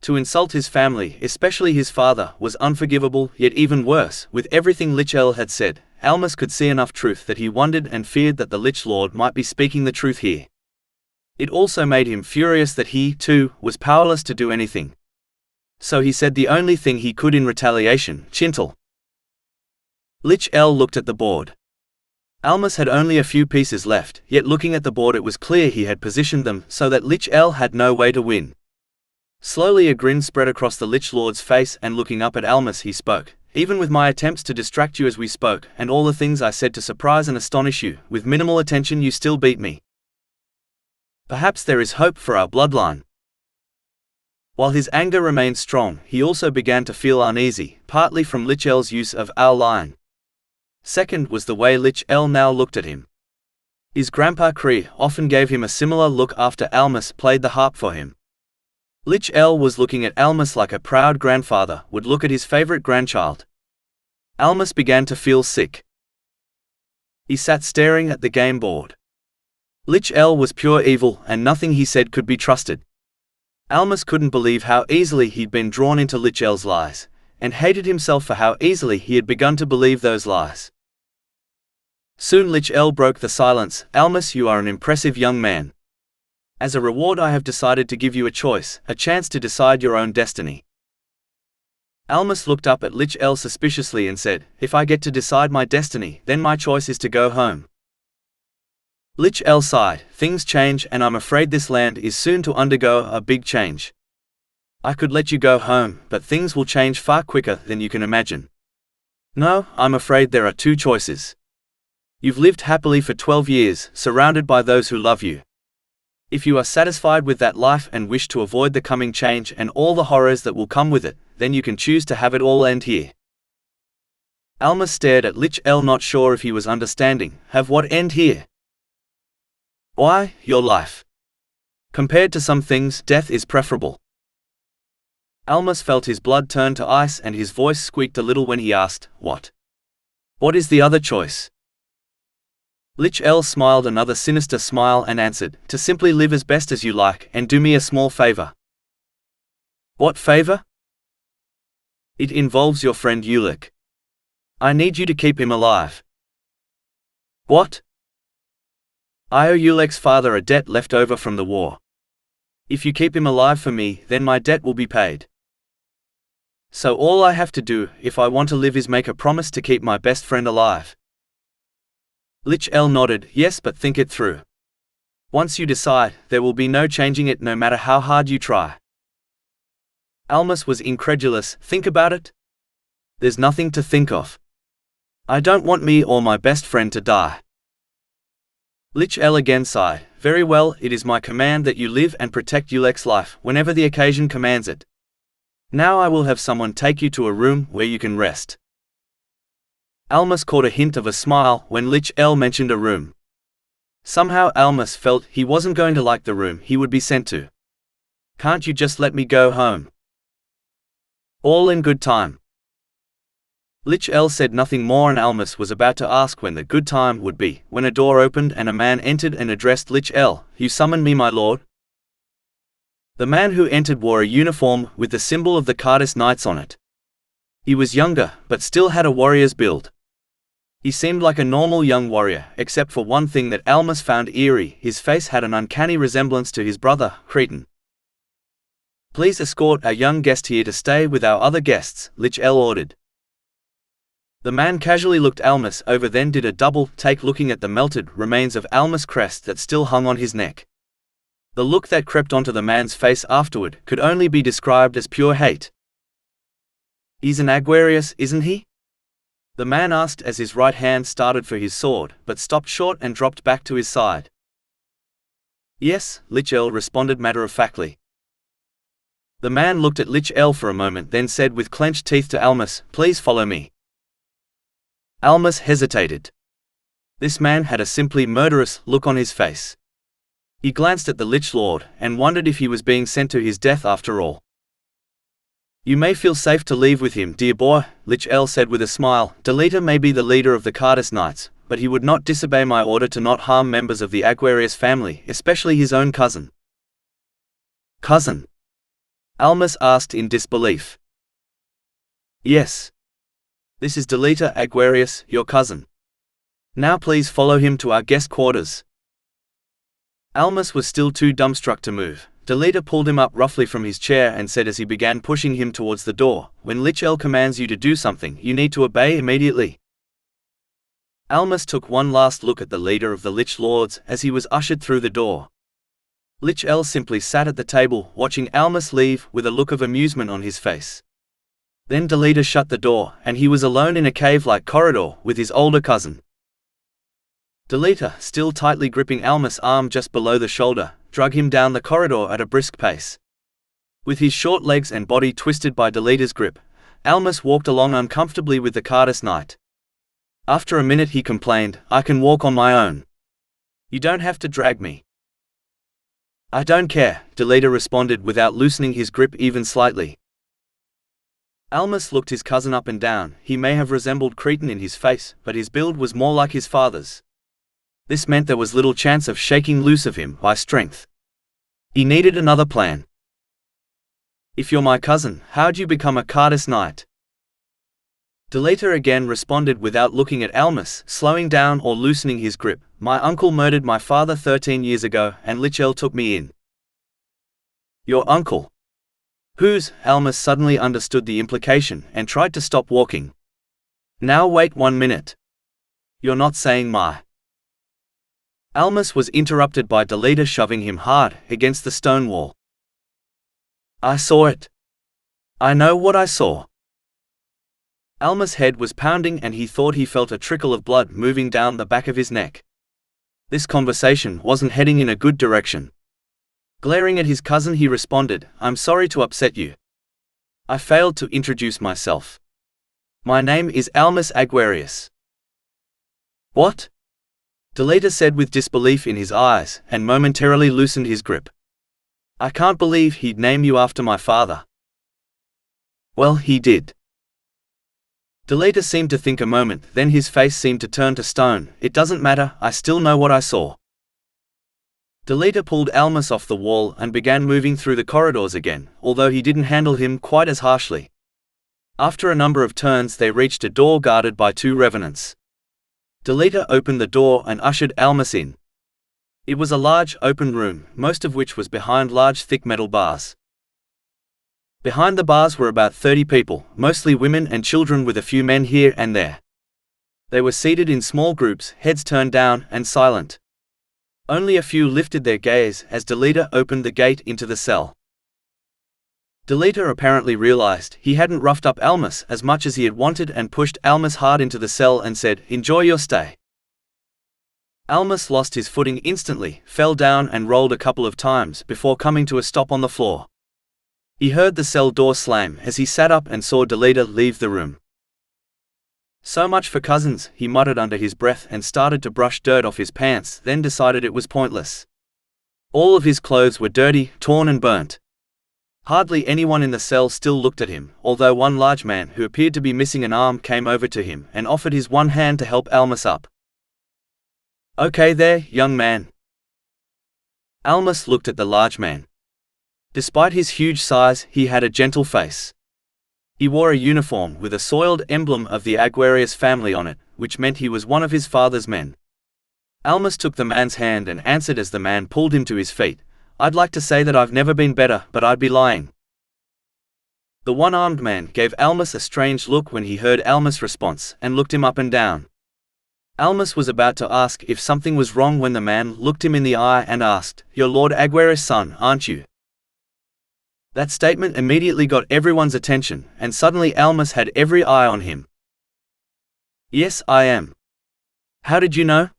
S1: To insult his family, especially his father, was unforgivable, yet even worse. With everything Lich-El had said, Almas could see enough truth that he wondered and feared that the Lich Lord might be speaking the truth here. It also made him furious that he, too, was powerless to do anything. So he said the only thing he could in retaliation, "Chintel." Lich-El looked at the board. Almas had only a few pieces left, yet looking at the board it was clear he had positioned them so that Lich-El had no way to win. Slowly a grin spread across the Lich Lord's face, and looking up at Almas he spoke. Even with my attempts to distract you as we spoke, and all the things I said to surprise and astonish you, with minimal attention you still beat me. Perhaps there is hope for our bloodline. While his anger remained strong, he also began to feel uneasy, partly from Lich-El's use of our line. Second was the way Lich-El now looked at him. His grandpa Kree often gave him a similar look after Almas played the harp for him. Lich-El was looking at Almas like a proud grandfather would look at his favorite grandchild. Almas began to feel sick. He sat staring at the game board. Lich-El was pure evil, and nothing he said could be trusted. Almas couldn't believe how easily he'd been drawn into Lich-El's lies, and hated himself for how easily he had begun to believe those lies. Soon Lich-El broke the silence. Almas, you are an impressive young man. As a reward I have decided to give you a choice, a chance to decide your own destiny. Almas looked up at Lich-El suspiciously and said, if I get to decide my destiny, then my choice is to go home. Lich-El sighed, things change, and I'm afraid this land is soon to undergo a big change. I could let you go home, but things will change far quicker than you can imagine. No, I'm afraid there are two choices. You've lived happily for 12 years, surrounded by those who love you. If you are satisfied with that life and wish to avoid the coming change and all the horrors that will come with it, then you can choose to have it all end here. Almas stared at Lich-El, not sure if he was understanding. Have what end here? Why, your life. Compared to some things, death is preferable. Almas felt his blood turn to ice and his voice squeaked a little when he asked, what? What is the other choice? Lich-El smiled another sinister smile and answered, to simply live as best as you like, and do me a small favor. What favor? It involves your friend Ulec. I need you to keep him alive. What? I owe Ulec's father a debt left over from the war. If you keep him alive for me, then my debt will be paid. So all I have to do, if I want to live, is make a promise to keep my best friend alive. Lich-El nodded, yes, but think it through. Once you decide, there will be no changing it no matter how hard you try. Almas was incredulous. Think about it? There's nothing to think of. I don't want me or my best friend to die. Lich-El again sighed. Very well, it is my command that you live and protect Ulec's life whenever the occasion commands it. Now I will have someone take you to a room where you can rest. Almas caught a hint of a smile when Lich-El mentioned a room. Somehow Almas felt he wasn't going to like the room he would be sent to. Can't you just let me go home? All in good time. Lich-El said nothing more, and Almas was about to ask when the good time would be, when a door opened and a man entered and addressed Lich-El. You summoned me, my lord? The man who entered wore a uniform with the symbol of the Cardis Knights on it. He was younger, but still had a warrior's build. He seemed like a normal young warrior, except for one thing that Almas found eerie: his face had an uncanny resemblance to his brother, Cretan. Please escort our young guest here to stay with our other guests, Lich-El ordered. The man casually looked Almas over, then did a double take looking at the melted remains of Almas' crest that still hung on his neck. The look that crept onto the man's face afterward could only be described as pure hate. He's an Aguarius, isn't he? The man asked as his right hand started for his sword, but stopped short and dropped back to his side. Yes, Lich-El responded matter-of-factly. The man looked at Lich-El for a moment, then said with clenched teeth to Almas, please follow me. Almas hesitated. This man had a simply murderous look on his face. He glanced at the Lich Lord, and wondered if he was being sent to his death after all. You may feel safe to leave with him, dear boy, Lich-El said with a smile. Delita may be the leader of the Cardis Knights, but he would not disobey my order to not harm members of the Aguarius family, especially his own cousin. Cousin? Almas asked in disbelief. Yes. This is Delita Aguarius, your cousin. Now please follow him to our guest quarters. Almas was still too dumbstruck to move. Delita pulled him up roughly from his chair and said as he began pushing him towards the door, when Lich-El commands you to do something, you need to obey immediately. Almas took one last look at the leader of the Lich Lords as he was ushered through the door. Lich-El simply sat at the table, watching Almas leave with a look of amusement on his face. Then Delita shut the door, and he was alone in a cave-like corridor with his older cousin. Delita, still tightly gripping Almas' arm just below the shoulder, dragged him down the corridor at a brisk pace. With his short legs and body twisted by Delita's grip, Almas walked along uncomfortably with the Cardus Knight. After a minute he complained, "I can walk on my own. You don't have to drag me." "I don't care," Delita responded without loosening his grip even slightly. Almas looked his cousin up and down. He may have resembled Cretan in his face, but his build was more like his father's. This meant there was little chance of shaking loose of him by strength. He needed another plan. "If you're my cousin, how'd you become a Cardus Knight?" Delita again responded without looking at Almas, slowing down or loosening his grip. "My uncle murdered my father 13 years ago, and Lich-El took me in." "Your uncle? Whose?" Almas suddenly understood the implication, and tried to stop walking. "Now wait 1 minute. You're not saying my—" Almas was interrupted by Delita shoving him hard against the stone wall. "I saw it. I know what I saw." Almas' head was pounding and he thought he felt a trickle of blood moving down the back of his neck. This conversation wasn't heading in a good direction. Glaring at his cousin he responded, "I'm sorry to upset you. I failed to introduce myself. My name is Almas Aguarius." "What?" Delita said with disbelief in his eyes, and momentarily loosened his grip. "I can't believe he'd name you after my father." "Well, he did." Delita seemed to think a moment, then his face seemed to turn to stone. "It doesn't matter, I still know what I saw." Delita pulled Almas off the wall and began moving through the corridors again, although he didn't handle him quite as harshly. After a number of turns they reached a door guarded by 2 revenants. Delita opened the door and ushered Almas in. It was a large, open room, most of which was behind large thick metal bars. Behind the bars were about 30 people, mostly women and children with a few men here and there. They were seated in small groups, heads turned down, and silent. Only a few lifted their gaze as Delita opened the gate into the cell. Delita apparently realized he hadn't roughed up Almas as much as he had wanted and pushed Almas hard into the cell and said, "Enjoy your stay." Almas lost his footing instantly, fell down and rolled a couple of times before coming to a stop on the floor. He heard the cell door slam as he sat up and saw Delita leave the room. "So much for cousins," he muttered under his breath and started to brush dirt off his pants, then decided it was pointless. All of his clothes were dirty, torn and burnt. Hardly anyone in the cell still looked at him, although one large man who appeared to be missing an arm came over to him and offered his one hand to help Almas up. "Okay there, young man." Almas looked at the large man. Despite his huge size, he had a gentle face. He wore a uniform with a soiled emblem of the Aguarius family on it, which meant he was one of his father's men. Almas took the man's hand and answered as the man pulled him to his feet, "I'd like to say that I've never been better, but I'd be lying." The one-armed man gave Almas a strange look when he heard Almas' response, and looked him up and down. Almas was about to ask if something was wrong when the man looked him in the eye and asked, "You're Lord Aguarius' son, aren't you?" That statement immediately got everyone's attention, and suddenly Almas had every eye on him. "Yes, I am." "How did you know?"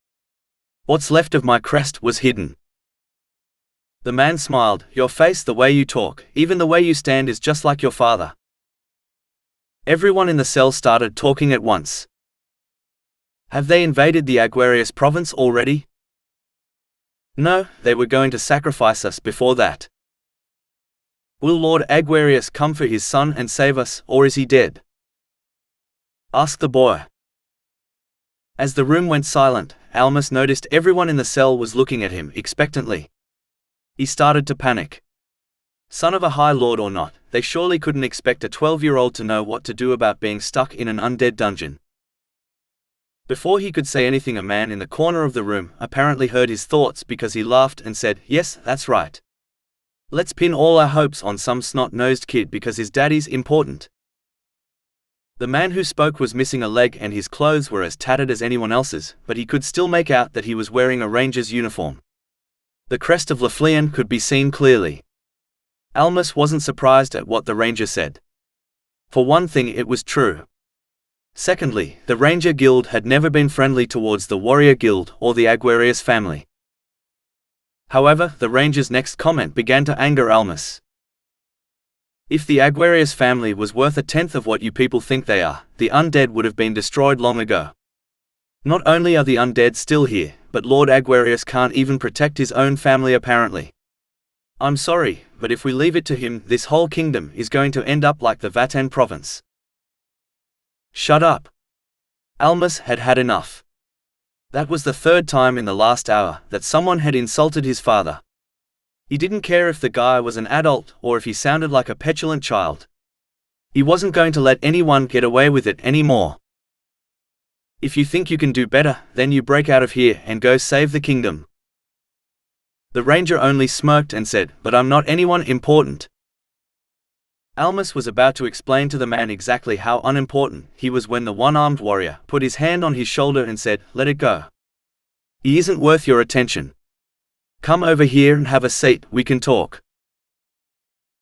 S1: "What's left of my crest was hidden." The man smiled. "Your face, the way you talk, even the way you stand is just like your father." Everyone in the cell started talking at once. "Have they invaded the Aguarius province already?" "No, they were going to sacrifice us before that." "Will Lord Aguarius come for his son and save us, or is he dead?" "Ask the boy." As the room went silent, Almas noticed everyone in the cell was looking at him expectantly. He started to panic. Son of a high lord or not, they surely couldn't expect a 12-year-old to know what to do about being stuck in an undead dungeon. Before he could say anything, a man in the corner of the room apparently heard his thoughts because he laughed and said, "Yes, that's right. Let's pin all our hopes on some snot-nosed kid because his daddy's important." The man who spoke was missing a leg and his clothes were as tattered as anyone else's, but he could still make out that he was wearing a ranger's uniform. The crest of Lafleyan could be seen clearly. Almas wasn't surprised at what the ranger said. For one thing, it was true. Secondly, the Ranger Guild had never been friendly towards the Warrior Guild or the Aguarius family. However, the ranger's next comment began to anger Almas. If the Aguarius family was worth a tenth of what you people think they are, the undead would have been destroyed long ago. Not only are the undead still here, but Lord Aguarius can't even protect his own family apparently. I'm sorry, but if we leave it to him, this whole kingdom is going to end up like the Vatan province. Shut up. Almas had had enough. That was the third time in the last hour that someone had insulted his father. He didn't care if the guy was an adult or if he sounded like a petulant child. He wasn't going to let anyone get away with it anymore. If you think you can do better, then you break out of here and go save the kingdom. The ranger only smirked and said, "But I'm not anyone important." Almas was about to explain to the man exactly how unimportant he was when the one-armed warrior put his hand on his shoulder and said, "Let it go. He isn't worth your attention. Come over here and have a seat, we can talk."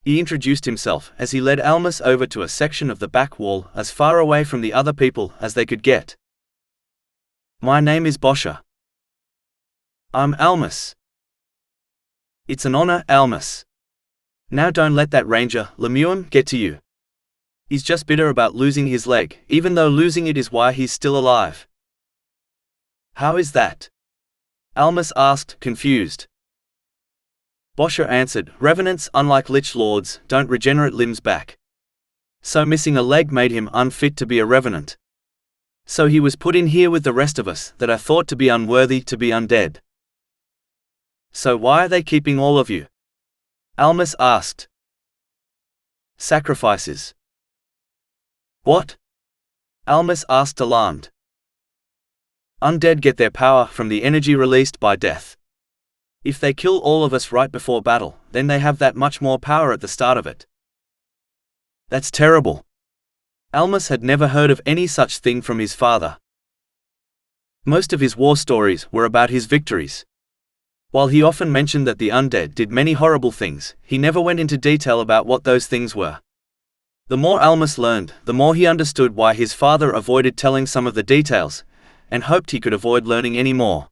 S1: He introduced himself as he led Almas over to a section of the back wall as far away from the other people as they could get. "My name is Bosher. I'm Almas." "It's an honor, Almas. Now don't let that ranger, Lemuel, get to you. He's just bitter about losing his leg, even though losing it is why he's still alive." "How is that?" Almas asked, confused. Bosher answered, "Revenants, unlike Lich Lords, don't regenerate limbs back. So missing a leg made him unfit to be a revenant. So he was put in here with the rest of us that are thought to be unworthy to be undead." "So why are they keeping all of you?" Almas asked. "Sacrifices." "What?" Almas asked, alarmed. "Undead get their power from the energy released by death. If they kill all of us right before battle, then they have that much more power at the start of it." "That's terrible." Almas had never heard of any such thing from his father. Most of his war stories were about his victories. While he often mentioned that the undead did many horrible things, he never went into detail about what those things were. The more Almas learned, the more he understood why his father avoided telling some of the details, and hoped he could avoid learning any more.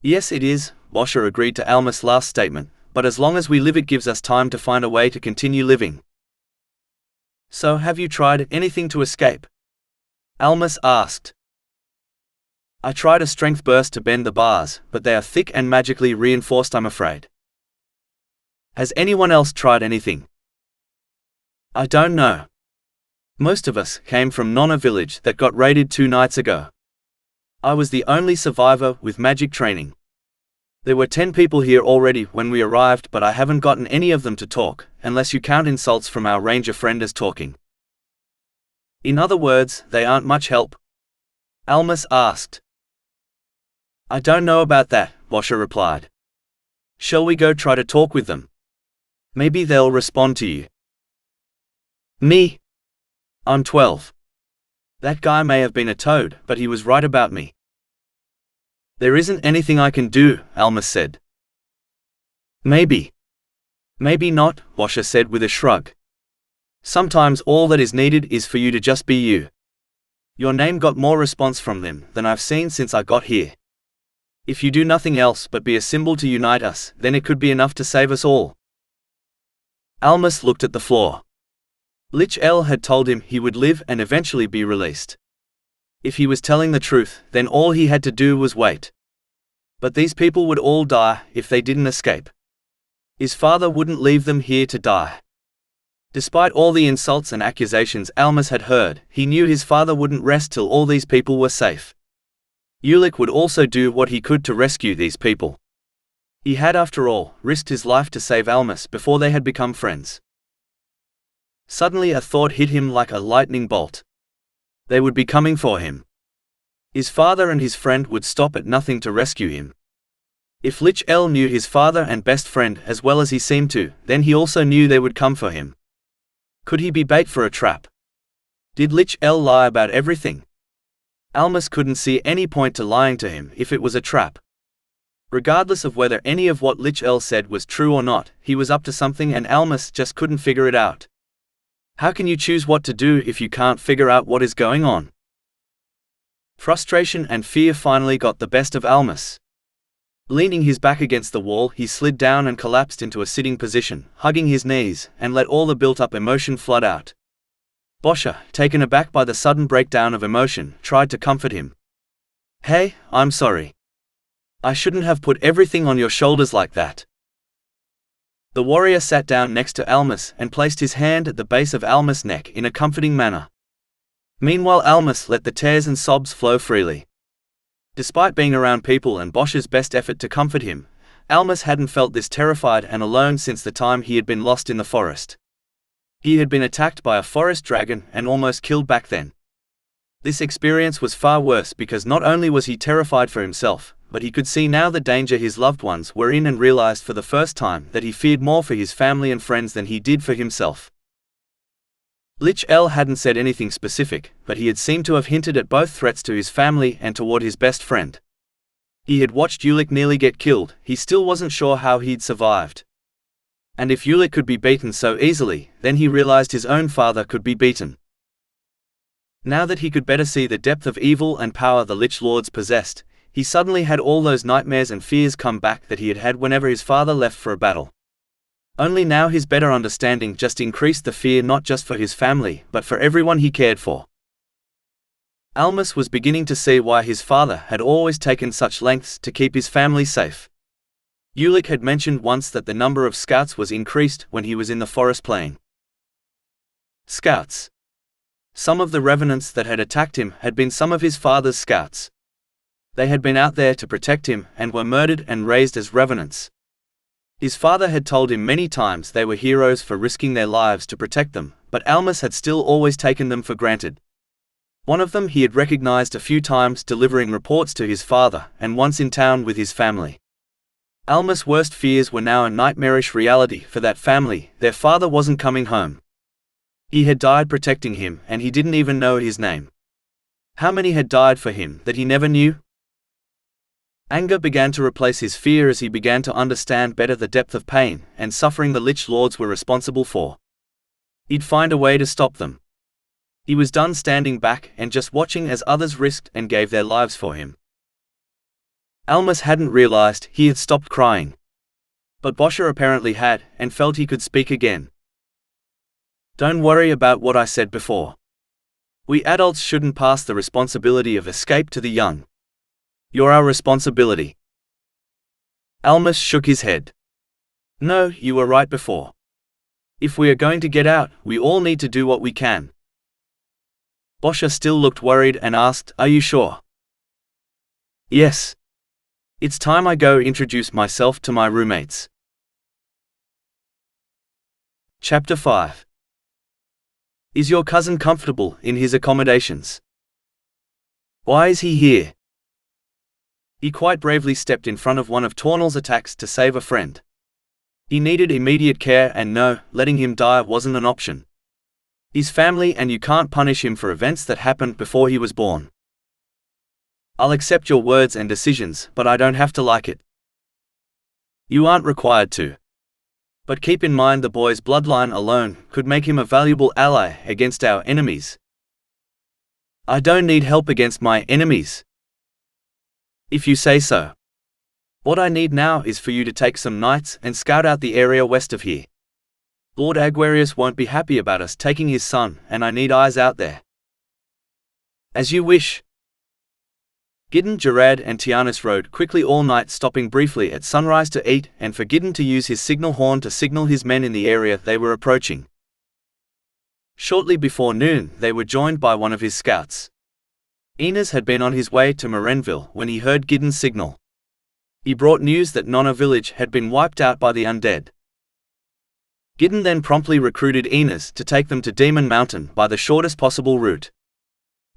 S1: "Yes, it is," Bosher agreed to Almas' last statement, "but as long as we live it gives us time to find a way to continue living." "So have you tried anything to escape?" Almas asked. "I tried a strength burst to bend the bars, but they are thick and magically reinforced, I'm afraid." "Has anyone else tried anything?" "I don't know. Most of us came from Nonna village that got raided 2 nights ago. I was the only survivor with magic training. There were 10 people here already when we arrived, but I haven't gotten any of them to talk, unless you count insults from our ranger friend as talking." "In other words, they aren't much help?" Almas asked. "I don't know about that," Bosher replied. "Shall we go try to talk with them? Maybe they'll respond to you." "Me? I'm 12. That guy may have been a toad, but he was right about me." "There isn't anything I can do," Almas said. "Maybe. Maybe not," Bosher said with a shrug. "Sometimes all that is needed is for you to just be you. Your name got more response from them than I've seen since I got here. If you do nothing else but be a symbol to unite us, then it could be enough to save us all." Almas looked at the floor. Lich-El had told him he would live and eventually be released. If he was telling the truth, then all he had to do was wait. But these people would all die if they didn't escape. His father wouldn't leave them here to die. Despite all the insults and accusations Almas had heard, he knew his father wouldn't rest till all these people were safe. Ulec would also do what he could to rescue these people. He had, after all, risked his life to save Almas before they had become friends. Suddenly a thought hit him like a lightning bolt. They would be coming for him. His father and his friend would stop at nothing to rescue him. If Lich-El knew his father and best friend as well as he seemed to, then he also knew they would come for him. Could he be bait for a trap? Did Lich-El lie about everything? Almas couldn't see any point to lying to him if it was a trap. Regardless of whether any of what Lich-El said was true or not, he was up to something and Almas just couldn't figure it out. How can you choose what to do if you can't figure out what is going on? Frustration and fear finally got the best of Almas. Leaning his back against the wall, he slid down and collapsed into a sitting position, hugging his knees, and let all the built-up emotion flood out. Boscha, taken aback by the sudden breakdown of emotion, tried to comfort him. "Hey, I'm sorry. I shouldn't have put everything on your shoulders like that." The warrior sat down next to Almas and placed his hand at the base of Almas' neck in a comforting manner. Meanwhile, Almas let the tears and sobs flow freely. Despite being around people and Boscha's best effort to comfort him, Almas hadn't felt this terrified and alone since the time he had been lost in the forest. He had been attacked by a forest dragon and almost killed back then. This experience was far worse because not only was he terrified for himself, but he could see now the danger his loved ones were in and realized for the first time that he feared more for his family and friends than he did for himself. Lich-El hadn't said anything specific, but he had seemed to have hinted at both threats to his family and toward his best friend. He had watched Ulec nearly get killed, he still wasn't sure how he'd survived. And if Ulec could be beaten so easily, then he realized his own father could be beaten. Now that he could better see the depth of evil and power the Lich Lords possessed, he suddenly had all those nightmares and fears come back that he had had whenever his father left for a battle. Only now his better understanding just increased the fear not just for his family, but for everyone he cared for. Almas was beginning to see why his father had always taken such lengths to keep his family safe. Ulec had mentioned once that the number of scouts was increased when he was in the forest plain. Scouts. Some of the revenants that had attacked him had been some of his father's scouts. They had been out there to protect him and were murdered and raised as revenants. His father had told him many times they were heroes for risking their lives to protect them, but Almas had still always taken them for granted. One of them he had recognized a few times delivering reports to his father, and once in town with his family. Almas' worst fears were now a nightmarish reality for that family. Their father wasn't coming home. He had died protecting him, and he didn't even know his name. How many had died for him that he never knew? Anger began to replace his fear as he began to understand better the depth of pain and suffering the Lich Lords were responsible for. He'd find a way to stop them. He was done standing back and just watching as others risked and gave their lives for him. Almas hadn't realized he had stopped crying. But Boscha apparently had, and felt he could speak again. "Don't worry about what I said before. We adults shouldn't pass the responsibility of escape to the young. You're our responsibility." Almas shook his head. "No, you were right before. If we are going to get out, we all need to do what we can." Boscha still looked worried and asked, "Are you sure?" "Yes. It's time I go introduce myself to my roommates." Chapter 5. Is your cousin comfortable in his accommodations? Why is he here? He quite bravely stepped in front of one of Tornal's attacks to save a friend. He needed immediate care and no, letting him die wasn't an option. His family and you can't punish him for events that happened before he was born. I'll accept your words and decisions, but I don't have to like it. You aren't required to. But keep in mind the boy's bloodline alone could make him a valuable ally against our enemies. I don't need help against my enemies. If you say so. What I need now is for you to take some knights and scout out the area west of here. Lord Aguarius won't be happy about us taking his son, and I need eyes out there. As you wish. Gidden, Gerard and Tianus rode quickly all night, stopping briefly at sunrise to eat, and for Gidden to use his signal horn to signal his men in the area they were approaching. Shortly before noon, they were joined by one of his scouts. Inez had been on his way to Morenville when he heard Gidden's signal. He brought news that Nonna village had been wiped out by the undead. Gidden then promptly recruited Inez to take them to Demon Mountain by the shortest possible route.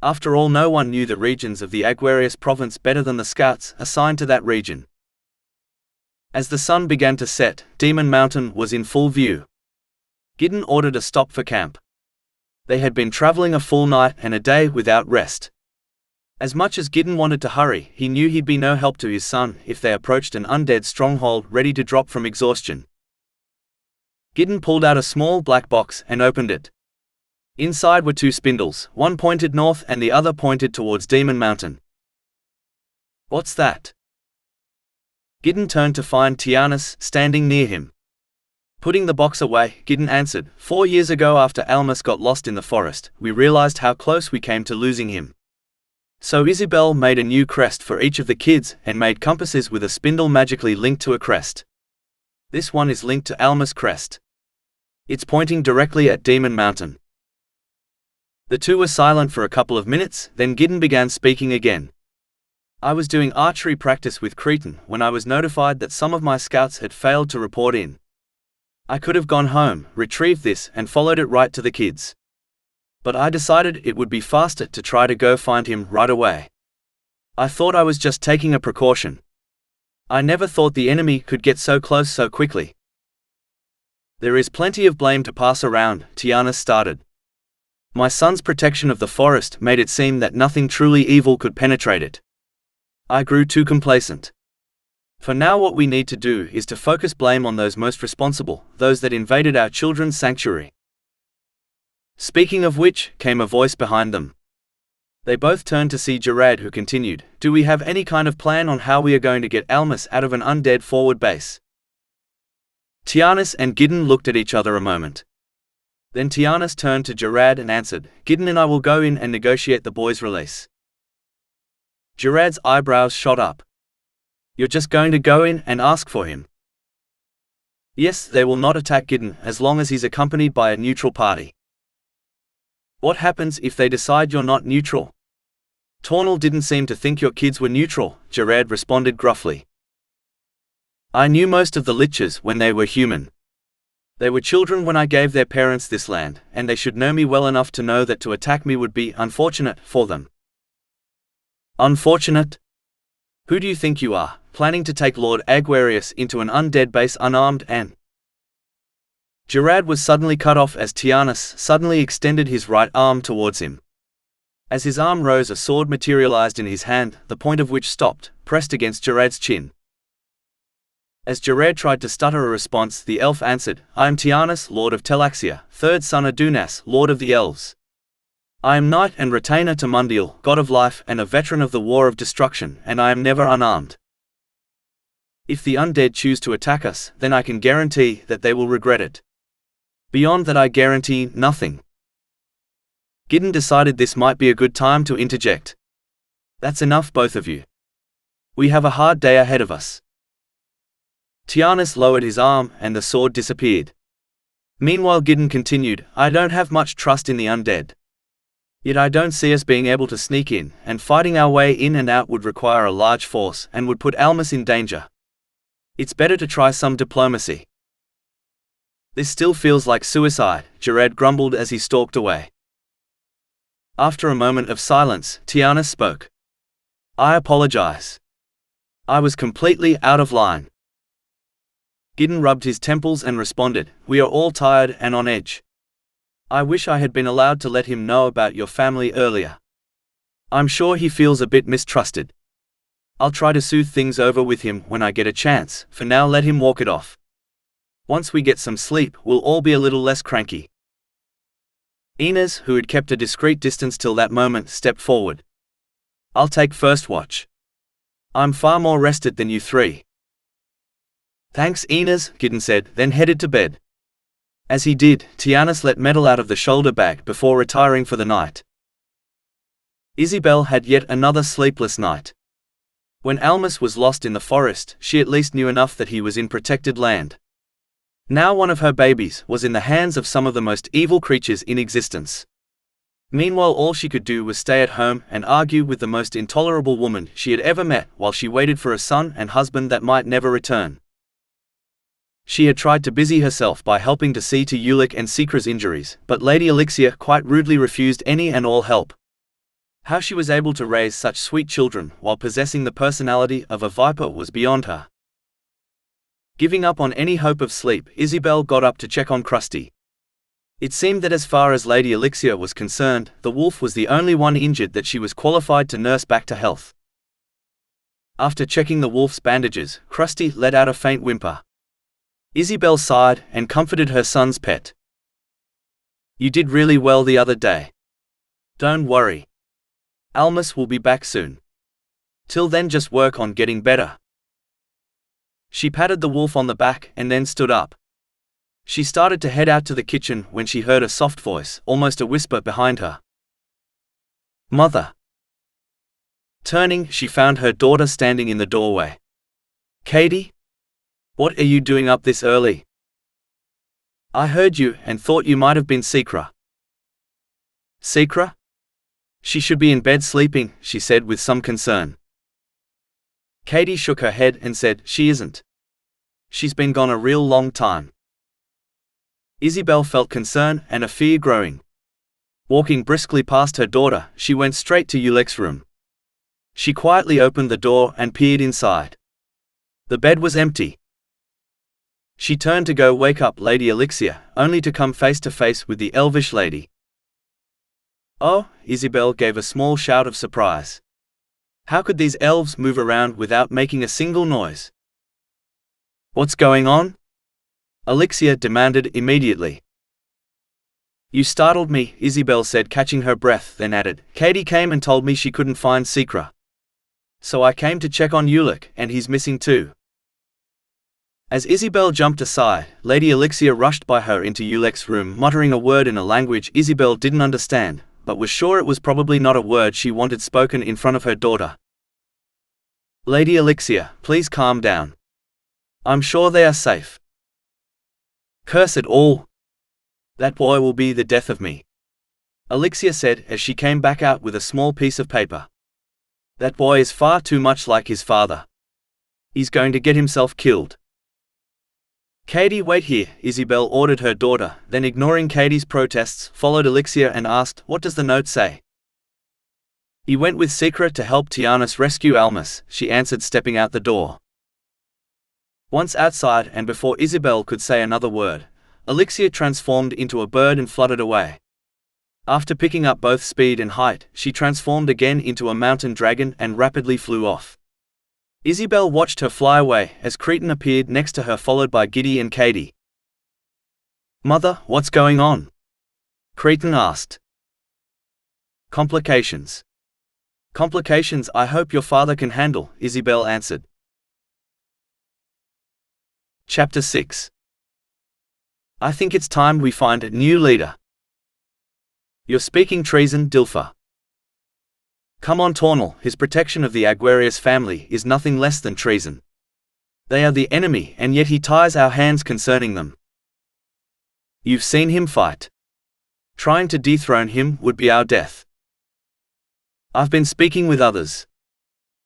S1: After all, no one knew the regions of the Aguarius province better than the scouts assigned to that region. As the sun began to set, Demon Mountain was in full view. Gidden ordered a stop for camp. They had been traveling a full night and a day without rest. As much as Gideon wanted to hurry, he knew he'd be no help to his son if they approached an undead stronghold ready to drop from exhaustion. Gideon pulled out a small black box and opened it. Inside were 2 spindles, one pointed north and the other pointed towards Demon Mountain. "What's that?" Gideon turned to find Tianus standing near him. Putting the box away, Gideon answered, 4 years ago after Almas got lost in the forest, we realized how close we came to losing him. So Isabel made a new crest for each of the kids and made compasses with a spindle magically linked to a crest. This one is linked to Almas' crest. It's pointing directly at Demon Mountain. The two were silent for a couple of minutes, then Gideon began speaking again. I was doing archery practice with Cretan when I was notified that some of my scouts had failed to report in. I could have gone home, retrieved this, and followed it right to the kids. But I decided it would be faster to try to go find him right away. I thought I was just taking a precaution. I never thought the enemy could get so close so quickly. There is plenty of blame to pass around, Tianus started. My son's protection of the forest made it seem that nothing truly evil could penetrate it. I grew too complacent. For now what we need to do is to focus blame on those most responsible, those that invaded our children's sanctuary. Speaking of which, came a voice behind them. They both turned to see Gerard, who continued, do we have any kind of plan on how we are going to get Almas out of an undead forward base? Tianus and Gideon looked at each other a moment. Then Tianus turned to Gerard and answered, Gideon and I will go in and negotiate the boy's release. Gerard's eyebrows shot up. You're just going to go in and ask for him? Yes, they will not attack Gideon as long as he's accompanied by a neutral party. What happens if they decide you're not neutral? Tornal didn't seem to think your kids were neutral, Gerard responded gruffly. I knew most of the Liches when they were human. They were children when I gave their parents this land, and they should know me well enough to know that to attack me would be unfortunate for them. Unfortunate? Who do you think you are, planning to take Lord Aguarius into an undead base unarmed and… Gerard was suddenly cut off as Tianus suddenly extended his right arm towards him. As his arm rose, a sword materialized in his hand, the point of which stopped, pressed against Gerard's chin. As Gerard tried to stutter a response, the elf answered, I am Tianus, Lord of Telaxia, third son of Dunas, Lord of the Elves. I am knight and retainer to Mundial, god of life and a veteran of the war of destruction, and I am never unarmed. If the undead choose to attack us, then I can guarantee that they will regret it. Beyond that I guarantee nothing. Gideon decided this might be a good time to interject. That's enough, both of you. We have a hard day ahead of us. Tianus lowered his arm and the sword disappeared. Meanwhile Gideon continued, I don't have much trust in the undead. Yet I don't see us being able to sneak in, and fighting our way in and out would require a large force and would put Almas in danger. It's better to try some diplomacy. This still feels like suicide, Gerard grumbled as he stalked away. After a moment of silence, Tianus spoke. I apologize. I was completely out of line. Gideon rubbed his temples and responded, we are all tired and on edge. I wish I had been allowed to let him know about your family earlier. I'm sure he feels a bit mistrusted. I'll try to soothe things over with him when I get a chance, for now let him walk it off. Once we get some sleep, we'll all be a little less cranky. Inez, who had kept a discreet distance till that moment, stepped forward. I'll take first watch. I'm far more rested than you three. Thanks, Inez, Gideon said, then headed to bed. As he did, Tianus let metal out of the shoulder bag before retiring for the night. Isabel had yet another sleepless night. When Almas was lost in the forest, she at least knew enough that he was in protected land. Now one of her babies was in the hands of some of the most evil creatures in existence. Meanwhile all she could do was stay at home and argue with the most intolerable woman she had ever met while she waited for a son and husband that might never return. She had tried to busy herself by helping to see to Ulec and Secra's injuries, but Lady Elixir quite rudely refused any and all help. How she was able to raise such sweet children while possessing the personality of a viper was beyond her. Giving up on any hope of sleep, Isabel got up to check on Krusty. It seemed that as far as Lady Elixir was concerned, the wolf was the only one injured that she was qualified to nurse back to health. After checking the wolf's bandages, Krusty let out a faint whimper. Isabel sighed and comforted her son's pet. "You did really well the other day. Don't worry. Almas will be back soon. Till then just work on getting better." She patted the wolf on the back and then stood up. She started to head out to the kitchen when she heard a soft voice, almost a whisper, behind her. "Mother." Turning, she found her daughter standing in the doorway. "Katie? What are you doing up this early? I heard you and thought you might have been Secra." "Secra? She should be in bed sleeping," she said with some concern. Katie shook her head and said, "She isn't. She's been gone a real long time." Isabel felt concern and a fear growing. Walking briskly past her daughter, she went straight to Ulec's room. She quietly opened the door and peered inside. The bed was empty. She turned to go wake up Lady Elixir, only to come face to face with the elvish lady. "Oh!" Isabel gave a small shout of surprise. How could these elves move around without making a single noise? "What's going on?" Elixir demanded immediately. "You startled me," Isabel said, catching her breath, then added, "Katie came and told me she couldn't find Secra. So I came to check on Ulec, and he's missing too." As Isabel jumped aside, Lady Elixir rushed by her into Ulec's room, muttering a word in a language Isabel didn't understand, but was sure it was probably not a word she wanted spoken in front of her daughter. "Lady Elixir, please calm down. I'm sure they are safe." "Curse it all! That boy will be the death of me," Elixir said as she came back out with a small piece of paper. "That boy is far too much like his father. He's going to get himself killed." "Katie, wait here," Isabel ordered her daughter, then ignoring Katie's protests, followed Elixir and asked, "What does the note say?" "He went with Secra to help Tianus rescue Almas," she answered, stepping out the door. Once outside and before Isabel could say another word, Elixir transformed into a bird and fluttered away. After picking up both speed and height, she transformed again into a mountain dragon and rapidly flew off. Isabel watched her fly away as Cretan appeared next to her, followed by Giddy and Katie. "Mother, what's going on?" Cretan asked. "Complications. Complications I hope your father can handle," Isabel answered. Chapter 6. I think it's time we find a new leader. You're speaking treason, Dilfer. Come on, Tornal, his protection of the Aguarius family is nothing less than treason. They are the enemy, and yet he ties our hands concerning them. You've seen him fight. Trying to dethrone him would be our death. I've been speaking with others.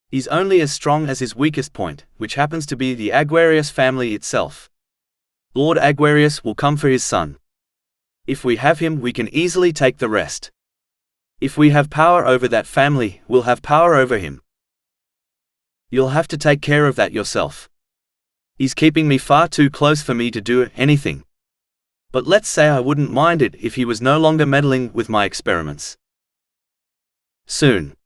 S1: He's only as strong as his weakest point, which happens to be the Aguarius family itself. Lord Aguarius will come for his son. If we have him, we can easily take the rest. If we have power over that family, we'll have power over him. You'll have to take care of that yourself. He's keeping me far too close for me to do anything. But let's say I wouldn't mind it if he was no longer meddling with my experiments. Soon.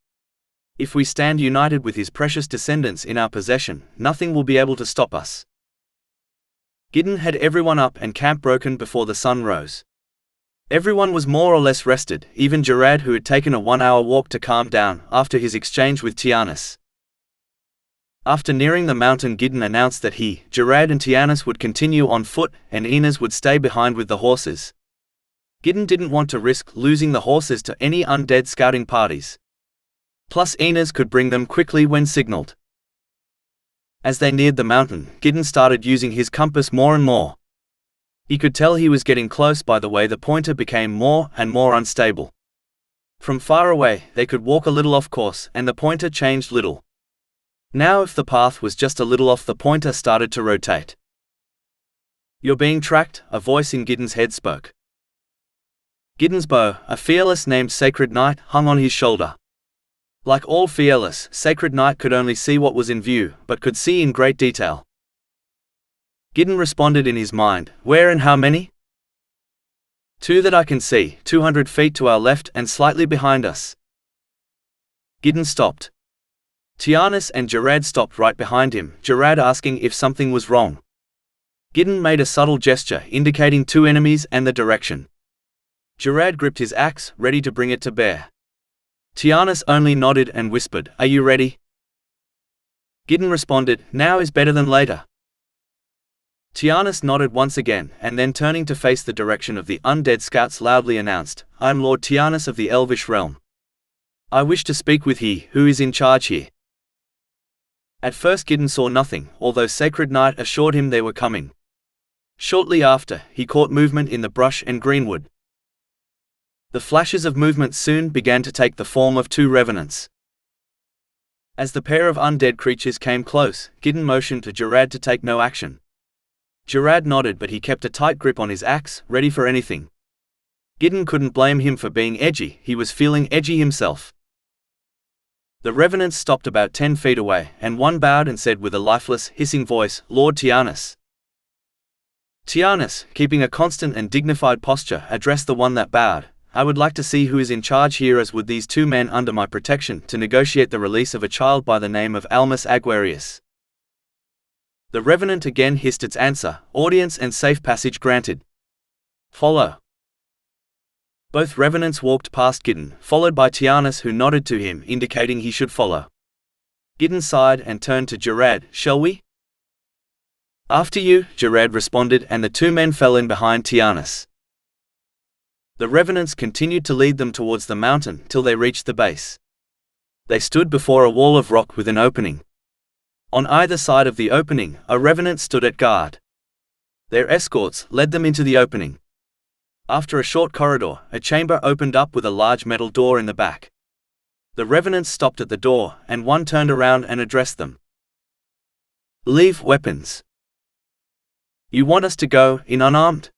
S1: If we stand united with his precious descendants in our possession, nothing will be able to stop us. Gideon had everyone up and camp broken before the sun rose. Everyone was more or less rested, even Gerard, who had taken a 1-hour walk to calm down after his exchange with Tianus. After nearing the mountain, Gideon announced that he, Gerard and Tianus would continue on foot, and Inez would stay behind with the horses. Gideon didn't want to risk losing the horses to any undead scouting parties. Plus Inez could bring them quickly when signaled. As they neared the mountain, Gideon started using his compass more and more. He could tell he was getting close by the way the pointer became more and more unstable. From far away, they could walk a little off course, and the pointer changed little. Now if the path was just a little off, the pointer started to rotate. "You're being tracked," a voice in Gideon's head spoke. Gideon's bow, a fearless named Sacred Knight, hung on his shoulder. Like all fearless, Sacred Knight could only see what was in view, but could see in great detail. Gideon responded in his mind, "Where and how many?" Two that I can see, 200 feet to our left and slightly behind us. Gideon stopped. Tianus and Gerard stopped right behind him, Gerard asking if something was wrong. Gideon made a subtle gesture indicating two enemies and the direction. Gerard gripped his axe, ready to bring it to bear. Tianus only nodded and whispered, "Are you ready?" Gideon responded, "Now is better than later." Tianus nodded once again, and then turning to face the direction of the undead scouts loudly announced, "I am Lord Tianus of the Elvish realm. I wish to speak with he who is in charge here." At first Gideon saw nothing, although Sacred Knight assured him they were coming. Shortly after, he caught movement in the brush and greenwood. The flashes of movement soon began to take the form of two revenants. As the pair of undead creatures came close, Gideon motioned to Gerard to take no action. Gerard nodded, but he kept a tight grip on his axe, ready for anything. Gideon couldn't blame him for being edgy, he was feeling edgy himself. The revenants stopped about 10 feet away, and one bowed and said with a lifeless, hissing voice, "Lord Tianus." Tianus, keeping a constant and dignified posture, addressed the one that bowed. "I would like to see who is in charge here, as would these two men under my protection, to negotiate the release of a child by the name of Almas Aguarius." The revenant again hissed its answer, "Audience and safe passage granted. Follow." Both revenants walked past Gideon, followed by Tianus, who nodded to him, indicating he should follow. Gideon sighed and turned to Gerard, "Shall we?" "After you," Gerard responded, and the two men fell in behind Tianus. The revenants continued to lead them towards the mountain till they reached the base. They stood before a wall of rock with an opening. On either side of the opening, a revenant stood at guard. Their escorts led them into the opening. After a short corridor, a chamber opened up with a large metal door in the back. The revenants stopped at the door, and one turned around and addressed them. "Leave weapons." "You want us to go in unarmed?"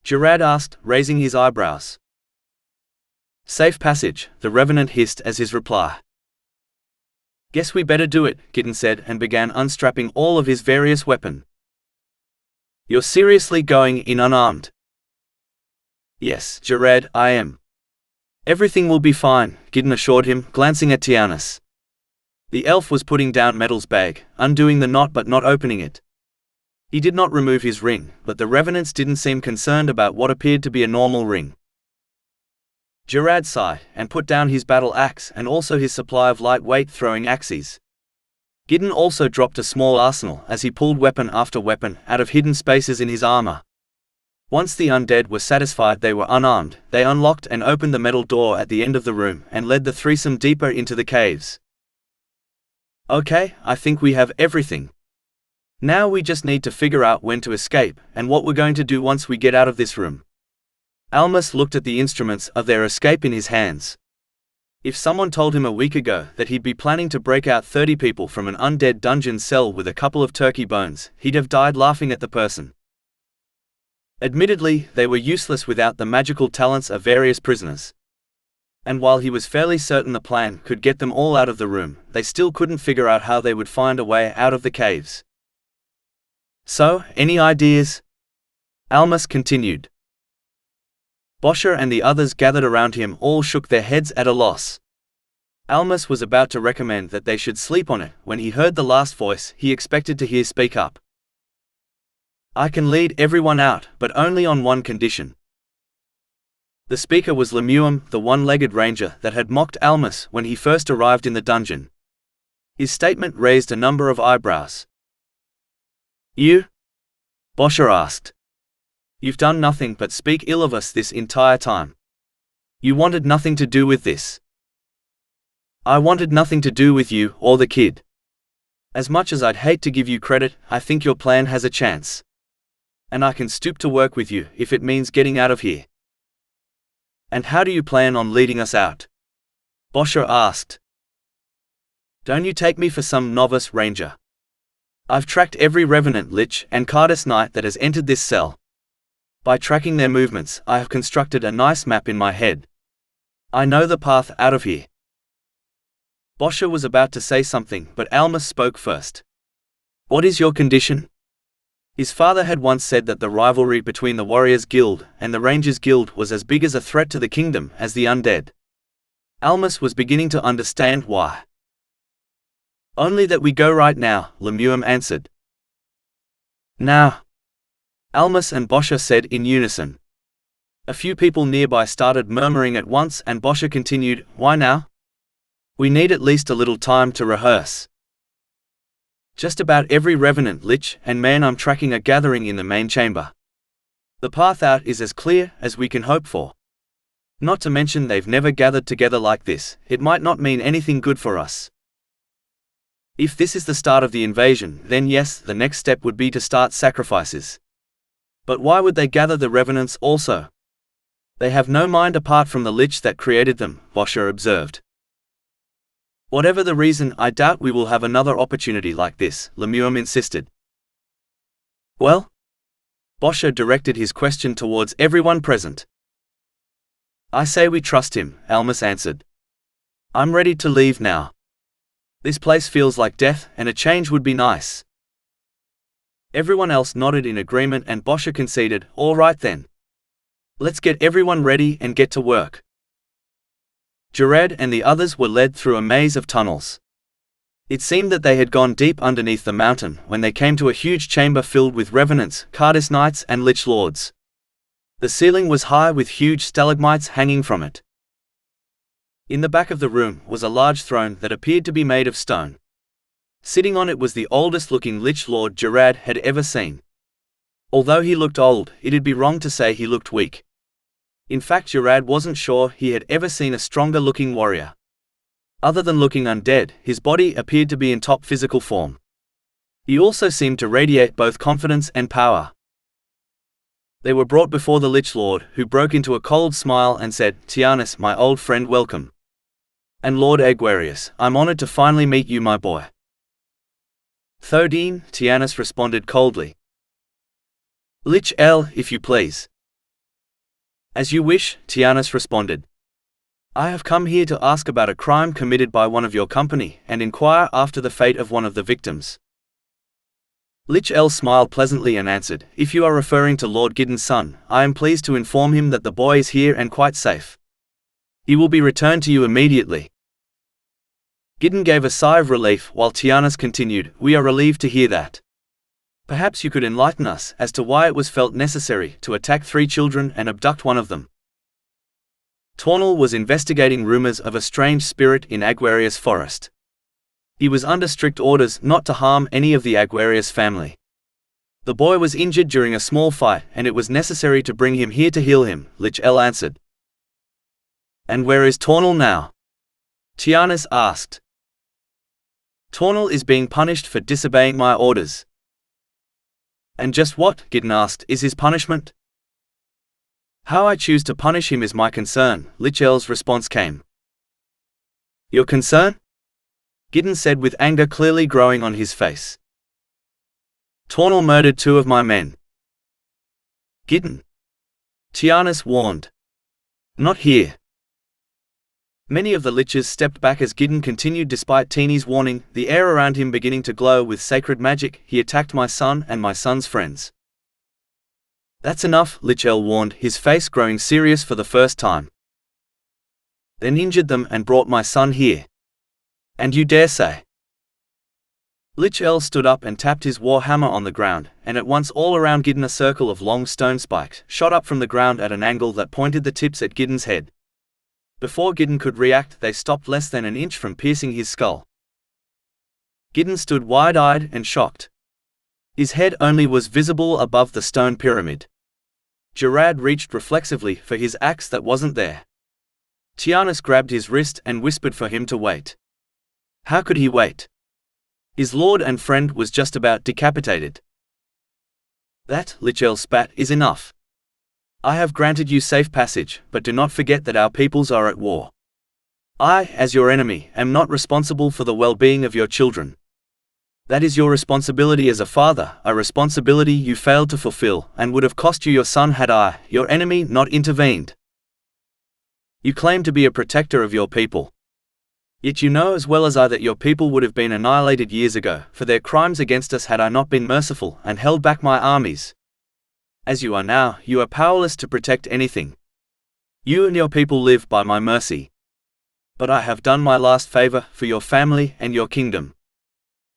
S1: Gerard asked, raising his eyebrows. "Safe passage," the revenant hissed as his reply. "Guess we better do it," Gideon said, and began unstrapping all of his various weapons. "You're seriously going in unarmed?" "Yes, Gerard, I am." "Everything will be fine," Gideon assured him, glancing at Tianus. The elf was putting down Metal's bag, undoing the knot but not opening it. He did not remove his ring, but the revenants didn't seem concerned about what appeared to be a normal ring. Gerard sighed, and put down his battle axe and also his supply of lightweight throwing axes. Gideon also dropped a small arsenal as he pulled weapon after weapon out of hidden spaces in his armor. Once the undead were satisfied they were unarmed, they unlocked and opened the metal door at the end of the room and led the threesome deeper into the caves. "Okay, I think we have everything. Now we just need to figure out when to escape, and what we're going to do once we get out of this room." Almas looked at the instruments of their escape in his hands. If someone told him a week ago that he'd be planning to break out 30 people from an undead dungeon cell with a couple of turkey bones, he'd have died laughing at the person. Admittedly, they were useless without the magical talents of various prisoners. And while he was fairly certain the plan could get them all out of the room, they still couldn't figure out how they would find a way out of the caves. "So, any ideas?" Almas continued. Boscher and the others gathered around him all shook their heads at a loss. Almas was about to recommend that they should sleep on it when he heard the last voice he expected to hear speak up. "I can lead everyone out, but only on one condition." The speaker was Lemuel, the one-legged ranger that had mocked Almas when he first arrived in the dungeon. His statement raised a number of eyebrows. "You?" Boscher asked. "You've done nothing but speak ill of us this entire time. You wanted nothing to do with this." "I wanted nothing to do with you or the kid. As much as I'd hate to give you credit, I think your plan has a chance. And I can stoop to work with you if it means getting out of here." "And how do you plan on leading us out?" Boscher asked. "Don't you take me for some novice ranger. I've tracked every revenant, lich, and Cardus knight that has entered this cell. By tracking their movements, I have constructed a nice map in my head. I know the path out of here." Boscher was about to say something, but Almas spoke first. "What is your condition?" His father had once said that the rivalry between the Warriors Guild and the Rangers Guild was as big as a threat to the kingdom as the undead. Almas was beginning to understand why. "Only that we go right now," Lemuel answered. "Now," Almas and Boscha said in unison. A few people nearby started murmuring at once, and Boscha continued, "Why now? We need at least a little time to rehearse. Just about every revenant, lich, and man I'm tracking are gathering in the main chamber. The path out is as clear as we can hope for. Not to mention they've never gathered together like this. It might not mean anything good for us. If this is the start of the invasion, then yes, the next step would be to start sacrifices. But why would they gather the revenants also? They have no mind apart from the lich that created them," Boscha observed. "Whatever the reason, I doubt we will have another opportunity like this," Lemuel insisted. "Well?" Boscha directed his question towards everyone present. "I say we trust him," Almas answered. "I'm ready to leave now. This place feels like death, and a change would be nice." Everyone else nodded in agreement, and Boscha conceded, "All right then. Let's get everyone ready and get to work." Jared and the others were led through a maze of tunnels. It seemed that they had gone deep underneath the mountain when they came to a huge chamber filled with revenants, Cardis knights and lich lords. The ceiling was high with huge stalagmites hanging from it. In the back of the room was a large throne that appeared to be made of stone. Sitting on it was the oldest-looking Lich Lord Jared had ever seen. Although he looked old, it'd be wrong to say he looked weak. In fact, Jared wasn't sure he had ever seen a stronger-looking warrior. Other than looking undead, his body appeared to be in top physical form. He also seemed to radiate both confidence and power. They were brought before the Lich Lord, who broke into a cold smile and said, "Tianus, my old friend, welcome. And Lord Aguarius, I'm honored to finally meet you, my boy." "Thodine," Tianus responded coldly. "Lich-El, if you please." "As you wish," Tianus responded. "I have come here to ask about a crime committed by one of your company, and inquire after the fate of one of the victims." Lich-El smiled pleasantly and answered, "If you are referring to Lord Giddon's son, I am pleased to inform him that the boy is here and quite safe. He will be returned to you immediately." Giddon gave a sigh of relief, while Tianus continued, "We are relieved to hear that. Perhaps you could enlighten us as to why it was felt necessary to attack 3 children and abduct one of them." Tornal was investigating rumors of a strange spirit in Aguarius Forest. He was under strict orders not to harm any of the Aguarius family. The boy was injured during a small fight, and it was necessary to bring him here to heal him, Lich-El answered. "And where is Tornal now?" Tianus asked. "Tornal is being punished for disobeying my orders." "And just what," Giddon asked, "is his punishment?" "How I choose to punish him is my concern," Lich-El's response came. "Your concern?" Giddon said with anger clearly growing on his face. "Tornal murdered 2 of my men." "Giddon," Tianus warned. "Not here." Many of the liches stepped back as Giddon continued despite Teeny's warning, the air around him beginning to glow with sacred magic. "He attacked my son and my son's friends." "That's enough," Lich-El warned, his face growing serious for the first time. "Then injured them and brought my son here. And you dare say?" Lich-El stood up and tapped his war hammer on the ground, and at once all around Giddon a circle of long stone spikes shot up from the ground at an angle that pointed the tips at Giddon's head. Before Giddon could react, they stopped less than an inch from piercing his skull. Giddon stood wide-eyed and shocked. His head only was visible above the stone pyramid. Jared reached reflexively for his axe that wasn't there. Tianus grabbed his wrist and whispered for him to wait. How could he wait? His lord and friend was just about decapitated. "That," Lich-El spat, "is enough. I have granted you safe passage, but do not forget that our peoples are at war. I, as your enemy, am not responsible for the well-being of your children. That is your responsibility as a father, a responsibility you failed to fulfill, and would have cost you your son had I, your enemy, not intervened. You claim to be a protector of your people. Yet you know as well as I that your people would have been annihilated years ago, for their crimes against us had I not been merciful and held back my armies. As you are now, you are powerless to protect anything. You and your people live by my mercy. But I have done my last favor for your family and your kingdom.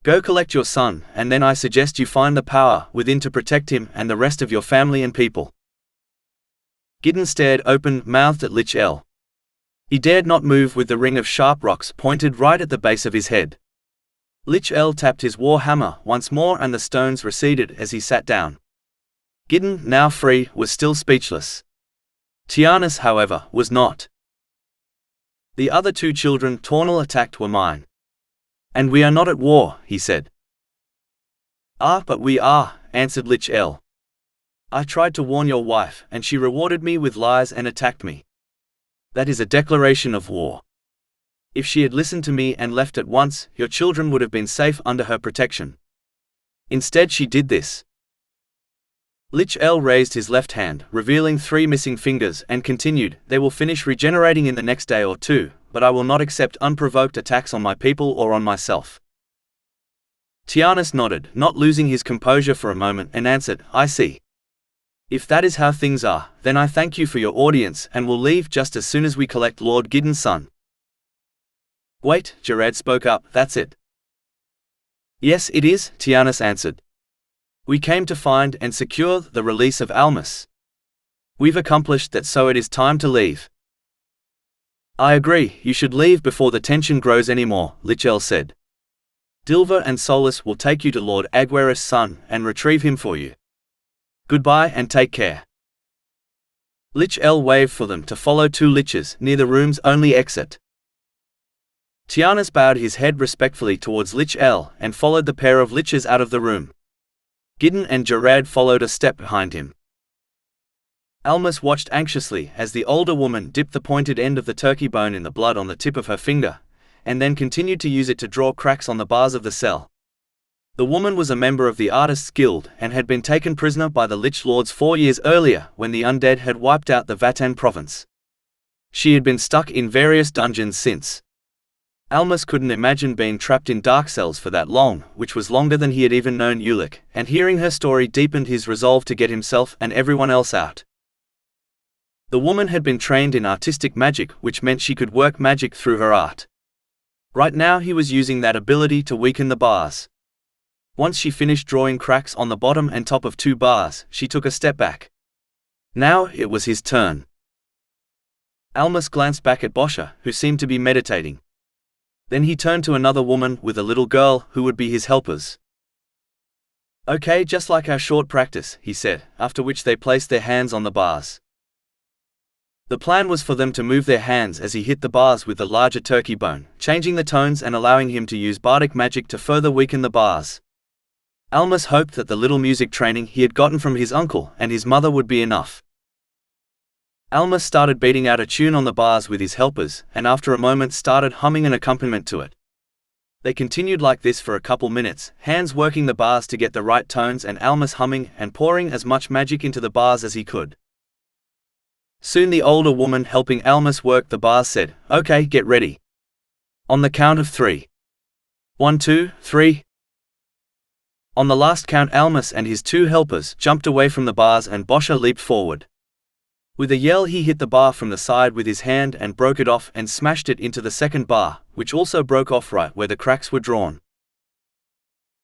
S1: Go collect your son, and then I suggest you find the power within to protect him and the rest of your family and people." Gideon stared open-mouthed at Lich-El. He dared not move with the ring of sharp rocks pointed right at the base of his head. Lich-El tapped his war hammer once more and the stones receded as he sat down. Gideon, now free, was still speechless. Tianus, however, was not. "The other 2 children Tornal attacked were mine. And we are not at war," he said. "Ah, but we are," answered Lich-El. "I tried to warn your wife, and she rewarded me with lies and attacked me. That is a declaration of war. If she had listened to me and left at once, your children would have been safe under her protection. Instead she did this." Lich-El raised his left hand, revealing 3 missing fingers, and continued, "They will finish regenerating in the next day or 2, but I will not accept unprovoked attacks on my people or on myself." Tianus nodded, not losing his composure for a moment, and answered, "I see. If that is how things are, then I thank you for your audience and will leave just as soon as we collect Lord Gideon's son." "Wait," Jared spoke up, "that's it." "Yes, it is," Tianus answered. "We came to find and secure the release of Almas. We've accomplished that, so it is time to leave." "I agree, you should leave before the tension grows anymore," Lich-El said. "Dilver and Solus will take you to Lord Aguarius' son and retrieve him for you. Goodbye and take care." Lich-El waved for them to follow 2 liches near the room's only exit. Tianus bowed his head respectfully towards Lich-El and followed the pair of liches out of the room. Gideon and Jared followed a step behind him. Almas watched anxiously as the older woman dipped the pointed end of the turkey bone in the blood on the tip of her finger, and then continued to use it to draw cracks on the bars of the cell. The woman was a member of the Artists' Guild and had been taken prisoner by the Lich Lords 4 years earlier when the undead had wiped out the Vatan province. She had been stuck in various dungeons since. Almas couldn't imagine being trapped in dark cells for that long, which was longer than he had even known Ulec, and hearing her story deepened his resolve to get himself and everyone else out. The woman had been trained in artistic magic, which meant she could work magic through her art. Right now he was using that ability to weaken the bars. Once she finished drawing cracks on the bottom and top of 2 bars, she took a step back. Now it was his turn. Almas glanced back at Boscha, who seemed to be meditating. Then he turned to another woman with a little girl who would be his helpers. "Okay, just like our short practice," he said, after which they placed their hands on the bars. The plan was for them to move their hands as he hit the bars with the larger turkey bone, changing the tones and allowing him to use bardic magic to further weaken the bars. Almas hoped that the little music training he had gotten from his uncle and his mother would be enough. Almas started beating out a tune on the bars with his helpers, and after a moment started humming an accompaniment to it. They continued like this for a couple minutes, hands working the bars to get the right tones and Almas humming and pouring as much magic into the bars as he could. Soon the older woman helping Almas work the bars said, "Okay, get ready. On the count of 3. 1, 2, 3. On the last count Almas and his 2 helpers jumped away from the bars and Boscha leaped forward. With a yell he hit the bar from the side with his hand and broke it off and smashed it into the second bar, which also broke off right where the cracks were drawn.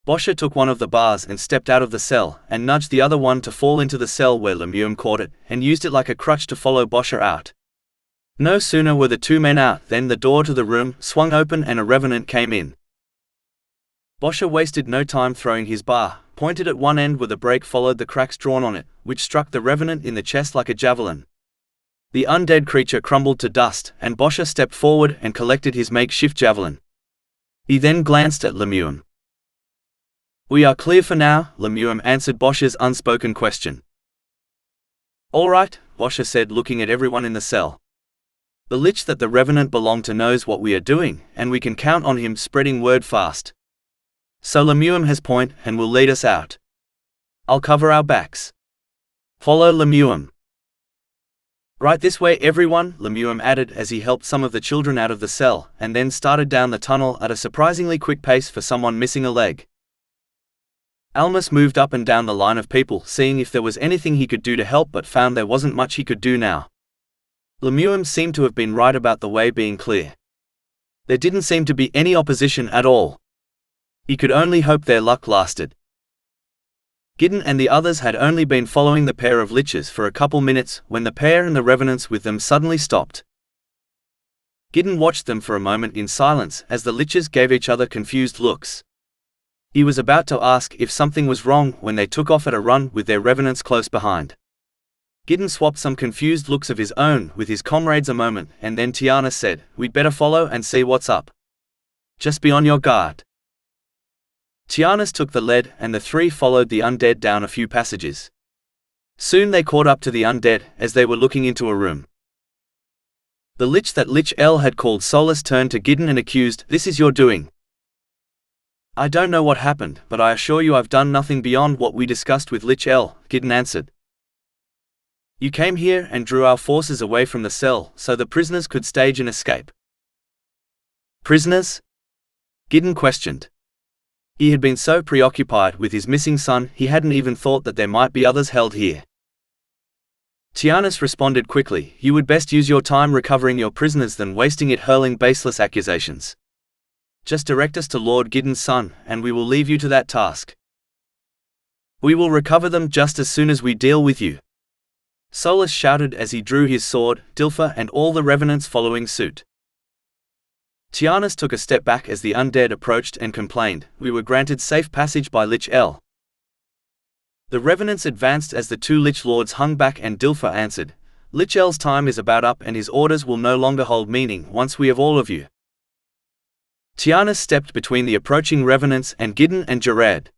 S1: Boscha took one of the bars and stepped out of the cell, and nudged the other one to fall into the cell where Lemuel caught it, and used it like a crutch to follow Boscha out. No sooner were the 2 men out than the door to the room swung open and a revenant came in. Boscha wasted no time throwing his bar, pointed at one end where the break followed the cracks drawn on it, which struck the revenant in the chest like a javelin. The undead creature crumbled to dust, and Boscha stepped forward and collected his makeshift javelin. He then glanced at Lemuel. "We are clear for now," Lemuel answered Boscha's unspoken question. "All right," Boscha said, looking at everyone in the cell. "The lich that the revenant belonged to knows what we are doing, and we can count on him spreading word fast. So Lemuel has point and will lead us out. I'll cover our backs. Follow Lemuel." Right this way everyone, Lemuel added as he helped some of the children out of the cell, and then started down the tunnel at a surprisingly quick pace for someone missing a leg. Almas moved up and down the line of people, seeing if there was anything he could do to help, but found there wasn't much he could do now. Lemuel seemed to have been right about the way being clear. There didn't seem to be any opposition at all. He could only hope their luck lasted. Gideon and the others had only been following the pair of liches for a couple minutes when the pair and the revenants with them suddenly stopped. Gideon watched them for a moment in silence as the liches gave each other confused looks. He was about to ask if something was wrong when they took off at a run with their revenants close behind. Gideon swapped some confused looks of his own with his comrades a moment, and then Tiana said, "We'd better follow and see what's up. Just be on your guard." Tianas took the lead, and the three followed the undead down a few passages. Soon they caught up to the undead as they were looking into a room. The lich that Lich-El had called Solus turned to Gideon and accused, "This is your doing." "I don't know what happened, but I assure you I've done nothing beyond what we discussed with Lich-El," Gideon answered. "You came here and drew our forces away from the cell so the prisoners could stage an escape." "Prisoners?" Gideon questioned. He had been so preoccupied with his missing son he hadn't even thought that there might be others held here. Tianas responded quickly, "You would best use your time recovering your prisoners than wasting it hurling baseless accusations. Just direct us to Lord Gideon's son, and we will leave you to that task. We will recover them just as soon as we deal with you." Solus shouted as he drew his sword, Dilfer and all the revenants following suit. Tianas took a step back as the undead approached and complained, "We were granted safe passage by Lich-El." The revenants advanced as the two Lich Lords hung back, and Dilfer answered, "Lich-El's time is about up and his orders will no longer hold meaning once we have all of you." Tianas stepped between the approaching revenants and Gideon and Jared.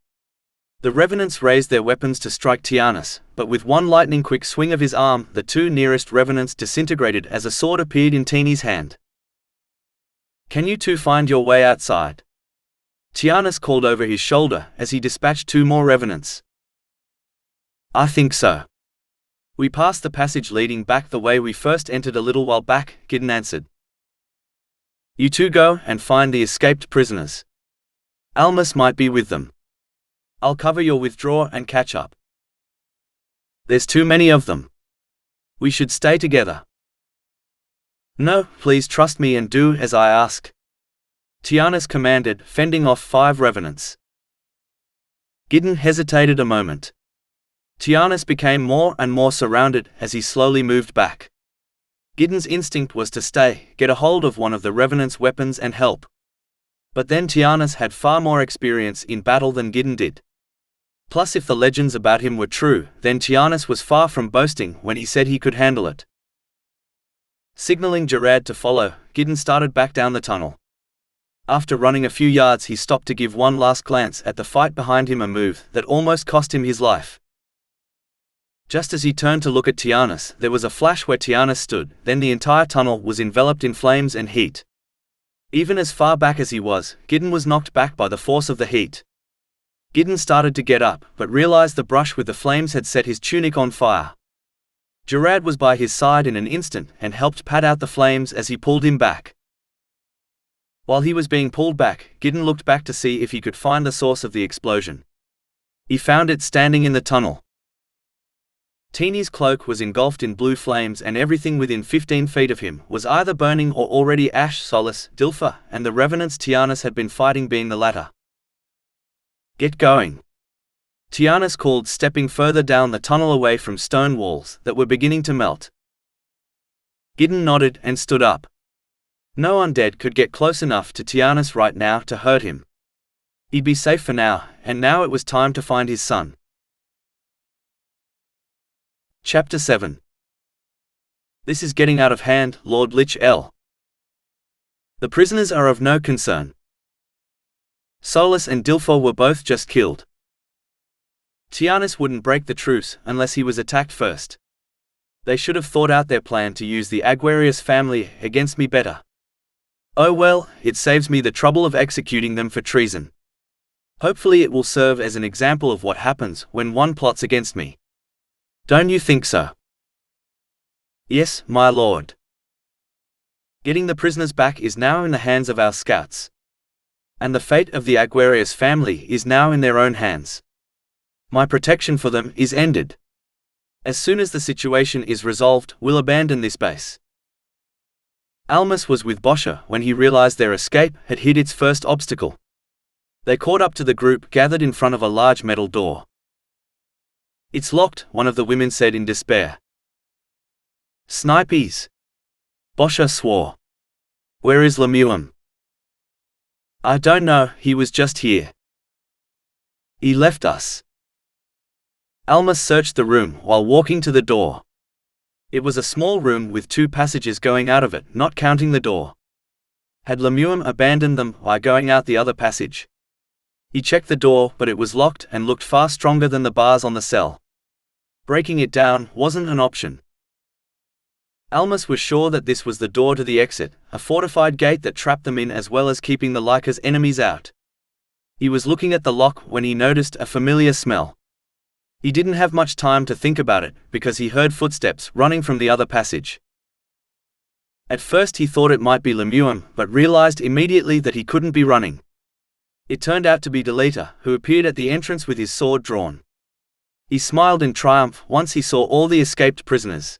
S1: The revenants raised their weapons to strike Tianas, but with one lightning-quick swing of his arm, the two nearest revenants disintegrated as a sword appeared in Teeny's hand. "Can you two find your way outside?" Tianas called over his shoulder as he dispatched two more revenants. "I think so. We passed the passage leading back the way we first entered a little while back," Gideon answered. "You two go and find the escaped prisoners. Almas might be with them. I'll cover your withdrawal and catch up. There's too many of them. We should stay together." "No, please trust me and do as I ask," Tianas commanded, fending off 5 revenants. Gideon hesitated a moment. Tianas became more and more surrounded as he slowly moved back. Gideon's instinct was to stay, get a hold of one of the revenants' weapons and help. But then Tianas had far more experience in battle than Gideon did. Plus, if the legends about him were true, then Tianas was far from boasting when he said he could handle it. Signaling Jared to follow, Gideon started back down the tunnel. After running a few yards, he stopped to give one last glance at the fight behind him, a move that almost cost him his life. Just as he turned to look at Tianas, there was a flash where Tianas stood, then the entire tunnel was enveloped in flames and heat. Even as far back as he was, Gideon was knocked back by the force of the heat. Gideon started to get up, but realized the brush with the flames had set his tunic on fire. Jared was by his side in an instant and helped pat out the flames as he pulled him back. While he was being pulled back, Gideon looked back to see if he could find the source of the explosion. He found it standing in the tunnel. Teeny's cloak was engulfed in blue flames, and everything within 15 feet of him was either burning or already ash. Solus, Dilfer, and the revenants Tianas had been fighting being the latter. "Get going," Tianas called, stepping further down the tunnel away from stone walls that were beginning to melt. Gideon nodded and stood up. No undead could get close enough to Tianas right now to hurt him. He'd be safe for now, and now it was time to find his son. Chapter 7. This is getting out of hand, Lord Lich-El. The prisoners are of no concern. Solus and Dilfer were both just killed. Tianas wouldn't break the truce unless he was attacked first. They should have thought out their plan to use the Aguarius family against me better. Oh well, it saves me the trouble of executing them for treason. Hopefully it will serve as an example of what happens when one plots against me. Don't you think so? Yes, my lord. Getting the prisoners back is now in the hands of our scouts. And the fate of the Aguarius family is now in their own hands. My protection for them is ended. As soon as the situation is resolved, we'll abandon this base. Almas was with Boscha when he realized their escape had hit its first obstacle. They caught up to the group gathered in front of a large metal door. It's locked, one of the women said in despair. Snipies! Boscha swore. Where is Lemuem? I don't know, he was just here. He left us. Almas searched the room while walking to the door. It was a small room with 2 passages going out of it, not counting the door. Had Lemuem abandoned them by going out the other passage? He checked the door, but it was locked and looked far stronger than the bars on the cell. Breaking it down wasn't an option. Almas was sure that this was the door to the exit, a fortified gate that trapped them in as well as keeping the Lyca's enemies out. He was looking at the lock when he noticed a familiar smell. He didn't have much time to think about it, because he heard footsteps running from the other passage. At first he thought it might be Lemuem, but realized immediately that he couldn't be running. It turned out to be Delita, who appeared at the entrance with his sword drawn. He smiled in triumph once he saw all the escaped prisoners.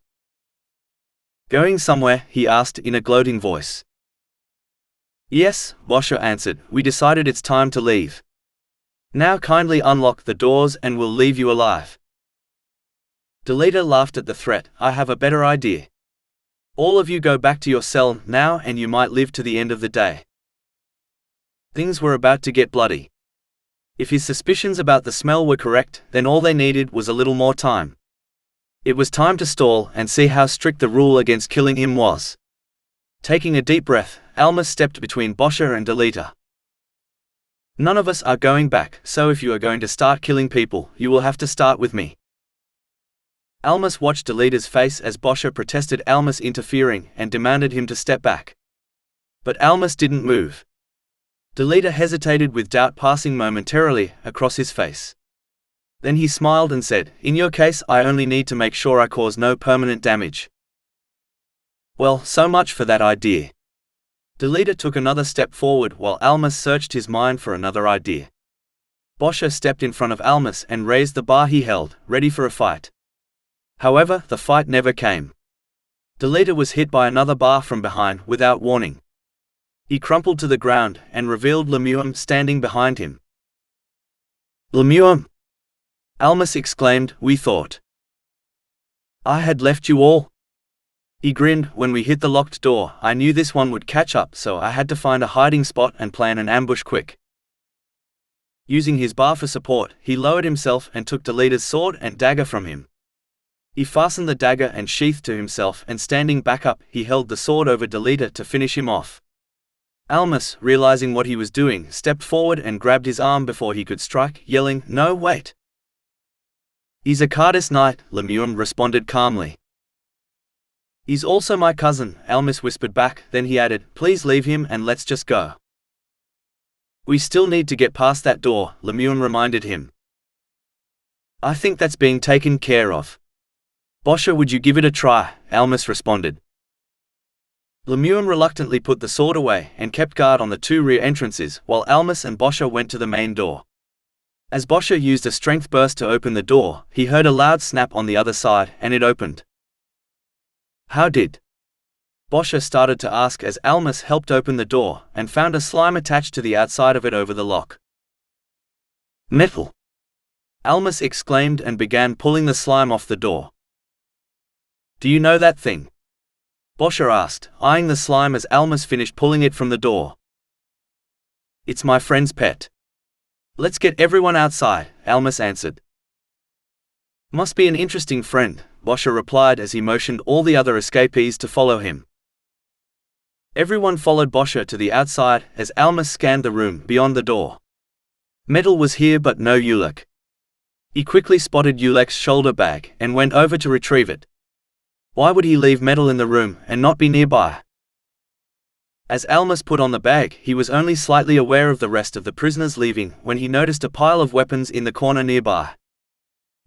S1: Going somewhere? He asked in a gloating voice. Yes, Boscha answered, we decided it's time to leave. Now kindly unlock the doors and we'll leave you alive. Delita laughed at the threat. I have a better idea. All of you go back to your cell now and you might live to the end of the day. Things were about to get bloody. If his suspicions about the smell were correct, then all they needed was a little more time. It was time to stall and see how strict the rule against killing him was. Taking a deep breath, Almas stepped between Boscha and Delita. None of us are going back, so if you are going to start killing people, you will have to start with me. Almas watched Delita's face as Boscha protested Almas interfering and demanded him to step back. But Almas didn't move. Delita hesitated with doubt passing momentarily across his face. Then he smiled and said, in your case I only need to make sure I cause no permanent damage. Well, so much for that idea. Delita took another step forward while Almas searched his mind for another idea. Boscha stepped in front of Almas and raised the bar he held, ready for a fight. However, the fight never came. Delita was hit by another bar from behind without warning. He crumpled to the ground and revealed Lemuem standing behind him. Lemuem! Almas exclaimed, we thought I had left you all. He grinned, when we hit the locked door, I knew this one would catch up, so I had to find a hiding spot and plan an ambush quick. Using his bar for support, he lowered himself and took Delita's sword and dagger from him. He fastened the dagger and sheath to himself and standing back up, he held the sword over Delita to finish him off. Almas, realizing what he was doing, stepped forward and grabbed his arm before he could strike, yelling, no, wait. He's a Cardis knight, Lemuem responded calmly. He's also my cousin, Almas whispered back, then he added, please leave him and let's just go. We still need to get past that door, Lemuem reminded him. I think that's being taken care of. Boscha, would you give it a try? Almas responded. Lemuem reluctantly put the sword away and kept guard on the 2 rear entrances while Almas and Boscha went to the main door. As Boscha used a strength burst to open the door, he heard a loud snap on the other side and it opened. How did? Boscha started to ask as Almas helped open the door and found a slime attached to the outside of it over the lock. Metal! Almas exclaimed and began pulling the slime off the door. Do you know that thing? Boscha asked, eyeing the slime as Almas finished pulling it from the door. It's my friend's pet. Let's get everyone outside, Almas answered. Must be an interesting friend, Boscha replied as he motioned all the other escapees to follow him. Everyone followed Boscha to the outside as Almas scanned the room beyond the door. Metal was here but no Ulec. He quickly spotted Ulec's shoulder bag and went over to retrieve it. Why would he leave Metal in the room and not be nearby? As Almas put on the bag, he was only slightly aware of the rest of the prisoners leaving when he noticed a pile of weapons in the corner nearby.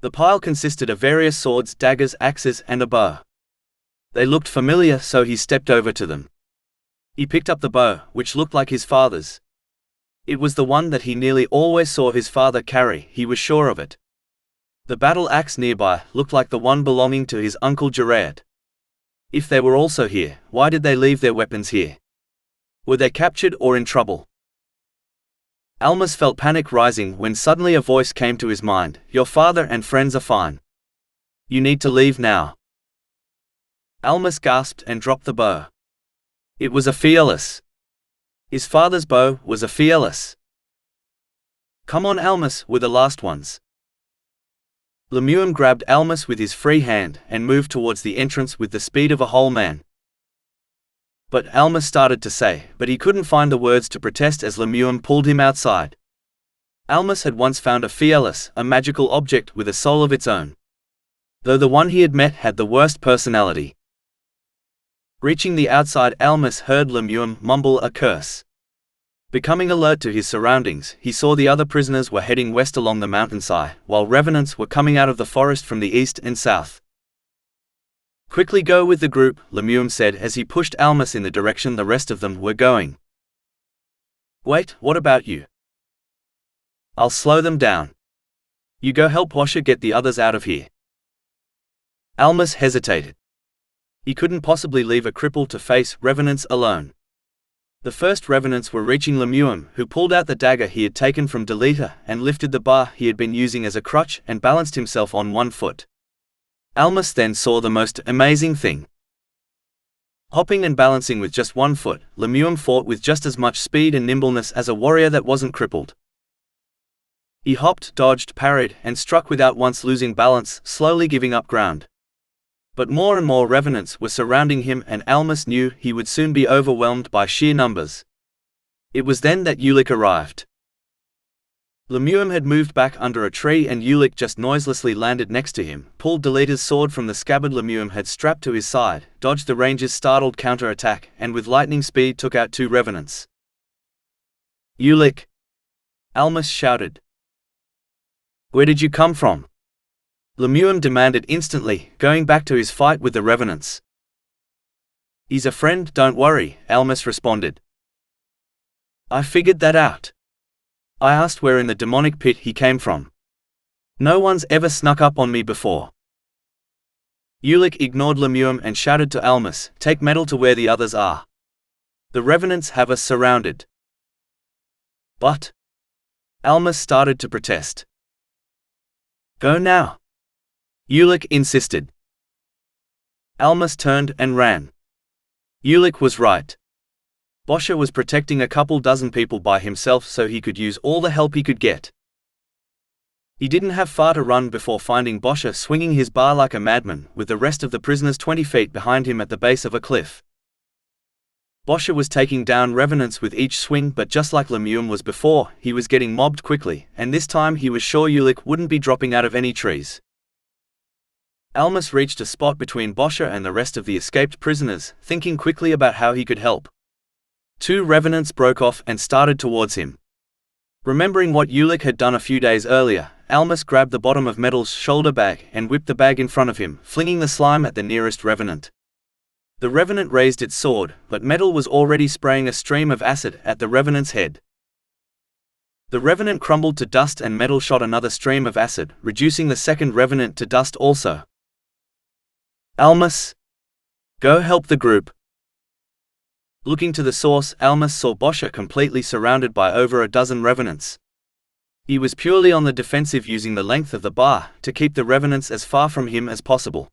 S1: The pile consisted of various swords, daggers, axes, and a bow. They looked familiar, so he stepped over to them. He picked up the bow, which looked like his father's. It was the one that he nearly always saw his father carry, he was sure of it. The battle axe nearby looked like the one belonging to his uncle Gerard. If they were also here, why did they leave their weapons here? Were they captured or in trouble? Almas felt panic rising when suddenly a voice came to his mind. Your father and friends are fine. You need to leave now. Almas gasped and dropped the bow. It was a fearless. His father's bow was a fearless. Come on, Almas, were the last ones. Lemuel grabbed Almas with his free hand and moved towards the entrance with the speed of a whole man. But Almas started to say, but he couldn't find the words to protest as Lemuel pulled him outside. Almas had once found a fearless, a magical object with a soul of its own. Though the one he had met had the worst personality. Reaching the outside, Almas heard Lemuel mumble a curse. Becoming alert to his surroundings, he saw the other prisoners were heading west along the mountainside, while revenants were coming out of the forest from the east and south. Quickly go with the group, Lemuel said as he pushed Almas in the direction the rest of them were going. Wait, what about you? I'll slow them down. You go help Washer get the others out of here. Almas hesitated. He couldn't possibly leave a cripple to face revenants alone. The first revenants were reaching Lemuel, who pulled out the dagger he had taken from Delita and lifted the bar he had been using as a crutch and balanced himself on one foot. Almas then saw the most amazing thing. Hopping and balancing with just one foot, Lemuel fought with just as much speed and nimbleness as a warrior that wasn't crippled. He hopped, dodged, parried, and struck without once losing balance, slowly giving up ground. But more and more revenants were surrounding him, and Almas knew he would soon be overwhelmed by sheer numbers. It was then that Ulec arrived. Lemuel had moved back under a tree and Ulec just noiselessly landed next to him, pulled Delita's sword from the scabbard Lemuel had strapped to his side, dodged the ranger's startled counter-attack, and with lightning speed took out two revenants. Ulec! Almas shouted. Where did you come from? Lemuel demanded instantly, going back to his fight with the revenants. He's a friend, don't worry, Almas responded. I figured that out. I asked where in the demonic pit he came from. No one's ever snuck up on me before. Ulec ignored Lemuel and shouted to Almas, take metal to where the others are. The revenants have us surrounded. But Almas started to protest. Go now, Ulec insisted. Almas turned and ran. Ulec was right. Boscher was protecting a couple dozen people by himself so he could use all the help he could get. He didn't have far to run before finding Boscher swinging his bar like a madman, with the rest of the prisoners 20 feet behind him at the base of a cliff. Boscher was taking down revenants with each swing, but just like Lemuel was before, he was getting mobbed quickly, and this time he was sure Ulec wouldn't be dropping out of any trees. Almas reached a spot between Boscher and the rest of the escaped prisoners, thinking quickly about how he could help. Two revenants broke off and started towards him. Remembering what Ulec had done a few days earlier, Almas grabbed the bottom of Metal's shoulder bag and whipped the bag in front of him, flinging the slime at the nearest revenant. The revenant raised its sword, but Metal was already spraying a stream of acid at the revenant's head. The revenant crumbled to dust and Metal shot another stream of acid, reducing the second revenant to dust also. Almas! Go help the group! Looking to the source, Almas saw Boscher completely surrounded by over a dozen revenants. He was purely on the defensive, using the length of the bar to keep the revenants as far from him as possible.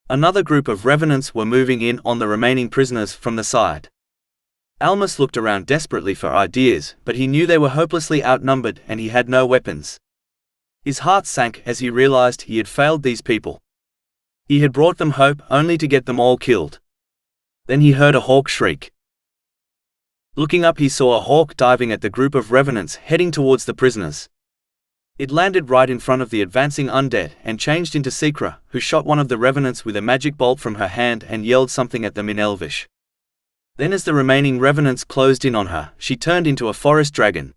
S1: Another group of revenants were moving in on the remaining prisoners from the side. Almas looked around desperately for ideas, but he knew they were hopelessly outnumbered and he had no weapons. His heart sank as he realized he had failed these people. He had brought them hope only to get them all killed. Then he heard a hawk shriek. Looking up, he saw a hawk diving at the group of revenants heading towards the prisoners. It landed right in front of the advancing undead and changed into Secra, who shot one of the revenants with a magic bolt from her hand and yelled something at them in Elvish. Then as the remaining revenants closed in on her, she turned into a forest dragon.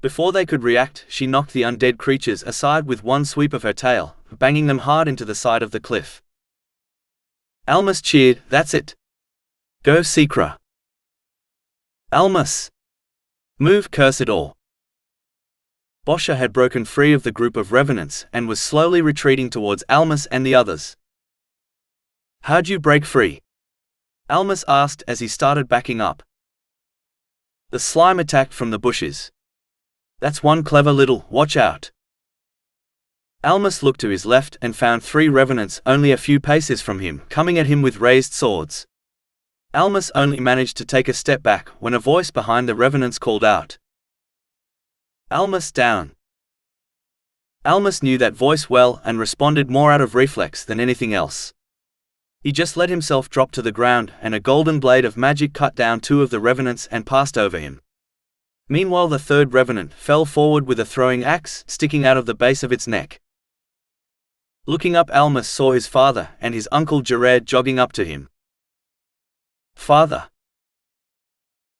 S1: Before they could react, she knocked the undead creatures aside with one sweep of her tail, banging them hard into the side of the cliff. Almas cheered, "That's it. Go Secra. Almas. Move, curse it all." Boscha had broken free of the group of revenants and was slowly retreating towards Almas and the others. "How'd you break free?" Almas asked as he started backing up. "The slime attacked from the bushes. That's one clever little, watch out." Almas looked to his left and found 3 revenants only a few paces from him, coming at him with raised swords. Almas only managed to take a step back when a voice behind the revenants called out, "Almas, down." Almas knew that voice well and responded more out of reflex than anything else. He just let himself drop to the ground, and a golden blade of magic cut down 2 of the revenants and passed over him. Meanwhile, the 3rd revenant fell forward with a throwing axe sticking out of the base of its neck. Looking up, Almas saw his father and his uncle Gerard jogging up to him. "Father."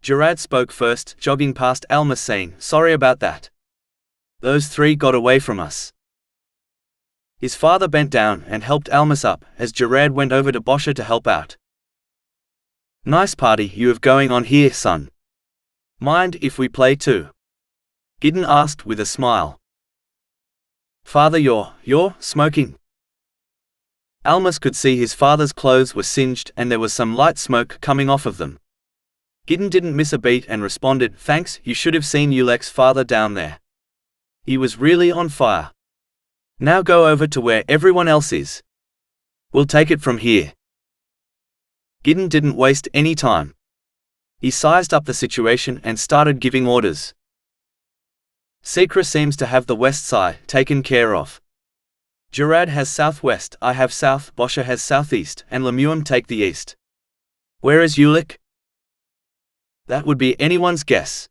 S1: Gerard spoke first, jogging past Almas saying, "Sorry about that. Those 3 got away from us." His father bent down and helped Almas up as Gerard went over to Boscha to help out. "Nice party you have going on here, son. Mind if we play too?" Gideon asked with a smile. "Father, you're smoking." Almas could see his father's clothes were singed and there was some light smoke coming off of them. Gideon didn't miss a beat and responded, "Thanks, you should have seen Ulec's father down there. He was really on fire. Now go over to where everyone else is. We'll take it from here." Gideon didn't waste any time. He sized up the situation and started giving orders. "Secra seems to have the west side taken care of. Gerard has southwest, I have south, Boscha has southeast, and Lemuem take the east. Where is Ulec?" "That would be anyone's guess.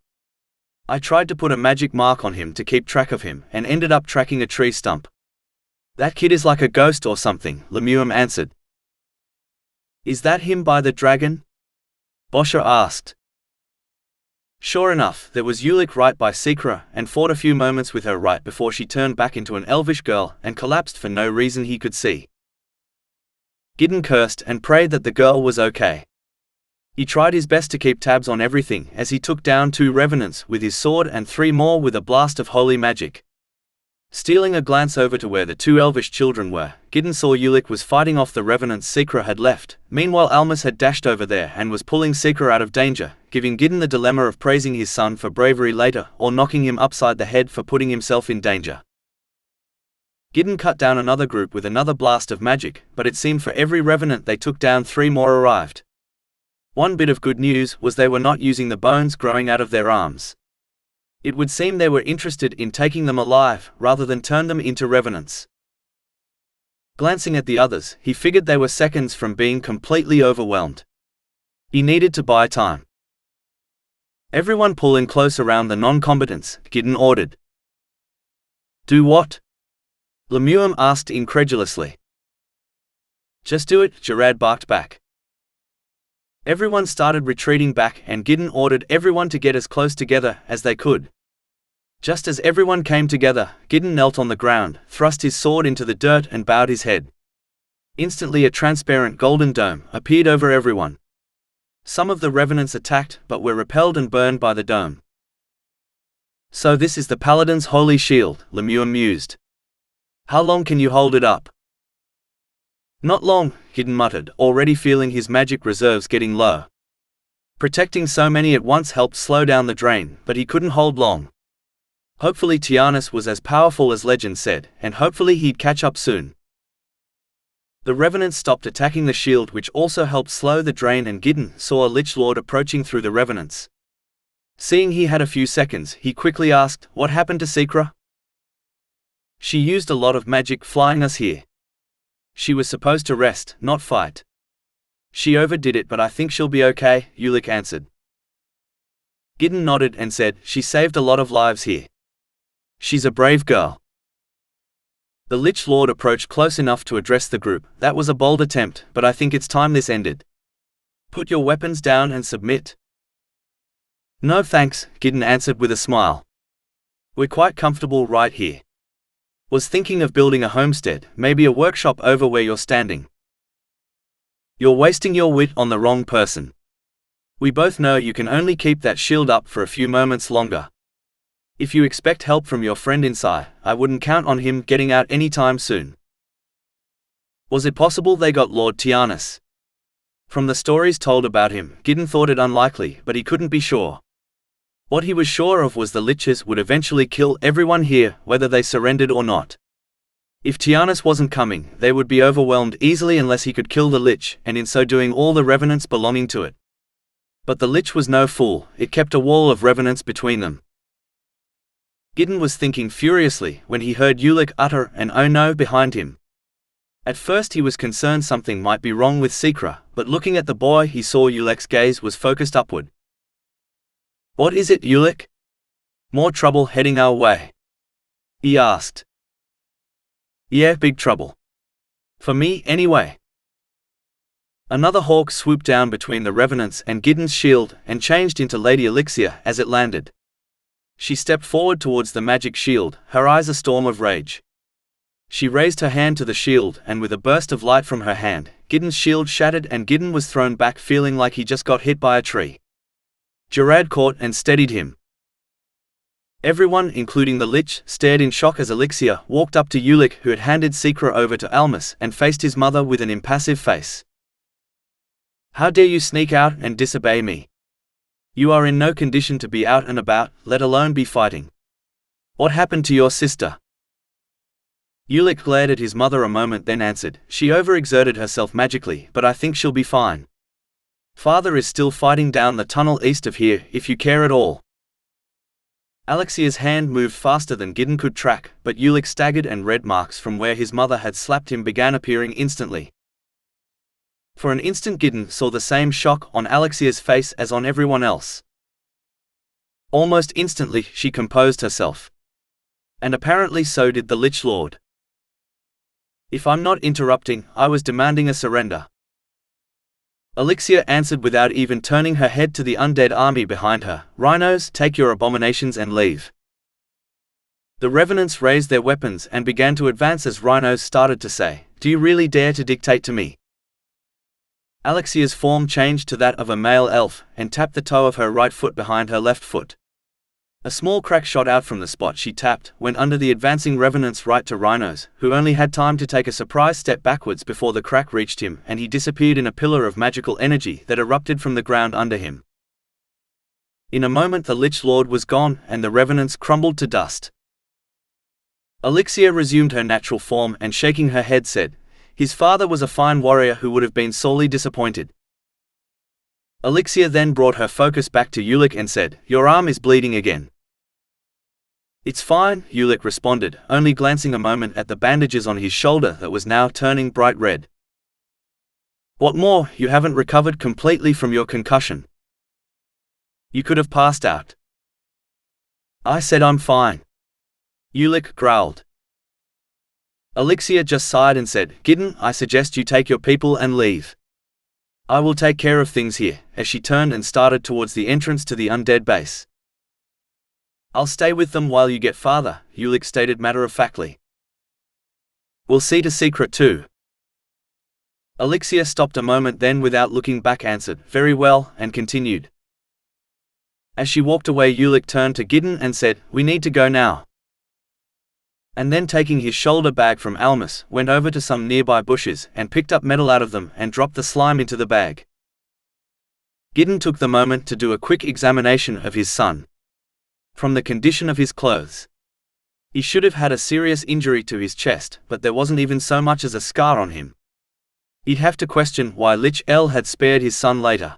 S1: I tried to put a magic mark on him to keep track of him and ended up tracking a tree stump." "That kid is like a ghost or something," Lemuem answered. "Is that him by the dragon?" Boscha asked. Sure enough, there was Ulec right by Secra and fought a few moments with her right before she turned back into an elvish girl and collapsed for no reason he could see. Gideon cursed and prayed that the girl was okay. He tried his best to keep tabs on everything as he took down 2 revenants with his sword and 3 more with a blast of holy magic. Stealing a glance over to where the 2 elvish children were, Gideon saw Ulec was fighting off the revenants Secra had left. Meanwhile, Almas had dashed over there and was pulling Secra out of danger, giving Gideon the dilemma of praising his son for bravery later or knocking him upside the head for putting himself in danger. Gideon cut down another group with another blast of magic, but it seemed for every revenant they took down 3 more arrived. One bit of good news was they were not using the bones growing out of their arms. It would seem they were interested in taking them alive rather than turn them into revenants. Glancing at the others, he figured they were seconds from being completely overwhelmed. He needed to buy time. "Everyone pull in close around the non-combatants," Gideon ordered. "Do what?" Lemuem asked incredulously. "Just do it," Gerard barked back. Everyone started retreating back and Gideon ordered everyone to get as close together as they could. Just as everyone came together, Gideon knelt on the ground, thrust his sword into the dirt and bowed his head. Instantly a transparent golden dome appeared over everyone. Some of the revenants attacked but were repelled and burned by the dome. "So this is the Paladin's holy shield," Lemuem mused. "How long can you hold it up?" "Not long," Gideon muttered, already feeling his magic reserves getting low. Protecting so many at once helped slow down the drain, but he couldn't hold long. Hopefully Tianus was as powerful as legend said, and hopefully he'd catch up soon. The revenants stopped attacking the shield, which also helped slow the drain, and Gideon saw a Lich Lord approaching through the revenants. Seeing he had a few seconds, he quickly asked, "What happened to Secra?" "She used a lot of magic flying us here. She was supposed to rest, not fight. She overdid it, but I think she'll be okay," Ulec answered. Gideon nodded and said, "She saved a lot of lives here. She's a brave girl." The Lich Lord approached close enough to address the group. "That was a bold attempt, but I think it's time this ended. Put your weapons down and submit." "No thanks," Gideon answered with a smile. "We're quite comfortable right here. Was thinking of building a homestead, maybe a workshop over where you're standing." You're wasting your wit on the wrong person. We both know you can only keep that shield up for a few moments longer. If you expect help from your friend inside, I wouldn't count on him getting out anytime soon. Was it possible they got Lord Tianus? From the stories told about him, Gideon thought it unlikely, but he couldn't be sure. What he was sure of was the Liches would eventually kill everyone here, whether they surrendered or not. If Tianus wasn't coming, they would be overwhelmed easily unless he could kill the Lich, and in so doing all the revenants belonging to it. But the Lich was no fool, it kept a wall of revenants between them. Gideon was thinking furiously when he heard Ulec utter an "oh no" behind him. At first he was concerned something might be wrong with Secra, but looking at the boy he saw Ulec's gaze was focused upward. "What is it, Ulec? More trouble heading our way?" he asked. "Yeah, big trouble. For me, anyway." Another hawk swooped down between the revenants and Gideon's shield, and changed into Lady Elixir as it landed. She stepped forward towards the magic shield, her eyes a storm of rage. She raised her hand to the shield, and with a burst of light from her hand, Gideon's shield shattered and Gideon was thrown back feeling like he just got hit by a tree. Gerard caught and steadied him. Everyone, including the Lich, stared in shock as Elixir walked up to Ulec, who had handed Secra over to Almas, and faced his mother with an impassive face. "How dare you sneak out and disobey me? You are in no condition to be out and about, let alone be fighting. What happened to your sister?" Ulec glared at his mother a moment, then answered, "She overexerted herself magically, but I think she'll be fine. Father is still fighting down the tunnel east of here, if you care at all." Alexier's hand moved faster than Gideon could track, but Ulec staggered and red marks from where his mother had slapped him began appearing instantly. For an instant Gideon saw the same shock on Alexier's face as on everyone else. Almost instantly she composed herself. And apparently so did the Lich Lord. "If I'm not interrupting, I was demanding a surrender." Elixir answered without even turning her head to the undead army behind her, "Rhinos, take your abominations and leave." The revenants raised their weapons and began to advance as Rhinos started to say, "Do you really dare to dictate to me?" Alexier's form changed to that of a male elf, and tapped the toe of her right foot behind her left foot. A small crack shot out from the spot she tapped, went under the advancing revenant's right to Rhinos, who only had time to take a surprise step backwards before the crack reached him, and he disappeared in a pillar of magical energy that erupted from the ground under him. In a moment the Lich Lord was gone, and the revenants crumbled to dust. Elixir resumed her natural form and shaking her head said, "His father was a fine warrior who would have been sorely disappointed." Elixir then brought her focus back to Ulec and said, "Your arm is bleeding again." "It's fine," Ulec responded, only glancing a moment at the bandages on his shoulder that was now turning bright red. "What more, you haven't recovered completely from your concussion. You could have passed out." "I said I'm fine," Ulec growled. Elixir just sighed and said, "Gideon, I suggest you take your people and leave. I will take care of things here," as she turned and started towards the entrance to the undead base. "I'll stay with them while you get farther," Ulec stated matter-of-factly. "We'll see to Secret too." Elixir stopped a moment, then without looking back answered, "Very well," and continued. As she walked away Ulec turned to Gideon and said, "We need to go now." And then taking his shoulder bag from Almas, went over to some nearby bushes, and picked up metal out of them, and dropped the slime into the bag. Gideon took the moment to do a quick examination of his son. From the condition of his clothes, he should have had a serious injury to his chest, but there wasn't even so much as a scar on him. He'd have to question why Lich-El had spared his son later.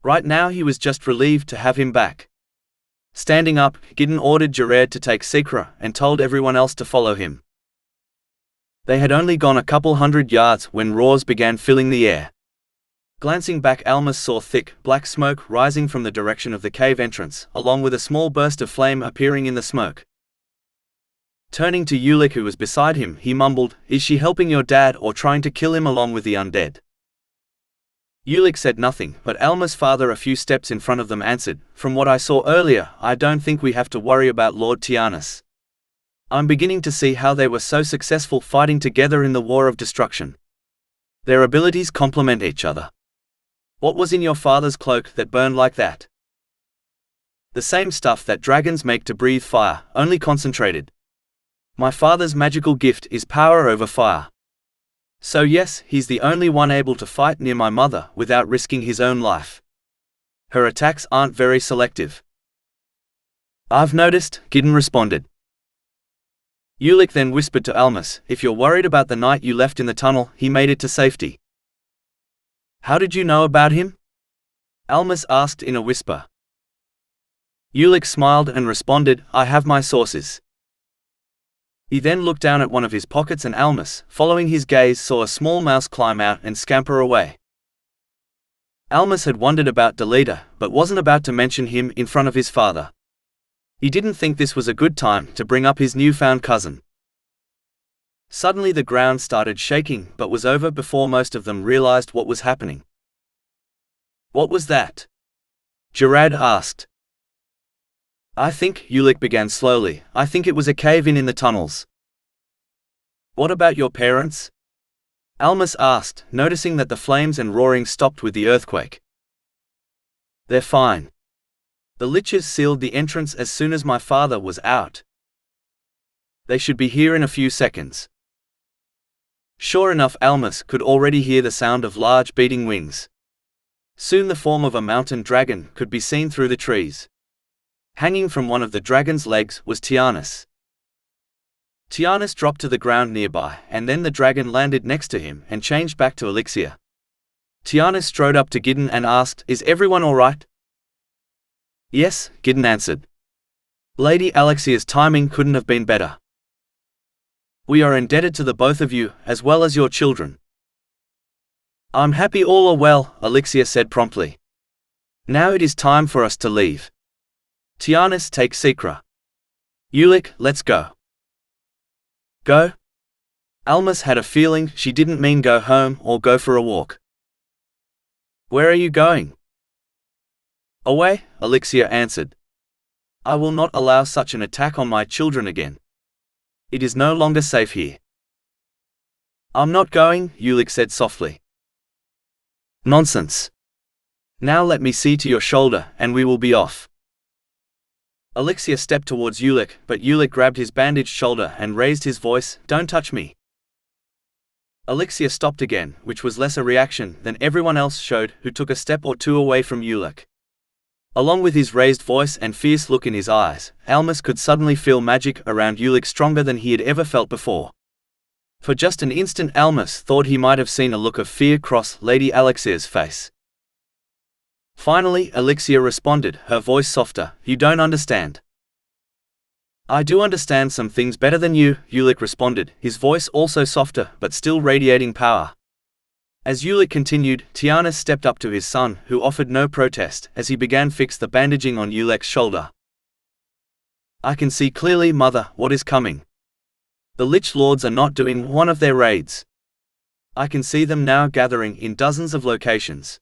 S1: Right now he was just relieved to have him back. Standing up, Gideon ordered Gerard to take Secra, and told everyone else to follow him. They had only gone a couple hundred yards when roars began filling the air. Glancing back, Almas saw thick, black smoke rising from the direction of the cave entrance, along with a small burst of flame appearing in the smoke. Turning to Ulec, who was beside him, he mumbled, "Is she helping your dad or trying to kill him along with the undead?" Ulec said nothing, but Alma's father, a few steps in front of them, answered, "From what I saw earlier, I don't think we have to worry about Lord Tianus. I'm beginning to see how they were so successful fighting together in the War of Destruction. Their abilities complement each other. What was in your father's cloak that burned like that? The same stuff that dragons make to breathe fire, only concentrated. My father's magical gift is power over fire. So yes, he's the only one able to fight near my mother without risking his own life. Her attacks aren't very selective. I've noticed, Gideon responded. Ulec then whispered to Almas, if you're worried about the night you left in the tunnel, he made it to safety. How did you know about him? Almas asked in a whisper. Ulec smiled and responded, I have my sources. He then looked down at one of his pockets and Almas, following his gaze, saw a small mouse climb out and scamper away. Almas had wondered about Delita, but wasn't about to mention him in front of his father. He didn't think this was a good time to bring up his newfound cousin. Suddenly the ground started shaking, but was over before most of them realized what was happening. What was that? Gerard asked. I think, Ulec began slowly, I think it was a cave-in in the tunnels. What about your parents? Almas asked, noticing that the flames and roaring stopped with the earthquake. They're fine. The Liches sealed the entrance as soon as my father was out. They should be here in a few seconds. Sure enough, Almas could already hear the sound of large beating wings. Soon the form of a mountain dragon could be seen through the trees. Hanging from one of the dragon's legs was Tianus. Tianus dropped to the ground nearby, and then the dragon landed next to him and changed back to Elixir. Tianus strode up to Gideon and asked, is everyone alright? Yes, Gideon answered. Lady Alexier's timing couldn't have been better. We are indebted to the both of you, as well as your children. I'm happy all are well, Elixir said promptly. Now it is time for us to leave. Tianus, take Secra. Ulec, let's go. Go? Almas had a feeling she didn't mean go home or go for a walk. Where are you going? Away, Elixir answered. I will not allow such an attack on my children again. It is no longer safe here. I'm not going, Ulec said softly. Nonsense. Now let me see to your shoulder, and we will be off. Elixir stepped towards Ulec, but Ulec grabbed his bandaged shoulder and raised his voice, don't touch me. Elixir stopped again, which was less a reaction than everyone else showed, who took a step or two away from Ulec. Along with his raised voice and fierce look in his eyes, Almas could suddenly feel magic around Ulec stronger than he had ever felt before. For just an instant Almas thought he might have seen a look of fear cross Lady Alexier's face. Finally, Elixir responded, her voice softer, you don't understand. I do understand some things better than you, Ulec responded, his voice also softer but still radiating power. As Ulec continued, Tianus stepped up to his son, who offered no protest, as he began fix the bandaging on Ulec's shoulder. I can see clearly, mother, what is coming. The Lich Lords are not doing one of their raids. I can see them now gathering in dozens of locations.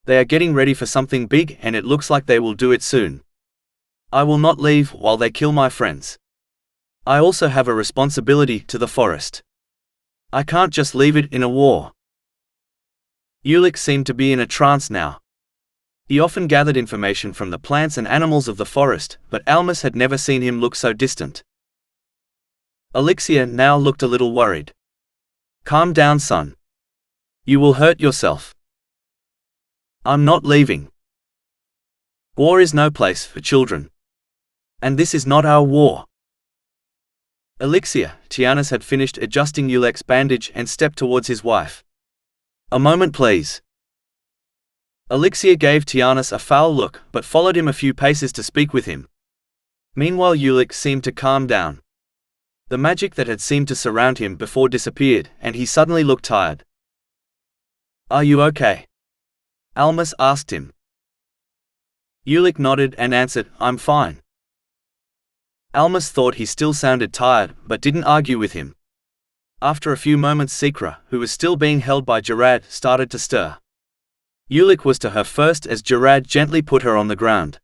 S1: They are getting ready for something big, and it looks like they will do it soon. I will not leave while they kill my friends. I also have a responsibility to the forest. I can't just leave it in a war. Ulec seemed to be in a trance now. He often gathered information from the plants and animals of the forest, but Almas had never seen him look so distant. Elixir now looked a little worried. Calm down, son. You will hurt yourself. I'm not leaving. War is no place for children. And this is not our war. Elixir, Tianus had finished adjusting Ulec's bandage and stepped towards his wife. A moment please. Elixir gave Tianus a foul look, but followed him a few paces to speak with him. Meanwhile Ulec seemed to calm down. The magic that had seemed to surround him before disappeared, and he suddenly looked tired. Are you okay? Almas asked him. Ulec nodded and answered, I'm fine. Almas thought he still sounded tired, but didn't argue with him. After a few moments Secra, who was still being held by Gerard, started to stir. Ulec was to her first as Gerard gently put her on the ground.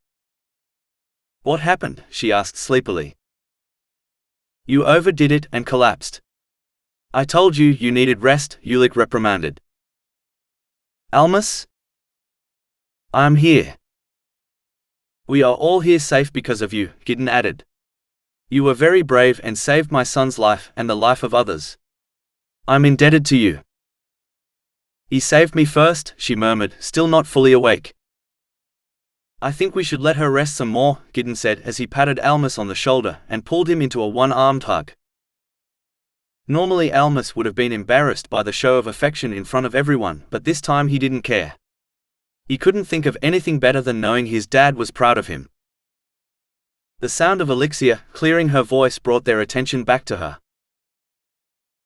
S1: What happened? She asked sleepily. You overdid it and collapsed. I told you you needed rest, Ulec reprimanded. Almas? I am here. We are all here safe because of you, Gideon added. You were very brave and saved my son's life and the life of others. I'm indebted to you. He saved me first, she murmured, still not fully awake. I think we should let her rest some more, Gideon said as he patted Almas on the shoulder and pulled him into a one-armed hug. Normally Almas would have been embarrassed by the show of affection in front of everyone, but this time he didn't care. He couldn't think of anything better than knowing his dad was proud of him. The sound of Elixir clearing her voice brought their attention back to her.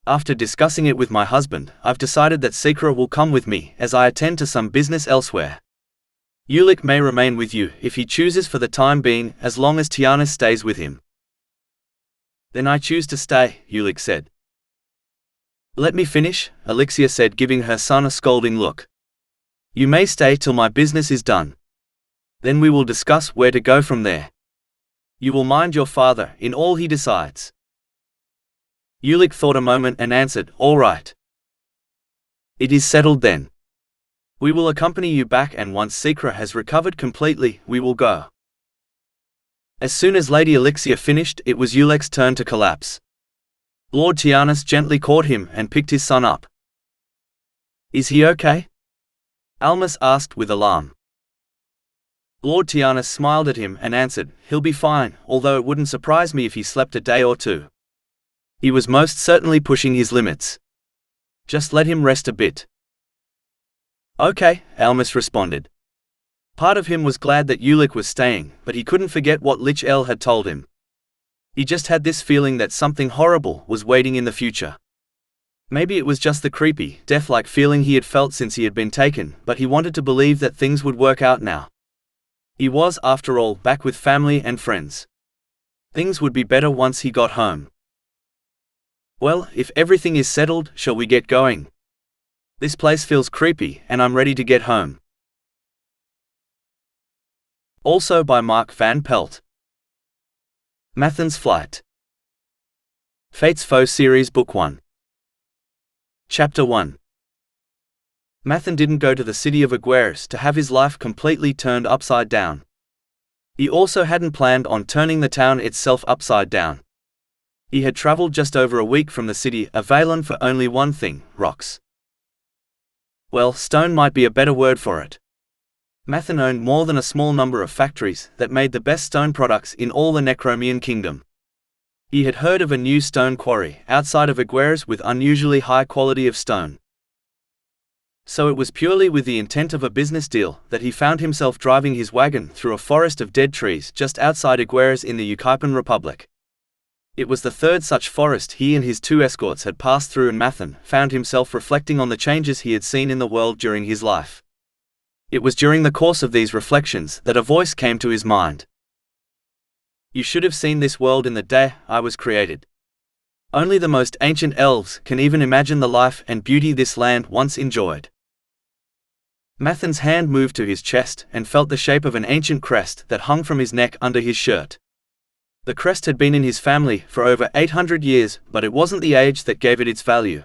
S1: After discussing it with my husband, I've decided that Secra will come with me as I attend to some business elsewhere. Ulec may remain with you if he chooses for the time being, as long as Tiana stays with him. Then I choose to stay, Ulec said. Let me finish, Elixir said, giving her son a scolding look. You may stay till my business is done. Then we will discuss where to go from there. You will mind your father in all he decides. Ulec thought a moment and answered, all right. It is settled then. We will accompany you back, and once Secra has recovered completely, we will go. As soon as Lady Elixir finished, it was Ulec's turn to collapse. Lord Tianus gently caught him and picked his son up. Is he okay? Almas asked with alarm. Lord Tianus smiled at him and answered, he'll be fine, although it wouldn't surprise me if he slept a day or two. He was most certainly pushing his limits. Just let him rest a bit. Okay, Almas responded. Part of him was glad that Ulec was staying, but he couldn't forget what Lich-El had told him. He just had this feeling that something horrible was waiting in the future. Maybe it was just the creepy, death-like feeling he had felt since he had been taken, but he wanted to believe that things would work out now. He was, after all, back with family and friends. Things would be better once he got home. Well, if everything is settled, shall we get going? This place feels creepy, and I'm ready to get home. Also by Mark Van Pelt. Mathan's Flight. Fate's Foe Series Book 1. Chapter 1. Mathan didn't go to the city of Aguarius to have his life completely turned upside down. He also hadn't planned on turning the town itself upside down. He had traveled just over a week from the city of Valen for only one thing, rocks. Well, stone might be a better word for it. Mathan owned more than a small number of factories that made the best stone products in all the Necromian kingdom. He had heard of a new stone quarry outside of Aguarius with unusually high quality of stone. So it was purely with the intent of a business deal that he found himself driving his wagon through a forest of dead trees just outside Aguarius in the Yucaipan Republic. It was the third such forest he and his two escorts had passed through, and Mathan found himself reflecting on the changes he had seen in the world during his life. It was during the course of these reflections that a voice came to his mind. You should have seen this world in the day I was created. Only the most ancient elves can even imagine the life and beauty this land once enjoyed. Mathan's hand moved to his chest and felt the shape of an ancient crest that hung from his neck under his shirt. The crest had been in his family for over 800 years, but it wasn't the age that gave it its value.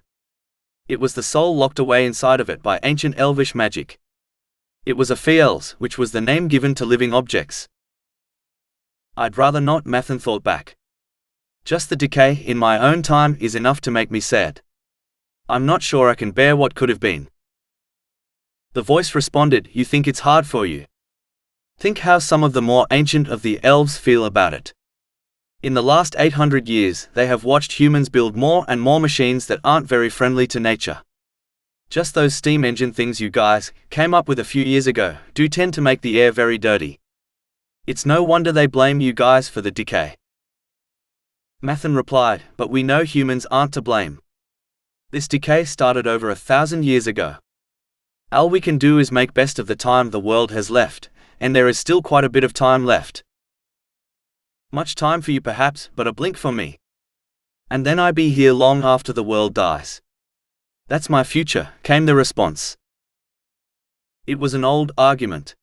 S1: It was the soul locked away inside of it by ancient elvish magic. It was a fiel's, which was the name given to living objects. I'd rather not, Mathan thought back. Just the decay in my own time is enough to make me sad. I'm not sure I can bear what could have been. The voice responded, you think it's hard for you. Think how some of the more ancient of the elves feel about it. In the last 800 years, they have watched humans build more and more machines that aren't very friendly to nature. Just those steam engine things you guys came up with a few years ago do tend to make the air very dirty. It's no wonder they blame you guys for the decay. Mathan replied, but we know humans aren't to blame. This decay started over 1,000 years ago. All we can do is make best of the time the world has left, and there is still quite a bit of time left. Much time for you perhaps, but a blink for me. And then I be here long after the world dies. That's my future, came the response. It was an old argument.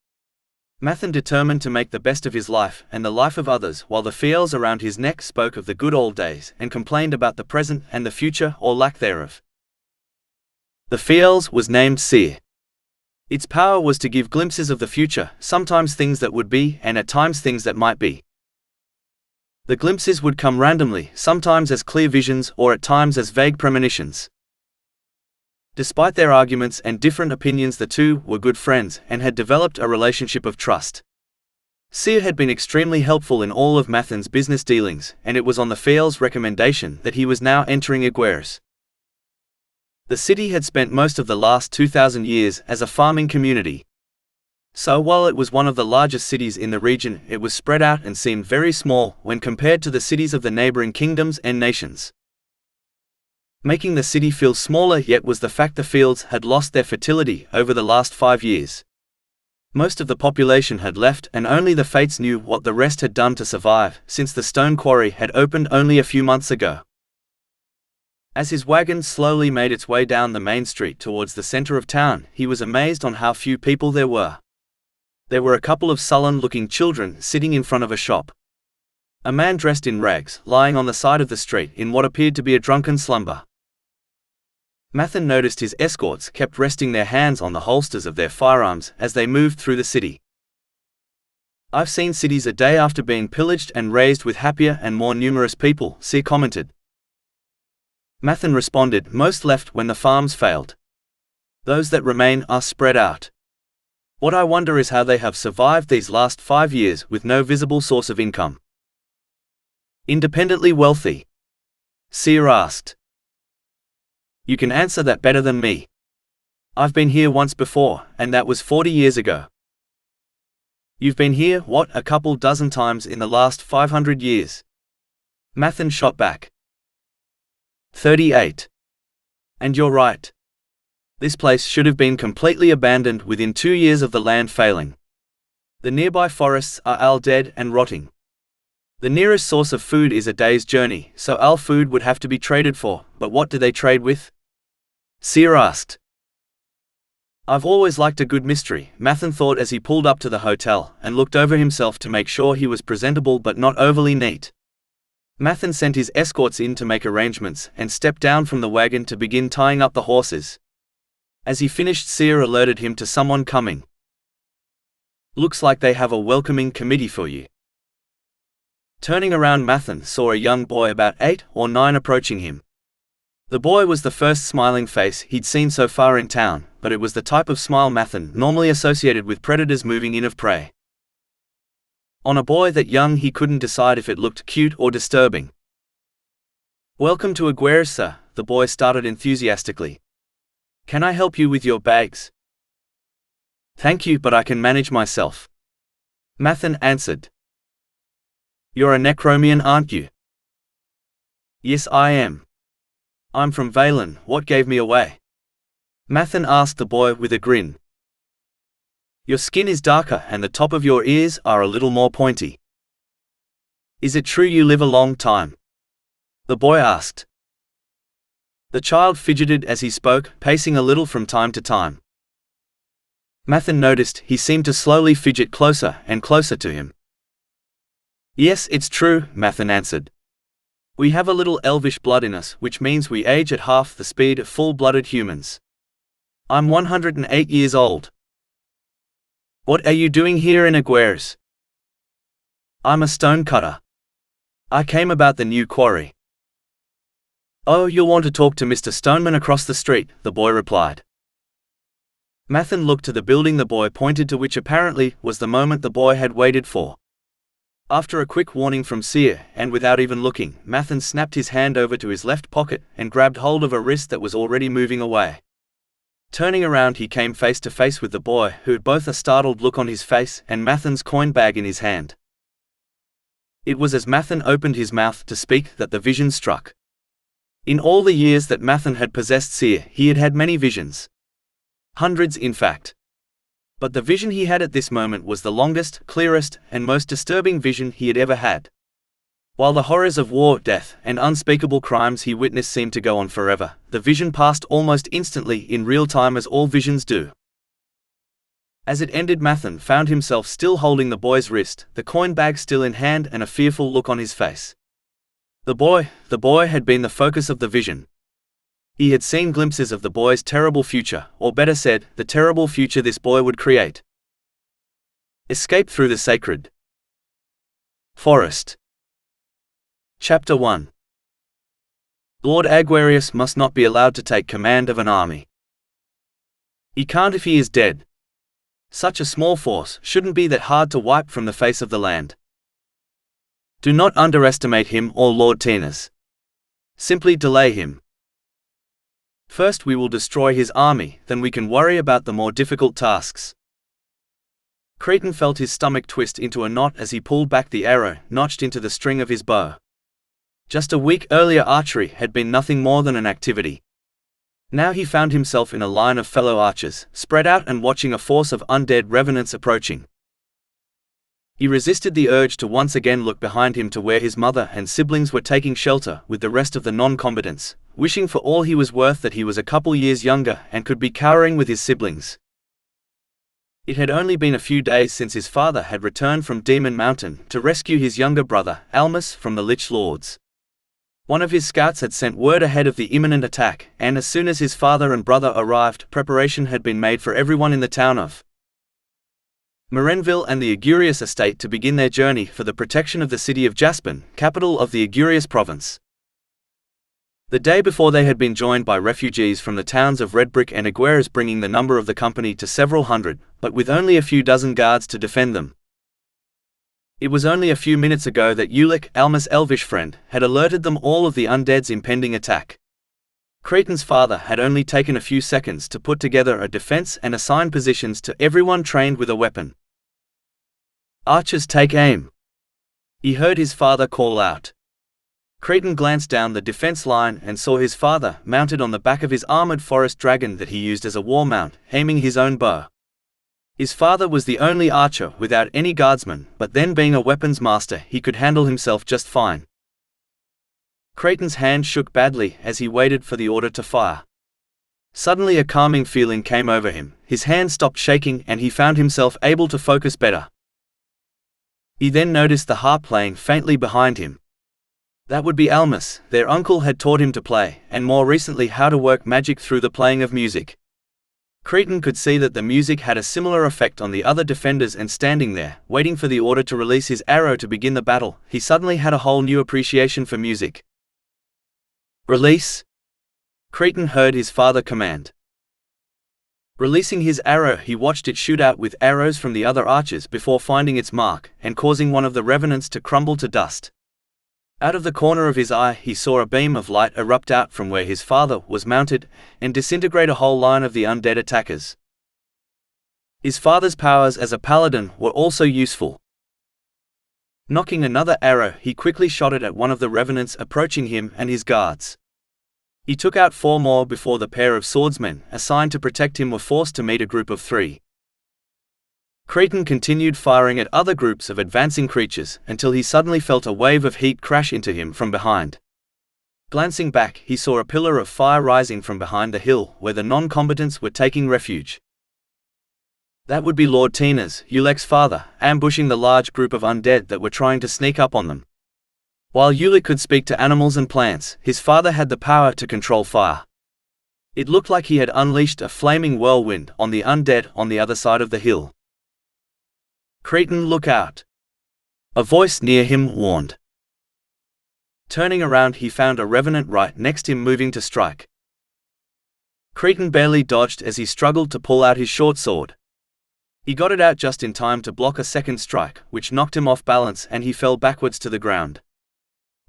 S1: Mathan determined to make the best of his life and the life of others, while the fields around his neck spoke of the good old days and complained about the present and the future, or lack thereof. The fields was named Seer. Its power was to give glimpses of the future, sometimes things that would be, and at times things that might be. The glimpses would come randomly, sometimes as clear visions or at times as vague premonitions. Despite their arguments and different opinions, the two were good friends and had developed a relationship of trust. Seer had been extremely helpful in all of Mathan's business dealings, and it was on the Fiel's recommendation that he was now entering Aguarius. The city had spent most of the last 2,000 years as a farming community. So while it was one of the largest cities in the region, it was spread out and seemed very small when compared to the cities of the neighboring kingdoms and nations. Making the city feel smaller yet was the fact the fields had lost their fertility over the last 5 years. Most of the population had left, and only the fates knew what the rest had done to survive, since the stone quarry had opened only a few months ago. As his wagon slowly made its way down the main street towards the center of town, he was amazed on how few people there were. There were a couple of sullen-looking children sitting in front of a shop. A man dressed in rags, lying on the side of the street in what appeared to be a drunken slumber. Mathan noticed his escorts kept resting their hands on the holsters of their firearms as they moved through the city. "I've seen cities a day after being pillaged and razed with happier and more numerous people," Seer commented. Mathan responded, "Most left when the farms failed. Those that remain are spread out. What I wonder is how they have survived these last 5 years with no visible source of income." "Independently wealthy?" Seer asked. "You can answer that better than me. I've been here once before, and that was 40 years ago." "You've been here, what, a couple dozen times in the last 500 years?" Mathan shot back. 38. "And you're right. This place should have been completely abandoned within 2 years of the land failing. The nearby forests are all dead and rotting. The nearest source of food is a day's journey, so all food would have to be traded for, but what do they trade with?" Seer asked. "I've always liked a good mystery," Mathan thought as he pulled up to the hotel and looked over himself to make sure he was presentable but not overly neat. Mathan sent his escorts in to make arrangements and stepped down from the wagon to begin tying up the horses. As he finished, Seer alerted him to someone coming. "Looks like they have a welcoming committee for you." Turning around, Mathan saw a young boy about 8 or 9 approaching him. The boy was the first smiling face he'd seen so far in town, but it was the type of smile Mathan normally associated with predators moving in of prey. On a boy that young, he couldn't decide if it looked cute or disturbing. "Welcome to Aguarius, sir," the boy started enthusiastically. "Can I help you with your bags?" "Thank you, but I can manage myself," Mathan answered. "You're a Necromian, aren't you?" "Yes, I am. I'm from Valen. What gave me away?" Mathan asked the boy with a grin. "Your skin is darker and the top of your ears are a little more pointy." "Is it true you live a long time?" the boy asked. The child fidgeted as he spoke, pacing a little from time to time. Mathan noticed he seemed to slowly fidget closer and closer to him. "Yes, it's true," Mathan answered. "We have a little elvish blood in us, which means we age at half the speed of full-blooded humans. I'm 108 years old." "What are you doing here in Aguarius?" "I'm a stone cutter. I came about the new quarry." "Oh, you'll want to talk to Mr. Stoneman across the street," the boy replied. Mathan looked to the building the boy pointed to, which apparently was the moment the boy had waited for. After a quick warning from Seer, and without even looking, Mathan snapped his hand over to his left pocket and grabbed hold of a wrist that was already moving away. Turning around, he came face to face with the boy, who had both a startled look on his face and Mathan's coin bag in his hand. It was as Mathan opened his mouth to speak that the vision struck. In all the years that Mathan had possessed Seer, he had had many visions. Hundreds, in fact. But the vision he had at this moment was the longest, clearest, and most disturbing vision he had ever had. While the horrors of war, death, and unspeakable crimes he witnessed seemed to go on forever, the vision passed almost instantly in real time, as all visions do. As it ended, Mathan found himself still holding the boy's wrist, the coin bag still in hand and a fearful look on his face. The boy had been the focus of the vision. He had seen glimpses of the boy's terrible future, or better said, the terrible future this boy would create. Escape through the sacred forest. Chapter 1. Lord Aguarius must not be allowed to take command of an army. He can't if he is dead. Such a small force shouldn't be that hard to wipe from the face of the land. Do not underestimate him or Lord Tinas. Simply delay him. First we will destroy his army, then we can worry about the more difficult tasks. Cretan felt his stomach twist into a knot as he pulled back the arrow notched into the string of his bow. Just a week earlier archery had been nothing more than an activity. Now he found himself in a line of fellow archers, spread out and watching a force of undead revenants approaching. He resisted the urge to once again look behind him to where his mother and siblings were taking shelter with the rest of the non-combatants, wishing for all he was worth that he was a couple years younger and could be cowering with his siblings. It had only been a few days since his father had returned from Demon Mountain to rescue his younger brother, Almas, from the Lich Lords. One of his scouts had sent word ahead of the imminent attack, and as soon as his father and brother arrived, preparation had been made for everyone in the town of Morenville and the Aguarius estate to begin their journey for the protection of the city of Jaspin, capital of the Aguarius province. The day before they had been joined by refugees from the towns of Redbrick and Aguarius, bringing the number of the company to several hundred, but with only a few dozen guards to defend them. It was only a few minutes ago that Ulec, Almas' elvish friend, had alerted them all of the undead's impending attack. Cretan's father had only taken a few seconds to put together a defense and assign positions to everyone trained with a weapon. Archers, take aim! He heard his father call out. Cretan glanced down the defense line and saw his father, mounted on the back of his armored forest dragon that he used as a war mount, aiming his own bow. His father was the only archer without any guardsmen, but then being a weapons master he could handle himself just fine. Cretan's hand shook badly as he waited for the order to fire. Suddenly a calming feeling came over him, his hand stopped shaking and he found himself able to focus better. He then noticed the harp playing faintly behind him. That would be Almas. Their uncle had taught him to play, and more recently how to work magic through the playing of music. Cretan could see that the music had a similar effect on the other defenders, and standing there, waiting for the order to release his arrow to begin the battle, he suddenly had a whole new appreciation for music. Release! Cretan heard his father command. Releasing his arrow, he watched it shoot out with arrows from the other archers before finding its mark, and causing one of the revenants to crumble to dust. Out of the corner of his eye he saw a beam of light erupt out from where his father was mounted, and disintegrate a whole line of the undead attackers. His father's powers as a paladin were also useful. Knocking another arrow, he quickly shot it at one of the revenants approaching him and his guards. He took out 4 more before the pair of swordsmen assigned to protect him were forced to meet a group of 3. Cretan continued firing at other groups of advancing creatures until he suddenly felt a wave of heat crash into him from behind. Glancing back, he saw a pillar of fire rising from behind the hill where the non-combatants were taking refuge. That would be Lord Tinas, Ulec's father, ambushing the large group of undead that were trying to sneak up on them. While Ulec could speak to animals and plants, his father had the power to control fire. It looked like he had unleashed a flaming whirlwind on the undead on the other side of the hill. Cretan, look out! A voice near him warned. Turning around, he found a revenant right next to him moving to strike. Cretan barely dodged as he struggled to pull out his short sword. He got it out just in time to block a second strike, which knocked him off balance and he fell backwards to the ground.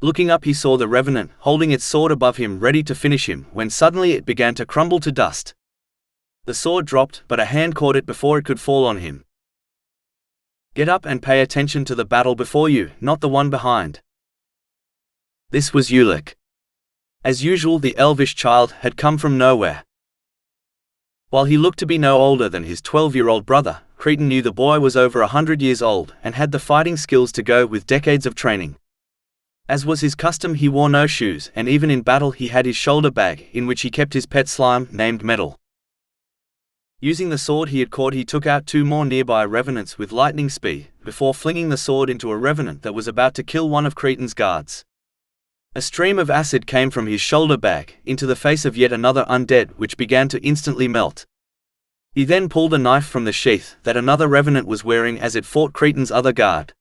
S1: Looking up, he saw the revenant holding its sword above him ready to finish him when suddenly it began to crumble to dust. The sword dropped, but a hand caught it before it could fall on him. Get up and pay attention to the battle before you, not the one behind. This was Ulec. As usual, the elvish child had come from nowhere. While he looked to be no older than his 12-year-old brother, Cretan knew the boy was over 100 years old and had the fighting skills to go with decades of training. As was his custom, he wore no shoes, and even in battle he had his shoulder bag, in which he kept his pet slime, named Metal. Using the sword he had caught, he took out 2 more nearby revenants with lightning speed, before flinging the sword into a revenant that was about to kill one of Cretan's guards. A stream of acid came from his shoulder bag into the face of yet another undead, which began to instantly melt. He then pulled a knife from the sheath that another revenant was wearing as it fought Cretan's other guard.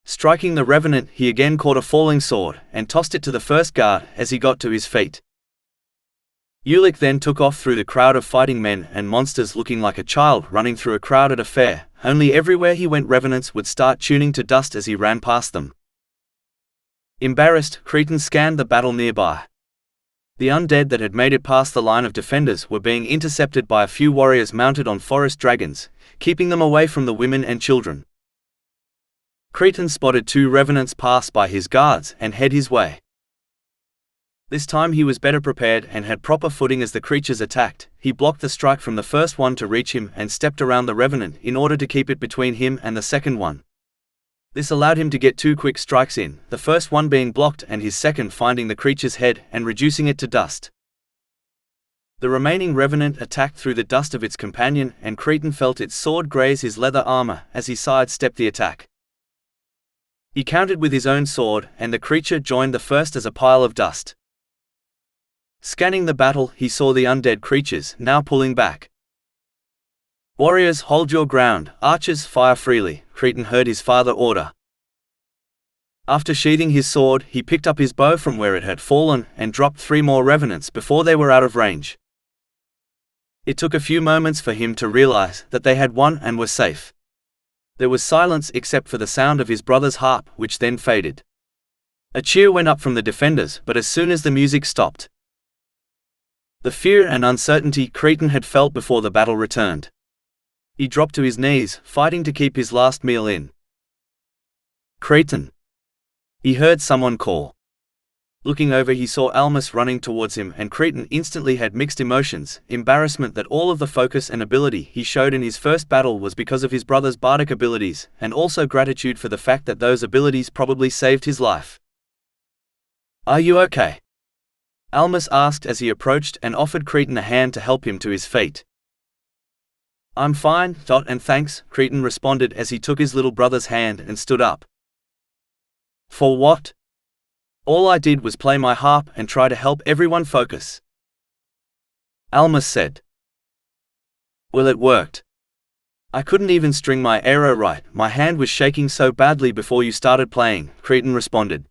S1: Striking the revenant, he again caught a falling sword and tossed it to the first guard as he got to his feet. Ulec then took off through the crowd of fighting men and monsters, looking like a child running through a crowd at a fair, only everywhere he went revenants would start tuning to dust as he ran past them. Embarrassed, Cretan scanned the battle nearby. The undead that had made it past the line of defenders were being intercepted by a few warriors mounted on forest dragons, keeping them away from the women and children. Cretan spotted 2 revenants pass by his guards and head his way. This time he was better prepared and had proper footing as the creatures attacked. He blocked the strike from the first one to reach him and stepped around the revenant in order to keep it between him and the second one. This allowed him to get 2 quick strikes in, the first one being blocked and his second finding the creature's head and reducing it to dust. The remaining revenant attacked through the dust of its companion, and Cretan felt its sword graze his leather armor as he sidestepped the attack. He countered with his own sword, and the creature joined the first as a pile of dust. Scanning the battle, he saw the undead creatures now pulling back. "Warriors, hold your ground, archers, fire freely," Cretan heard his father order. After sheathing his sword, he picked up his bow from where it had fallen and dropped 3 more revenants before they were out of range. It took a few moments for him to realize that they had won and were safe. There was silence except for the sound of his brother's harp, which then faded. A cheer went up from the defenders, but as soon as the music stopped, the fear and uncertainty Cretan had felt before the battle returned. He dropped to his knees, fighting to keep his last meal in. "Cretan!" He heard someone call. Looking over, he saw Almas running towards him, and Cretan instantly had mixed emotions: embarrassment that all of the focus and ability he showed in his first battle was because of his brother's bardic abilities, and also gratitude for the fact that those abilities probably saved his life. "Are you okay?" Almas asked as he approached and offered Cretan a hand to help him to his feet. "I'm fine, and thanks," Cretan responded as he took his little brother's hand and stood up. "For what?" "All I did was play my harp and try to help everyone focus," Almas said. "Well, it worked. I couldn't even string my arrow right, my hand was shaking so badly before you started playing," Cretan responded.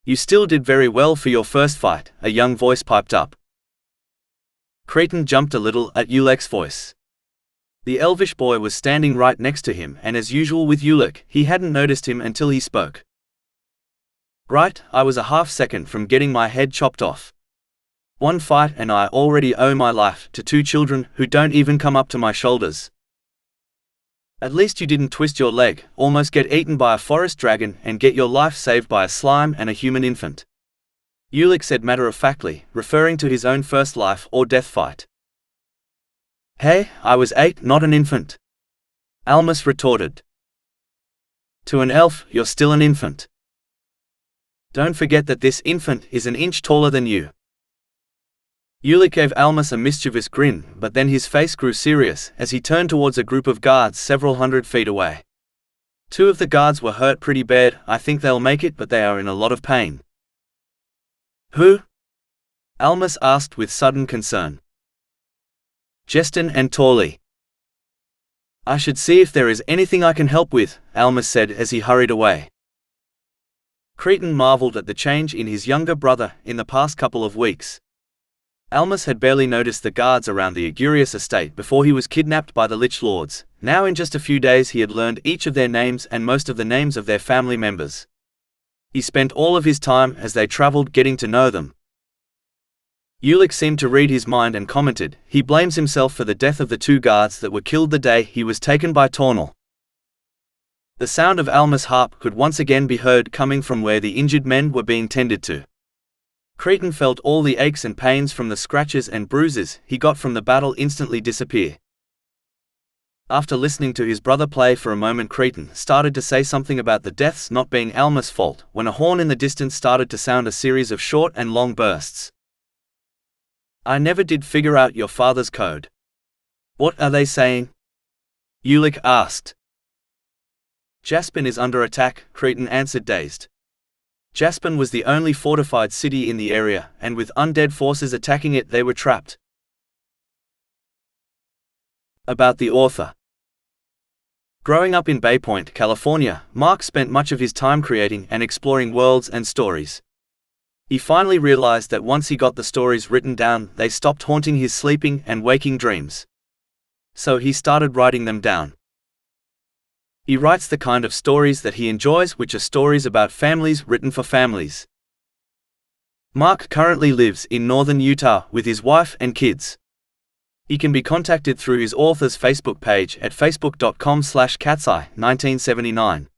S1: "You still did very well for your first fight," a young voice piped up. Cretan jumped a little at Ulec's voice. The elvish boy was standing right next to him, and as usual with Ulec, he hadn't noticed him until he spoke. "Right, I was a half-second from getting my head chopped off. 1 fight and I already owe my life to 2 children who don't even come up to my shoulders. At least you didn't twist your leg, almost get eaten by a forest dragon, and get your life saved by a slime and a human infant," Ulec said matter-of-factly, referring to his own first life or death fight. "Hey, I was 8, not an infant," Almas retorted. "To an elf, you're still an infant. Don't forget that this infant is an inch taller than you." Ulec gave Almas a mischievous grin, but then his face grew serious as he turned towards a group of guards several hundred feet away. 2 of the guards were hurt pretty bad. "I think they'll make it, but they are in a lot of pain." "Who?" Almas asked with sudden concern. "Jestin and Torley." "I should see if there is anything I can help with," Almas said as he hurried away. Cretan marveled at the change in his younger brother in the past couple of weeks. Almas had barely noticed the guards around the Aguarius estate before he was kidnapped by the Lich Lords. Now in just a few days he had learned each of their names and most of the names of their family members. He spent all of his time as they traveled getting to know them. Ulec seemed to read his mind and commented, "He blames himself for the death of the 2 guards that were killed the day he was taken by Tornal." The sound of Almas' harp could once again be heard coming from where the injured men were being tended to. Cretan felt all the aches and pains from the scratches and bruises he got from the battle instantly disappear. After listening to his brother play for a moment, Cretan started to say something about the deaths not being Almas' fault, when a horn in the distance started to sound a series of short and long bursts. "I never did figure out your father's code. What are they saying? Ulec asked. Jaspin is under attack, Cretan answered dazed. Jaspin was the only fortified city in the area, and with undead forces attacking it they were trapped. About the author. Growing up in Bay Point, California, Mark spent much of his time creating and exploring worlds and stories. He finally realized that once he got the stories written down, they stopped haunting his sleeping and waking dreams. So he started writing them down. He writes the kind of stories that he enjoys, which are stories about families written for families. Mark currently lives in northern Utah with his wife and kids. He can be contacted through his author's Facebook page at facebook.com/catseye1979.